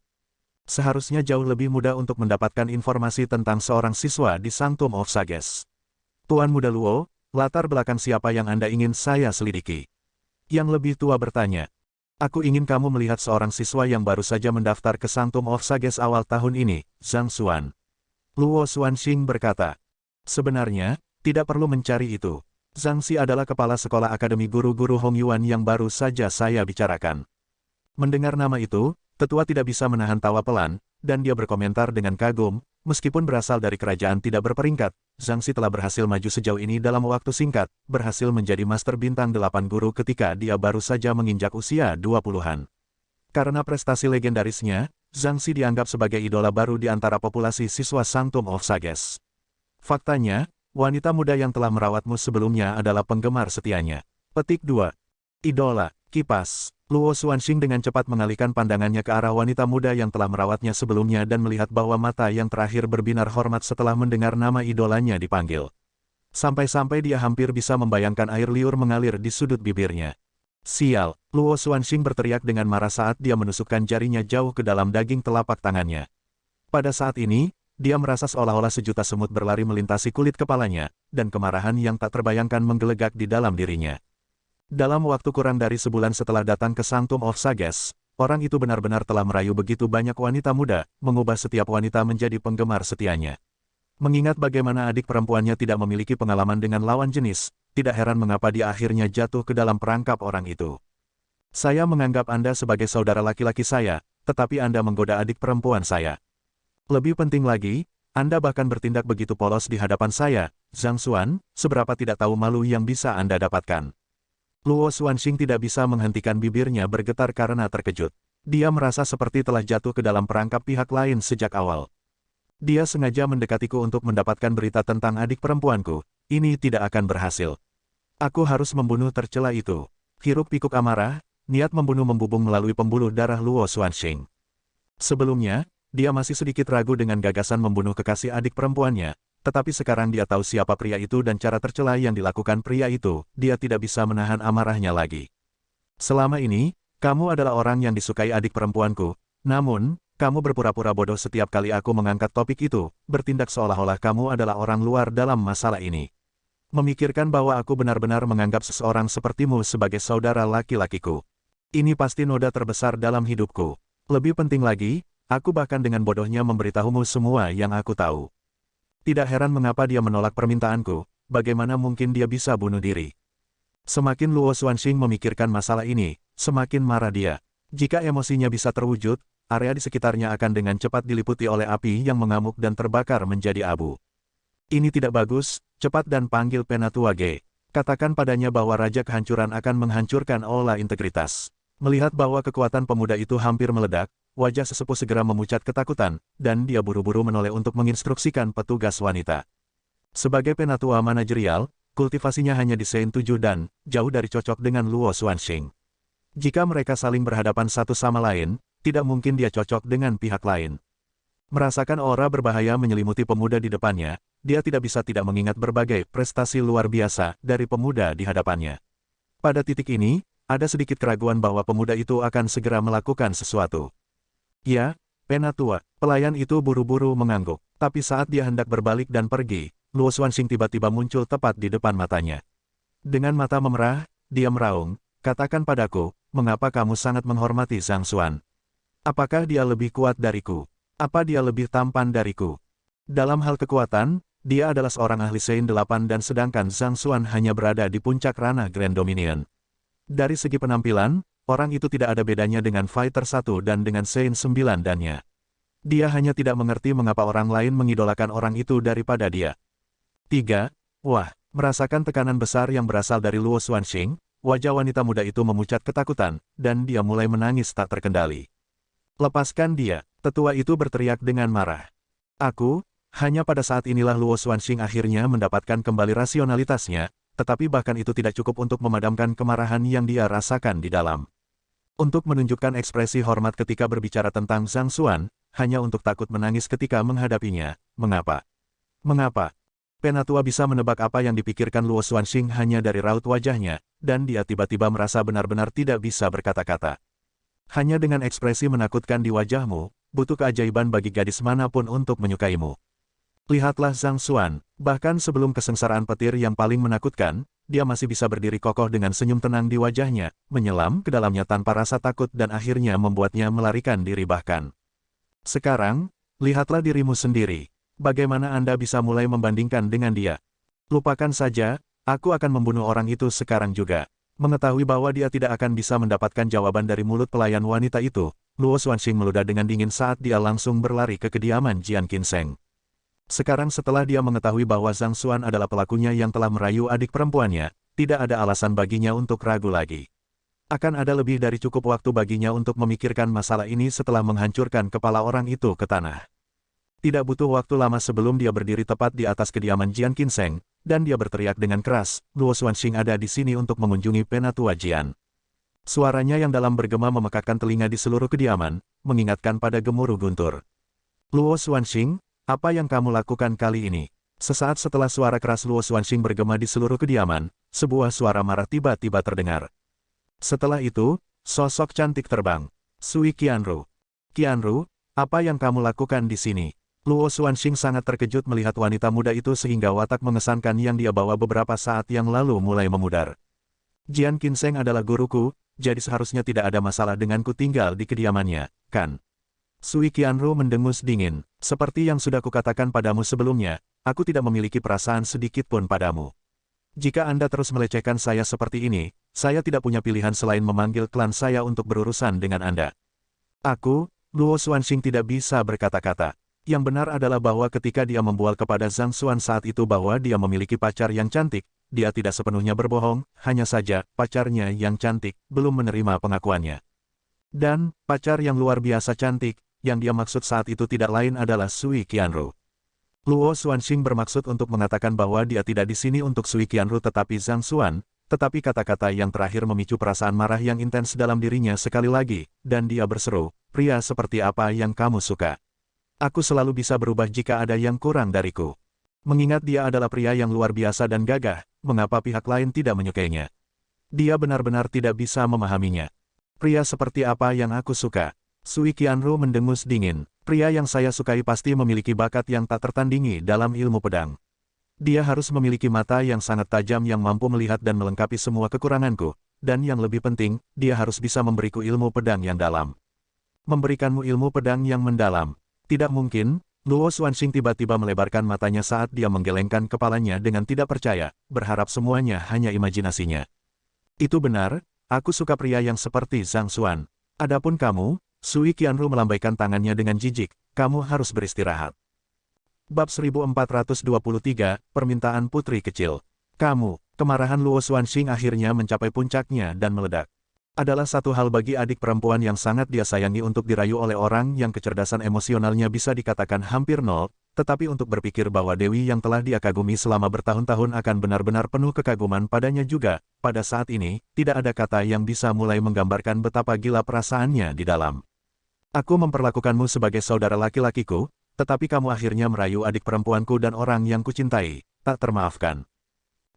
Seharusnya jauh lebih mudah untuk mendapatkan informasi tentang seorang siswa di Sanctum of Sages. Tuan Muda Luo, latar belakang siapa yang Anda ingin saya selidiki? Yang lebih tua bertanya. Aku ingin kamu melihat seorang siswa yang baru saja mendaftar ke Sanctum of Sages awal tahun ini, Zhang Xuan. Luo Xuanxing berkata. Sebenarnya, tidak perlu mencari itu. Zhang Xi adalah kepala sekolah Akademi Guru-Guru Hongyuan yang baru saja saya bicarakan. Mendengar nama itu, tetua tidak bisa menahan tawa pelan, dan dia berkomentar dengan kagum, meskipun berasal dari kerajaan tidak berperingkat, Zhang Xi telah berhasil maju sejauh ini dalam waktu singkat, berhasil menjadi Master Bintang 8 Guru ketika dia baru saja menginjak usia 20-an. Karena prestasi legendarisnya, Zhang Xi dianggap sebagai idola baru di antara populasi siswa Sanctum of Sages. Faktanya, wanita muda yang telah merawatmu sebelumnya adalah penggemar setianya. Petik 2. Idola, kipas. Luo Xuanxing dengan cepat mengalihkan pandangannya ke arah wanita muda yang telah merawatnya sebelumnya dan melihat bahwa mata yang terakhir berbinar hormat setelah mendengar nama idolanya dipanggil. Sampai-sampai dia hampir bisa membayangkan air liur mengalir di sudut bibirnya. Sial, Luo Xuanxing berteriak dengan marah saat dia menusukkan jarinya jauh ke dalam daging telapak tangannya. Pada saat ini, dia merasa seolah-olah sejuta semut berlari melintasi kulit kepalanya, dan kemarahan yang tak terbayangkan menggelegak di dalam dirinya. Dalam waktu kurang dari sebulan setelah datang ke Sanctum of Sages, orang itu benar-benar telah merayu begitu banyak wanita muda, mengubah setiap wanita menjadi penggemar setianya. Mengingat bagaimana adik perempuannya tidak memiliki pengalaman dengan lawan jenis, tidak heran mengapa dia akhirnya jatuh ke dalam perangkap orang itu. Saya menganggap Anda sebagai saudara laki-laki saya, tetapi Anda menggoda adik perempuan saya. Lebih penting lagi, Anda bahkan bertindak begitu polos di hadapan saya, Zhang Xuan, seberapa tidak tahu malu yang bisa Anda dapatkan. Luo Xuanxing tidak bisa menghentikan bibirnya bergetar karena terkejut. Dia merasa seperti telah jatuh ke dalam perangkap pihak lain sejak awal. Dia sengaja mendekatiku untuk mendapatkan berita tentang adik perempuanku. Ini tidak akan berhasil. Aku harus membunuh tercela itu. Hiruk-pikuk amarah, niat membunuh membubung melalui pembuluh darah Luo Xuanxing. Sebelumnya, dia masih sedikit ragu dengan gagasan membunuh kekasih adik perempuannya. Tetapi sekarang dia tahu siapa pria itu dan cara tercela yang dilakukan pria itu, dia tidak bisa menahan amarahnya lagi. Selama ini, kamu adalah orang yang disukai adik perempuanku, namun, kamu berpura-pura bodoh setiap kali aku mengangkat topik itu, bertindak seolah-olah kamu adalah orang luar dalam masalah ini. Memikirkan bahwa aku benar-benar menganggap seseorang sepertimu sebagai saudara laki-lakiku. Ini pasti noda terbesar dalam hidupku. Lebih penting lagi, aku bahkan dengan bodohnya memberitahumu semua yang aku tahu. Tidak heran mengapa dia menolak permintaanku, bagaimana mungkin dia bisa bunuh diri. Semakin Luo Xuanxing memikirkan masalah ini, semakin marah dia. Jika emosinya bisa terwujud, area di sekitarnya akan dengan cepat diliputi oleh api yang mengamuk dan terbakar menjadi abu. Ini tidak bagus, cepat dan panggil Penatua Ge. Katakan padanya bahwa Raja Kehancuran akan menghancurkan Aula Integritas. Melihat bahwa kekuatan pemuda itu hampir meledak, wajah sesepuh segera memucat ketakutan, dan dia buru-buru menoleh untuk menginstruksikan petugas wanita. Sebagai penatua manajerial, kultivasinya hanya di Sein 7 dan jauh dari cocok dengan Luo Xuanxing. Jika mereka saling berhadapan satu sama lain, tidak mungkin dia cocok dengan pihak lain. Merasakan aura berbahaya menyelimuti pemuda di depannya, dia tidak bisa tidak mengingat berbagai prestasi luar biasa dari pemuda di hadapannya. Pada titik ini, ada sedikit keraguan bahwa pemuda itu akan segera melakukan sesuatu. Ya, Penatua, pelayan itu buru-buru mengangguk, tapi saat dia hendak berbalik dan pergi, Luo Xuanxing tiba-tiba muncul tepat di depan matanya. Dengan mata memerah, dia meraung, katakan padaku, mengapa kamu sangat menghormati Zhang Xuan? Apakah dia lebih kuat dariku? Apa dia lebih tampan dariku? Dalam hal kekuatan, dia adalah seorang ahli Sein 8 dan sedangkan Zhang Xuan hanya berada di puncak ranah Grand Dominion. Dari segi penampilan, orang itu tidak ada bedanya dengan Fighter 1 dan dengan Sein 9 dannya. Dia hanya tidak mengerti mengapa orang lain mengidolakan orang itu daripada dia. 3. Wah, merasakan tekanan besar yang berasal dari Luo Xuanxing, wajah wanita muda itu memucat ketakutan, dan dia mulai menangis tak terkendali. Lepaskan dia, tetua itu berteriak dengan marah. Hanya pada saat inilah Luo Xuanxing akhirnya mendapatkan kembali rasionalitasnya, tetapi bahkan itu tidak cukup untuk memadamkan kemarahan yang dia rasakan di dalam. Untuk menunjukkan ekspresi hormat ketika berbicara tentang Zhang Xuan, hanya untuk takut menangis ketika menghadapinya, mengapa? Mengapa? Penatua bisa menebak apa yang dipikirkan Luo Xuanxing hanya dari raut wajahnya, dan dia tiba-tiba merasa benar-benar tidak bisa berkata-kata. Hanya dengan ekspresi menakutkan di wajahmu, butuh keajaiban bagi gadis manapun untuk menyukaimu. Lihatlah Zhang Xuan, bahkan sebelum kesengsaraan petir yang paling menakutkan, dia masih bisa berdiri kokoh dengan senyum tenang di wajahnya, menyelam ke dalamnya tanpa rasa takut dan akhirnya membuatnya melarikan diri bahkan. Sekarang, lihatlah dirimu sendiri. Bagaimana Anda bisa mulai membandingkan dengan dia? Lupakan saja, aku akan membunuh orang itu sekarang juga. Mengetahui bahwa dia tidak akan bisa mendapatkan jawaban dari mulut pelayan wanita itu, Luo Xuanxing meludah dengan dingin saat dia langsung berlari ke kediaman Jian Qinseng. Sekarang setelah dia mengetahui bahwa Zhang Xuan adalah pelakunya yang telah merayu adik perempuannya, tidak ada alasan baginya untuk ragu lagi. Akan ada lebih dari cukup waktu baginya untuk memikirkan masalah ini setelah menghancurkan kepala orang itu ke tanah. Tidak butuh waktu lama sebelum dia berdiri tepat di atas kediaman Jian Qinseng, dan dia berteriak dengan keras, Luo Xuanxing ada di sini untuk mengunjungi penatua Jian. Suaranya yang dalam bergema memekakkan telinga di seluruh kediaman, mengingatkan pada gemuruh guntur. Luo Xuanxing, apa yang kamu lakukan kali ini? Sesaat setelah suara keras Luo Xuanxing bergema di seluruh kediaman, sebuah suara marah tiba-tiba terdengar. Setelah itu, sosok cantik terbang. Sui Qianru. Qianru, apa yang kamu lakukan di sini? Luo Xuanxing sangat terkejut melihat wanita muda itu sehingga watak mengesankan yang dia bawa beberapa saat yang lalu mulai memudar. Jian Qinseng adalah guruku, jadi seharusnya tidak ada masalah denganku tinggal di kediamannya, kan? Sui Qianru mendengus dingin. Seperti yang sudah kukatakan padamu sebelumnya, aku tidak memiliki perasaan sedikit pun padamu. Jika Anda terus melecehkan saya seperti ini, saya tidak punya pilihan selain memanggil klan saya untuk berurusan dengan Anda. Aku, Luo Xuanxing tidak bisa berkata-kata. Yang benar adalah bahwa ketika dia membual kepada Zhang Xuan saat itu bahwa dia memiliki pacar yang cantik, dia tidak sepenuhnya berbohong, hanya saja, pacarnya yang cantik, belum menerima pengakuannya. Dan, pacar yang luar biasa cantik, yang dia maksud saat itu tidak lain adalah Sui Qianru. Luo Xuanxing bermaksud untuk mengatakan bahwa dia tidak di sini untuk Sui Qianru tetapi Zhang Xuan, tetapi kata-kata yang terakhir memicu perasaan marah yang intens dalam dirinya sekali lagi, dan dia berseru, pria seperti apa yang kamu suka? Aku selalu bisa berubah jika ada yang kurang dariku. Mengingat dia adalah pria yang luar biasa dan gagah, mengapa pihak lain tidak menyukainya? Dia benar-benar tidak bisa memahaminya. Pria seperti apa yang aku suka? Sui Qianru mendengus dingin. Pria yang saya sukai pasti memiliki bakat yang tak tertandingi dalam ilmu pedang. Dia harus memiliki mata yang sangat tajam yang mampu melihat dan melengkapi semua kekuranganku, dan yang lebih penting, dia harus bisa memberiku ilmu pedang yang dalam. Memberikanmu ilmu pedang yang mendalam. Tidak mungkin. Luo Xuanxing tiba-tiba melebarkan matanya saat dia menggelengkan kepalanya dengan tidak percaya, berharap semuanya hanya imajinasinya. Itu benar, aku suka pria yang seperti Zhang Xuan. Adapun kamu, Sui Qianru melambaikan tangannya dengan jijik, kamu harus beristirahat. Bab 1423, Permintaan Putri Kecil. Kemarahan Luo Xuanxing akhirnya mencapai puncaknya dan meledak. Adalah satu hal bagi adik perempuan yang sangat dia sayangi untuk dirayu oleh orang yang kecerdasan emosionalnya bisa dikatakan hampir nol, tetapi untuk berpikir bahwa Dewi yang telah dia kagumi selama bertahun-tahun akan benar-benar penuh kekaguman padanya juga, pada saat ini, tidak ada kata yang bisa mulai menggambarkan betapa gila perasaannya di dalam. Aku memperlakukanmu sebagai saudara laki-lakiku, tetapi kamu akhirnya merayu adik perempuanku dan orang yang kucintai, tak termaafkan.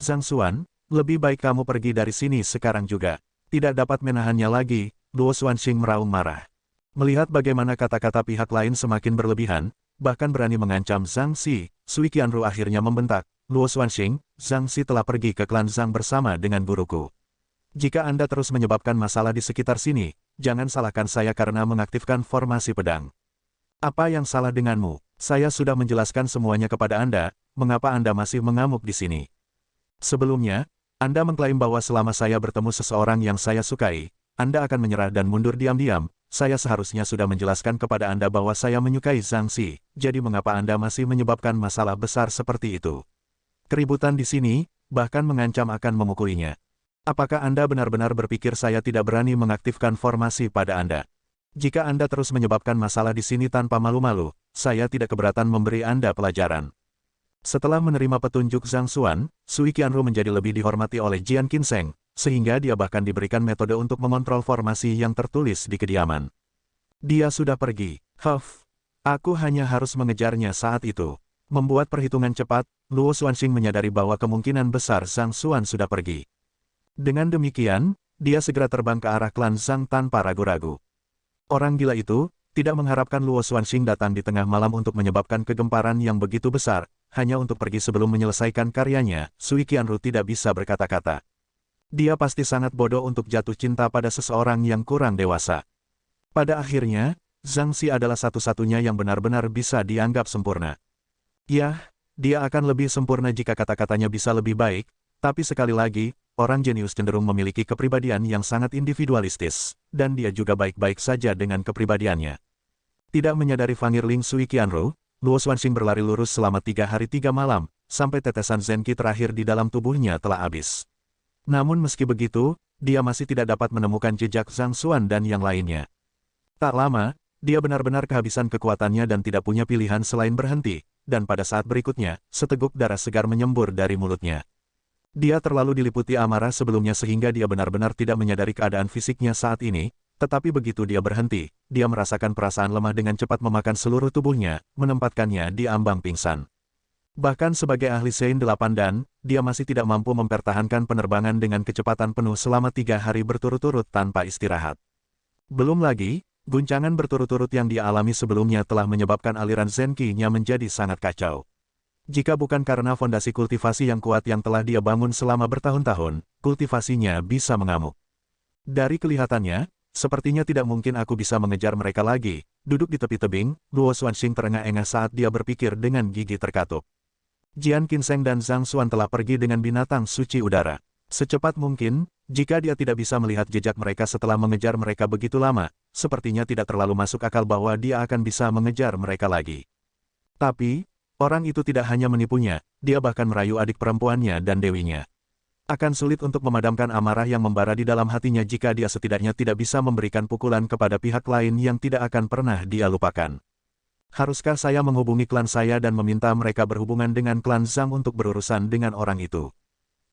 Zhang Xuan, lebih baik kamu pergi dari sini sekarang juga. Tidak dapat menahannya lagi, Luo Xuanxing meraung marah. Melihat bagaimana kata-kata pihak lain semakin berlebihan, bahkan berani mengancam Zhang Xi, Sui Qianru akhirnya membentak, Luo Xuanxing, Zhang Xi telah pergi ke klan Zhang bersama dengan guruku. Jika Anda terus menyebabkan masalah di sekitar sini, jangan salahkan saya karena mengaktifkan formasi pedang. Apa yang salah denganmu? Saya sudah menjelaskan semuanya kepada Anda, mengapa Anda masih mengamuk di sini? Sebelumnya, Anda mengklaim bahwa selama saya bertemu seseorang yang saya sukai, Anda akan menyerah dan mundur diam-diam. Saya seharusnya sudah menjelaskan kepada Anda bahwa saya menyukai Zhang Xi, jadi mengapa Anda masih menyebabkan masalah besar seperti itu? Keributan di sini, bahkan mengancam akan memukulinya. Apakah Anda benar-benar berpikir saya tidak berani mengaktifkan formasi pada Anda? Jika Anda terus menyebabkan masalah di sini tanpa malu-malu, saya tidak keberatan memberi Anda pelajaran. Setelah menerima petunjuk Zhang Xuan, Sui Qianru menjadi lebih dihormati oleh Jian Qinseng, sehingga dia bahkan diberikan metode untuk mengontrol formasi yang tertulis di kediaman. Dia sudah pergi. Aku hanya harus mengejarnya saat itu. Membuat perhitungan cepat, Luo Xuanxing menyadari bahwa kemungkinan besar Zhang Xuan sudah pergi. Dengan demikian, dia segera terbang ke arah klan Zhang tanpa ragu-ragu. Orang gila itu tidak mengharapkan Luo Xuanxing datang di tengah malam untuk menyebabkan kegemparan yang begitu besar, hanya untuk pergi sebelum menyelesaikan karyanya. Sui Qianru tidak bisa berkata-kata. Dia pasti sangat bodoh untuk jatuh cinta pada seseorang yang kurang dewasa. Pada akhirnya, Zhang Xi adalah satu-satunya yang benar-benar bisa dianggap sempurna. Ya, dia akan lebih sempurna jika kata-katanya bisa lebih baik, tapi sekali lagi, orang jenius cenderung memiliki kepribadian yang sangat individualistis, dan dia juga baik-baik saja dengan kepribadiannya. Tidak menyadari Fangirling Sui Qianru, Luo Xuanxing berlari lurus selama 3 hari 3 malam, sampai tetesan Zenqi terakhir di dalam tubuhnya telah habis. Namun meski begitu, dia masih tidak dapat menemukan jejak Zhang Xuan dan yang lainnya. Tak lama, dia benar-benar kehabisan kekuatannya dan tidak punya pilihan selain berhenti, dan pada saat berikutnya, seteguk darah segar menyembur dari mulutnya. Dia terlalu diliputi amarah sebelumnya sehingga dia benar-benar tidak menyadari keadaan fisiknya saat ini, tetapi begitu dia berhenti, dia merasakan perasaan lemah dengan cepat memakan seluruh tubuhnya, menempatkannya di ambang pingsan. Bahkan sebagai ahli Sein 8 dan, dia masih tidak mampu mempertahankan penerbangan dengan kecepatan penuh selama 3 hari berturut-turut tanpa istirahat. Belum lagi, guncangan berturut-turut yang dia alami sebelumnya telah menyebabkan aliran Zenki-nya menjadi sangat kacau. Jika bukan karena fondasi kultivasi yang kuat yang telah dia bangun selama bertahun-tahun, kultivasinya bisa mengamuk. Dari kelihatannya, sepertinya tidak mungkin aku bisa mengejar mereka lagi. Duduk di tepi tebing, Luo Xuanxing terengah-engah saat dia berpikir dengan gigi terkatup. Jian Qinseng dan Zhang Xuan telah pergi dengan binatang suci udara. Secepat mungkin, jika dia tidak bisa melihat jejak mereka setelah mengejar mereka begitu lama, sepertinya tidak terlalu masuk akal bahwa dia akan bisa mengejar mereka lagi. Tapi, orang itu tidak hanya menipunya, dia bahkan merayu adik perempuannya dan dewinya. Akan sulit untuk memadamkan amarah yang membara di dalam hatinya jika dia setidaknya tidak bisa memberikan pukulan kepada pihak lain yang tidak akan pernah dia lupakan. Haruskah saya menghubungi klan saya dan meminta mereka berhubungan dengan klan Zhang untuk berurusan dengan orang itu?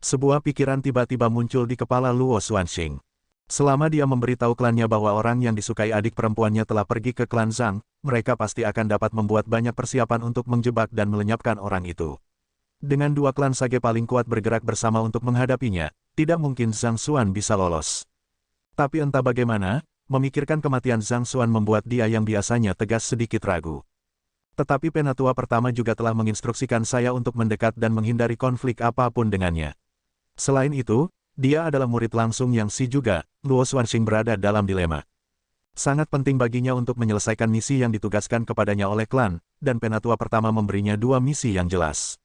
Sebuah pikiran tiba-tiba muncul di kepala Luo Xuanxing. Selama dia memberitahu klannya bahwa orang yang disukai adik perempuannya telah pergi ke klan Zhang, mereka pasti akan dapat membuat banyak persiapan untuk menjebak dan melenyapkan orang itu. Dengan 2 klan sage paling kuat bergerak bersama untuk menghadapinya, tidak mungkin Zhang Xuan bisa lolos. Tapi entah bagaimana, memikirkan kematian Zhang Xuan membuat dia yang biasanya tegas sedikit ragu. Tetapi penatua pertama juga telah menginstruksikan saya untuk mendekat dan menghindari konflik apapun dengannya. Selain itu, dia adalah murid langsung yang Si juga. Luo Xuanxing berada dalam dilema. Sangat penting baginya untuk menyelesaikan misi yang ditugaskan kepadanya oleh klan, dan penatua pertama memberinya 2 misi yang jelas.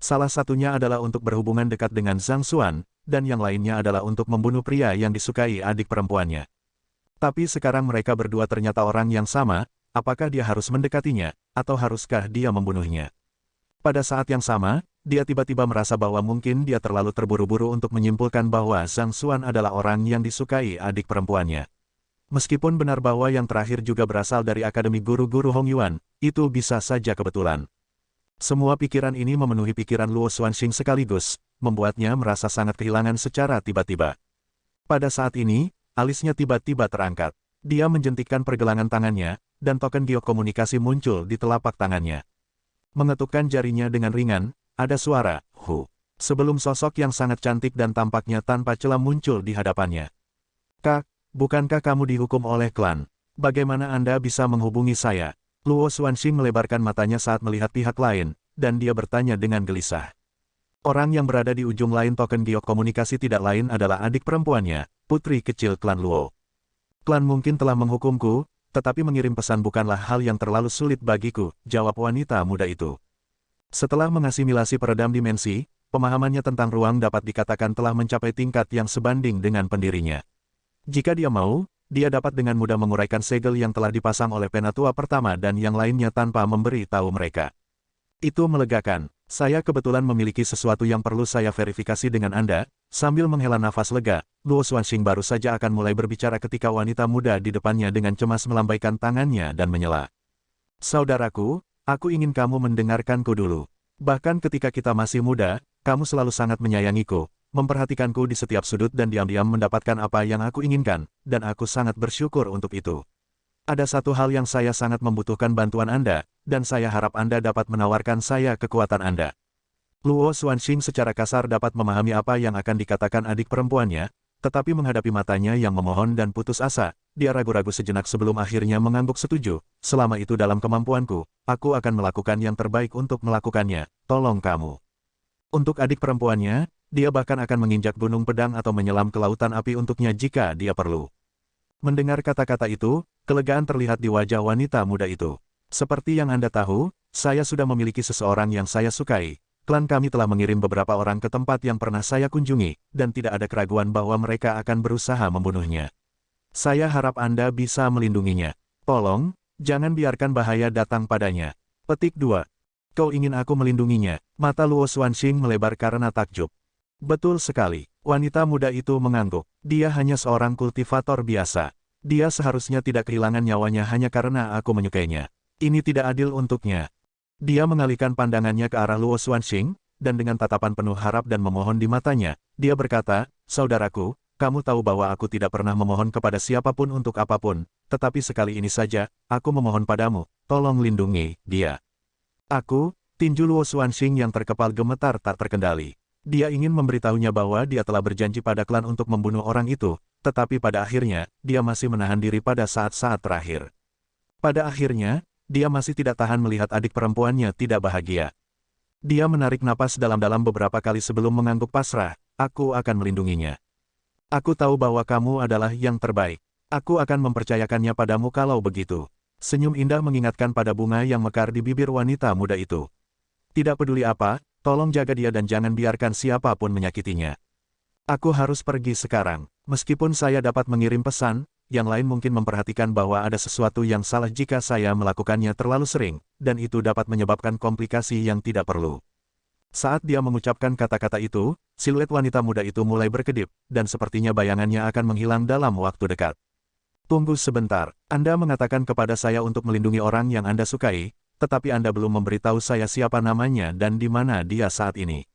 Salah satunya adalah untuk berhubungan dekat dengan Zhang Xuan, dan yang lainnya adalah untuk membunuh pria yang disukai adik perempuannya. Tapi sekarang mereka berdua ternyata orang yang sama, apakah dia harus mendekatinya, atau haruskah dia membunuhnya? Pada saat yang sama, dia tiba-tiba merasa bahwa mungkin dia terlalu terburu-buru untuk menyimpulkan bahwa Zhang Xuan adalah orang yang disukai adik perempuannya. Meskipun benar bahwa yang terakhir juga berasal dari Akademi Guru-Guru Hong Yuan, itu bisa saja kebetulan. Semua pikiran ini memenuhi pikiran Luo Xuanxing sekaligus, membuatnya merasa sangat kehilangan secara tiba-tiba. Pada saat ini, alisnya tiba-tiba terangkat. Dia menjentikkan pergelangan tangannya, dan token giok komunikasi muncul di telapak tangannya. Mengetukkan jarinya dengan ringan, ada suara, "Hu." Sebelum sosok yang sangat cantik dan tampaknya tanpa celah muncul di hadapannya. "Kak, bukankah kamu dihukum oleh klan? Bagaimana Anda bisa menghubungi saya?" Luo Xuanxing melebarkan matanya saat melihat pihak lain, dan dia bertanya dengan gelisah. Orang yang berada di ujung lain token giok komunikasi tidak lain adalah adik perempuannya, putri kecil klan Luo. "Klan mungkin telah menghukumku, tetapi mengirim pesan bukanlah hal yang terlalu sulit bagiku," jawab wanita muda itu. Setelah mengasimilasi peredam dimensi, pemahamannya tentang ruang dapat dikatakan telah mencapai tingkat yang sebanding dengan pendirinya. Jika dia mau, dia dapat dengan mudah menguraikan segel yang telah dipasang oleh penatua pertama dan yang lainnya tanpa memberi tahu mereka. Itu melegakan. "Saya kebetulan memiliki sesuatu yang perlu saya verifikasi dengan Anda." Sambil menghela nafas lega, Luo Xuanxing baru saja akan mulai berbicara ketika wanita muda di depannya dengan cemas melambaikan tangannya dan menyela. "Saudaraku, aku ingin kamu mendengarkanku dulu. Bahkan ketika kita masih muda, kamu selalu sangat menyayangiku, memperhatikanku di setiap sudut dan diam-diam mendapatkan apa yang aku inginkan, dan aku sangat bersyukur untuk itu. Ada satu hal yang saya sangat membutuhkan bantuan Anda, dan saya harap Anda dapat menawarkan saya kekuatan Anda." Luo Xuanxing secara kasar dapat memahami apa yang akan dikatakan adik perempuannya, tetapi menghadapi matanya yang memohon dan putus asa, dia ragu-ragu sejenak sebelum akhirnya mengangguk setuju. "Selama itu dalam kemampuanku, aku akan melakukan yang terbaik untuk melakukannya, tolong kamu." Untuk adik perempuannya, dia bahkan akan menginjak gunung pedang atau menyelam ke lautan api untuknya jika dia perlu. Mendengar kata-kata itu, kelegaan terlihat di wajah wanita muda itu. "Seperti yang Anda tahu, saya sudah memiliki seseorang yang saya sukai. Klan kami telah mengirim beberapa orang ke tempat yang pernah saya kunjungi, dan tidak ada keraguan bahwa mereka akan berusaha membunuhnya. Saya harap Anda bisa melindunginya. Tolong, jangan biarkan bahaya datang padanya." Petik 2. Kau ingin aku melindunginya? Mata Luo Xuanxing melebar karena takjub. "Betul sekali. Wanita muda itu mengangguk. Dia hanya seorang kultivator biasa. Dia seharusnya tidak kehilangan nyawanya hanya karena aku menyukainya. Ini tidak adil untuknya. Dia mengalihkan pandangannya ke arah Luo Xuanxing, dan dengan tatapan penuh harap dan memohon di matanya, dia berkata, "Saudaraku, kamu tahu bahwa aku tidak pernah memohon kepada siapapun untuk apapun, tetapi sekali ini saja, aku memohon padamu, tolong lindungi dia." Aku, tinju Luo Xuanxing yang terkepal gemetar tak terkendali. Dia ingin memberitahunya bahwa dia telah berjanji pada klan untuk membunuh orang itu, tetapi pada akhirnya, dia masih menahan diri pada saat-saat terakhir. Pada akhirnya, dia masih tidak tahan melihat adik perempuannya tidak bahagia. Dia menarik napas dalam-dalam beberapa kali sebelum mengangguk pasrah, "Aku akan melindunginya. Aku tahu bahwa kamu adalah yang terbaik. Aku akan mempercayakannya padamu kalau begitu." Senyum indah mengingatkan pada bunga yang mekar di bibir wanita muda itu. "Tidak peduli apa, tolong jaga dia dan jangan biarkan siapapun menyakitinya. Aku harus pergi sekarang. Meskipun saya dapat mengirim pesan, yang lain mungkin memperhatikan bahwa ada sesuatu yang salah jika saya melakukannya terlalu sering, dan itu dapat menyebabkan komplikasi yang tidak perlu." Saat dia mengucapkan kata-kata itu, siluet wanita muda itu mulai berkedip, dan sepertinya bayangannya akan menghilang dalam waktu dekat. "Tunggu sebentar, Anda mengatakan kepada saya untuk melindungi orang yang Anda sukai, tetapi Anda belum memberitahu saya siapa namanya dan di mana dia saat ini."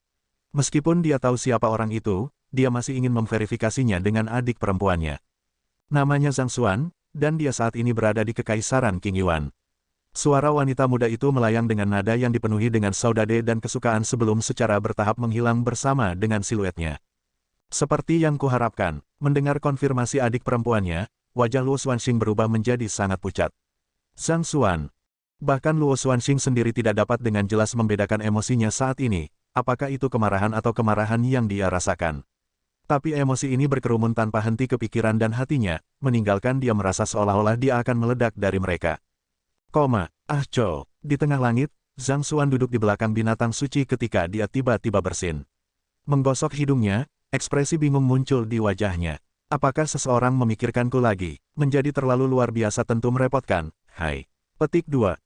Meskipun dia tahu siapa orang itu, dia masih ingin memverifikasinya dengan adik perempuannya. Namanya Zhang Xuan, dan dia saat ini berada di Kekaisaran Qing Yuan. Suara wanita muda itu melayang dengan nada yang dipenuhi dengan saudade dan kesukaan sebelum secara bertahap menghilang bersama dengan siluetnya. Seperti yang kuharapkan, mendengar konfirmasi adik perempuannya, wajah Luo Xuanxing berubah menjadi sangat pucat. Zhang Xuan. Bahkan Luo Xuanxing sendiri tidak dapat dengan jelas membedakan emosinya saat ini, apakah itu kemarahan atau kemarahan yang dia rasakan. Tapi emosi ini berkerumun tanpa henti ke pikiran dan hatinya, meninggalkan dia merasa seolah-olah dia akan meledak dari mereka. Chou. Di tengah langit, Zhang Xuan duduk di belakang binatang suci ketika dia tiba-tiba bersin. Menggosok hidungnya, ekspresi bingung muncul di wajahnya. "Apakah seseorang memikirkanku lagi? Menjadi terlalu luar biasa tentu merepotkan. Hai." Petik 2.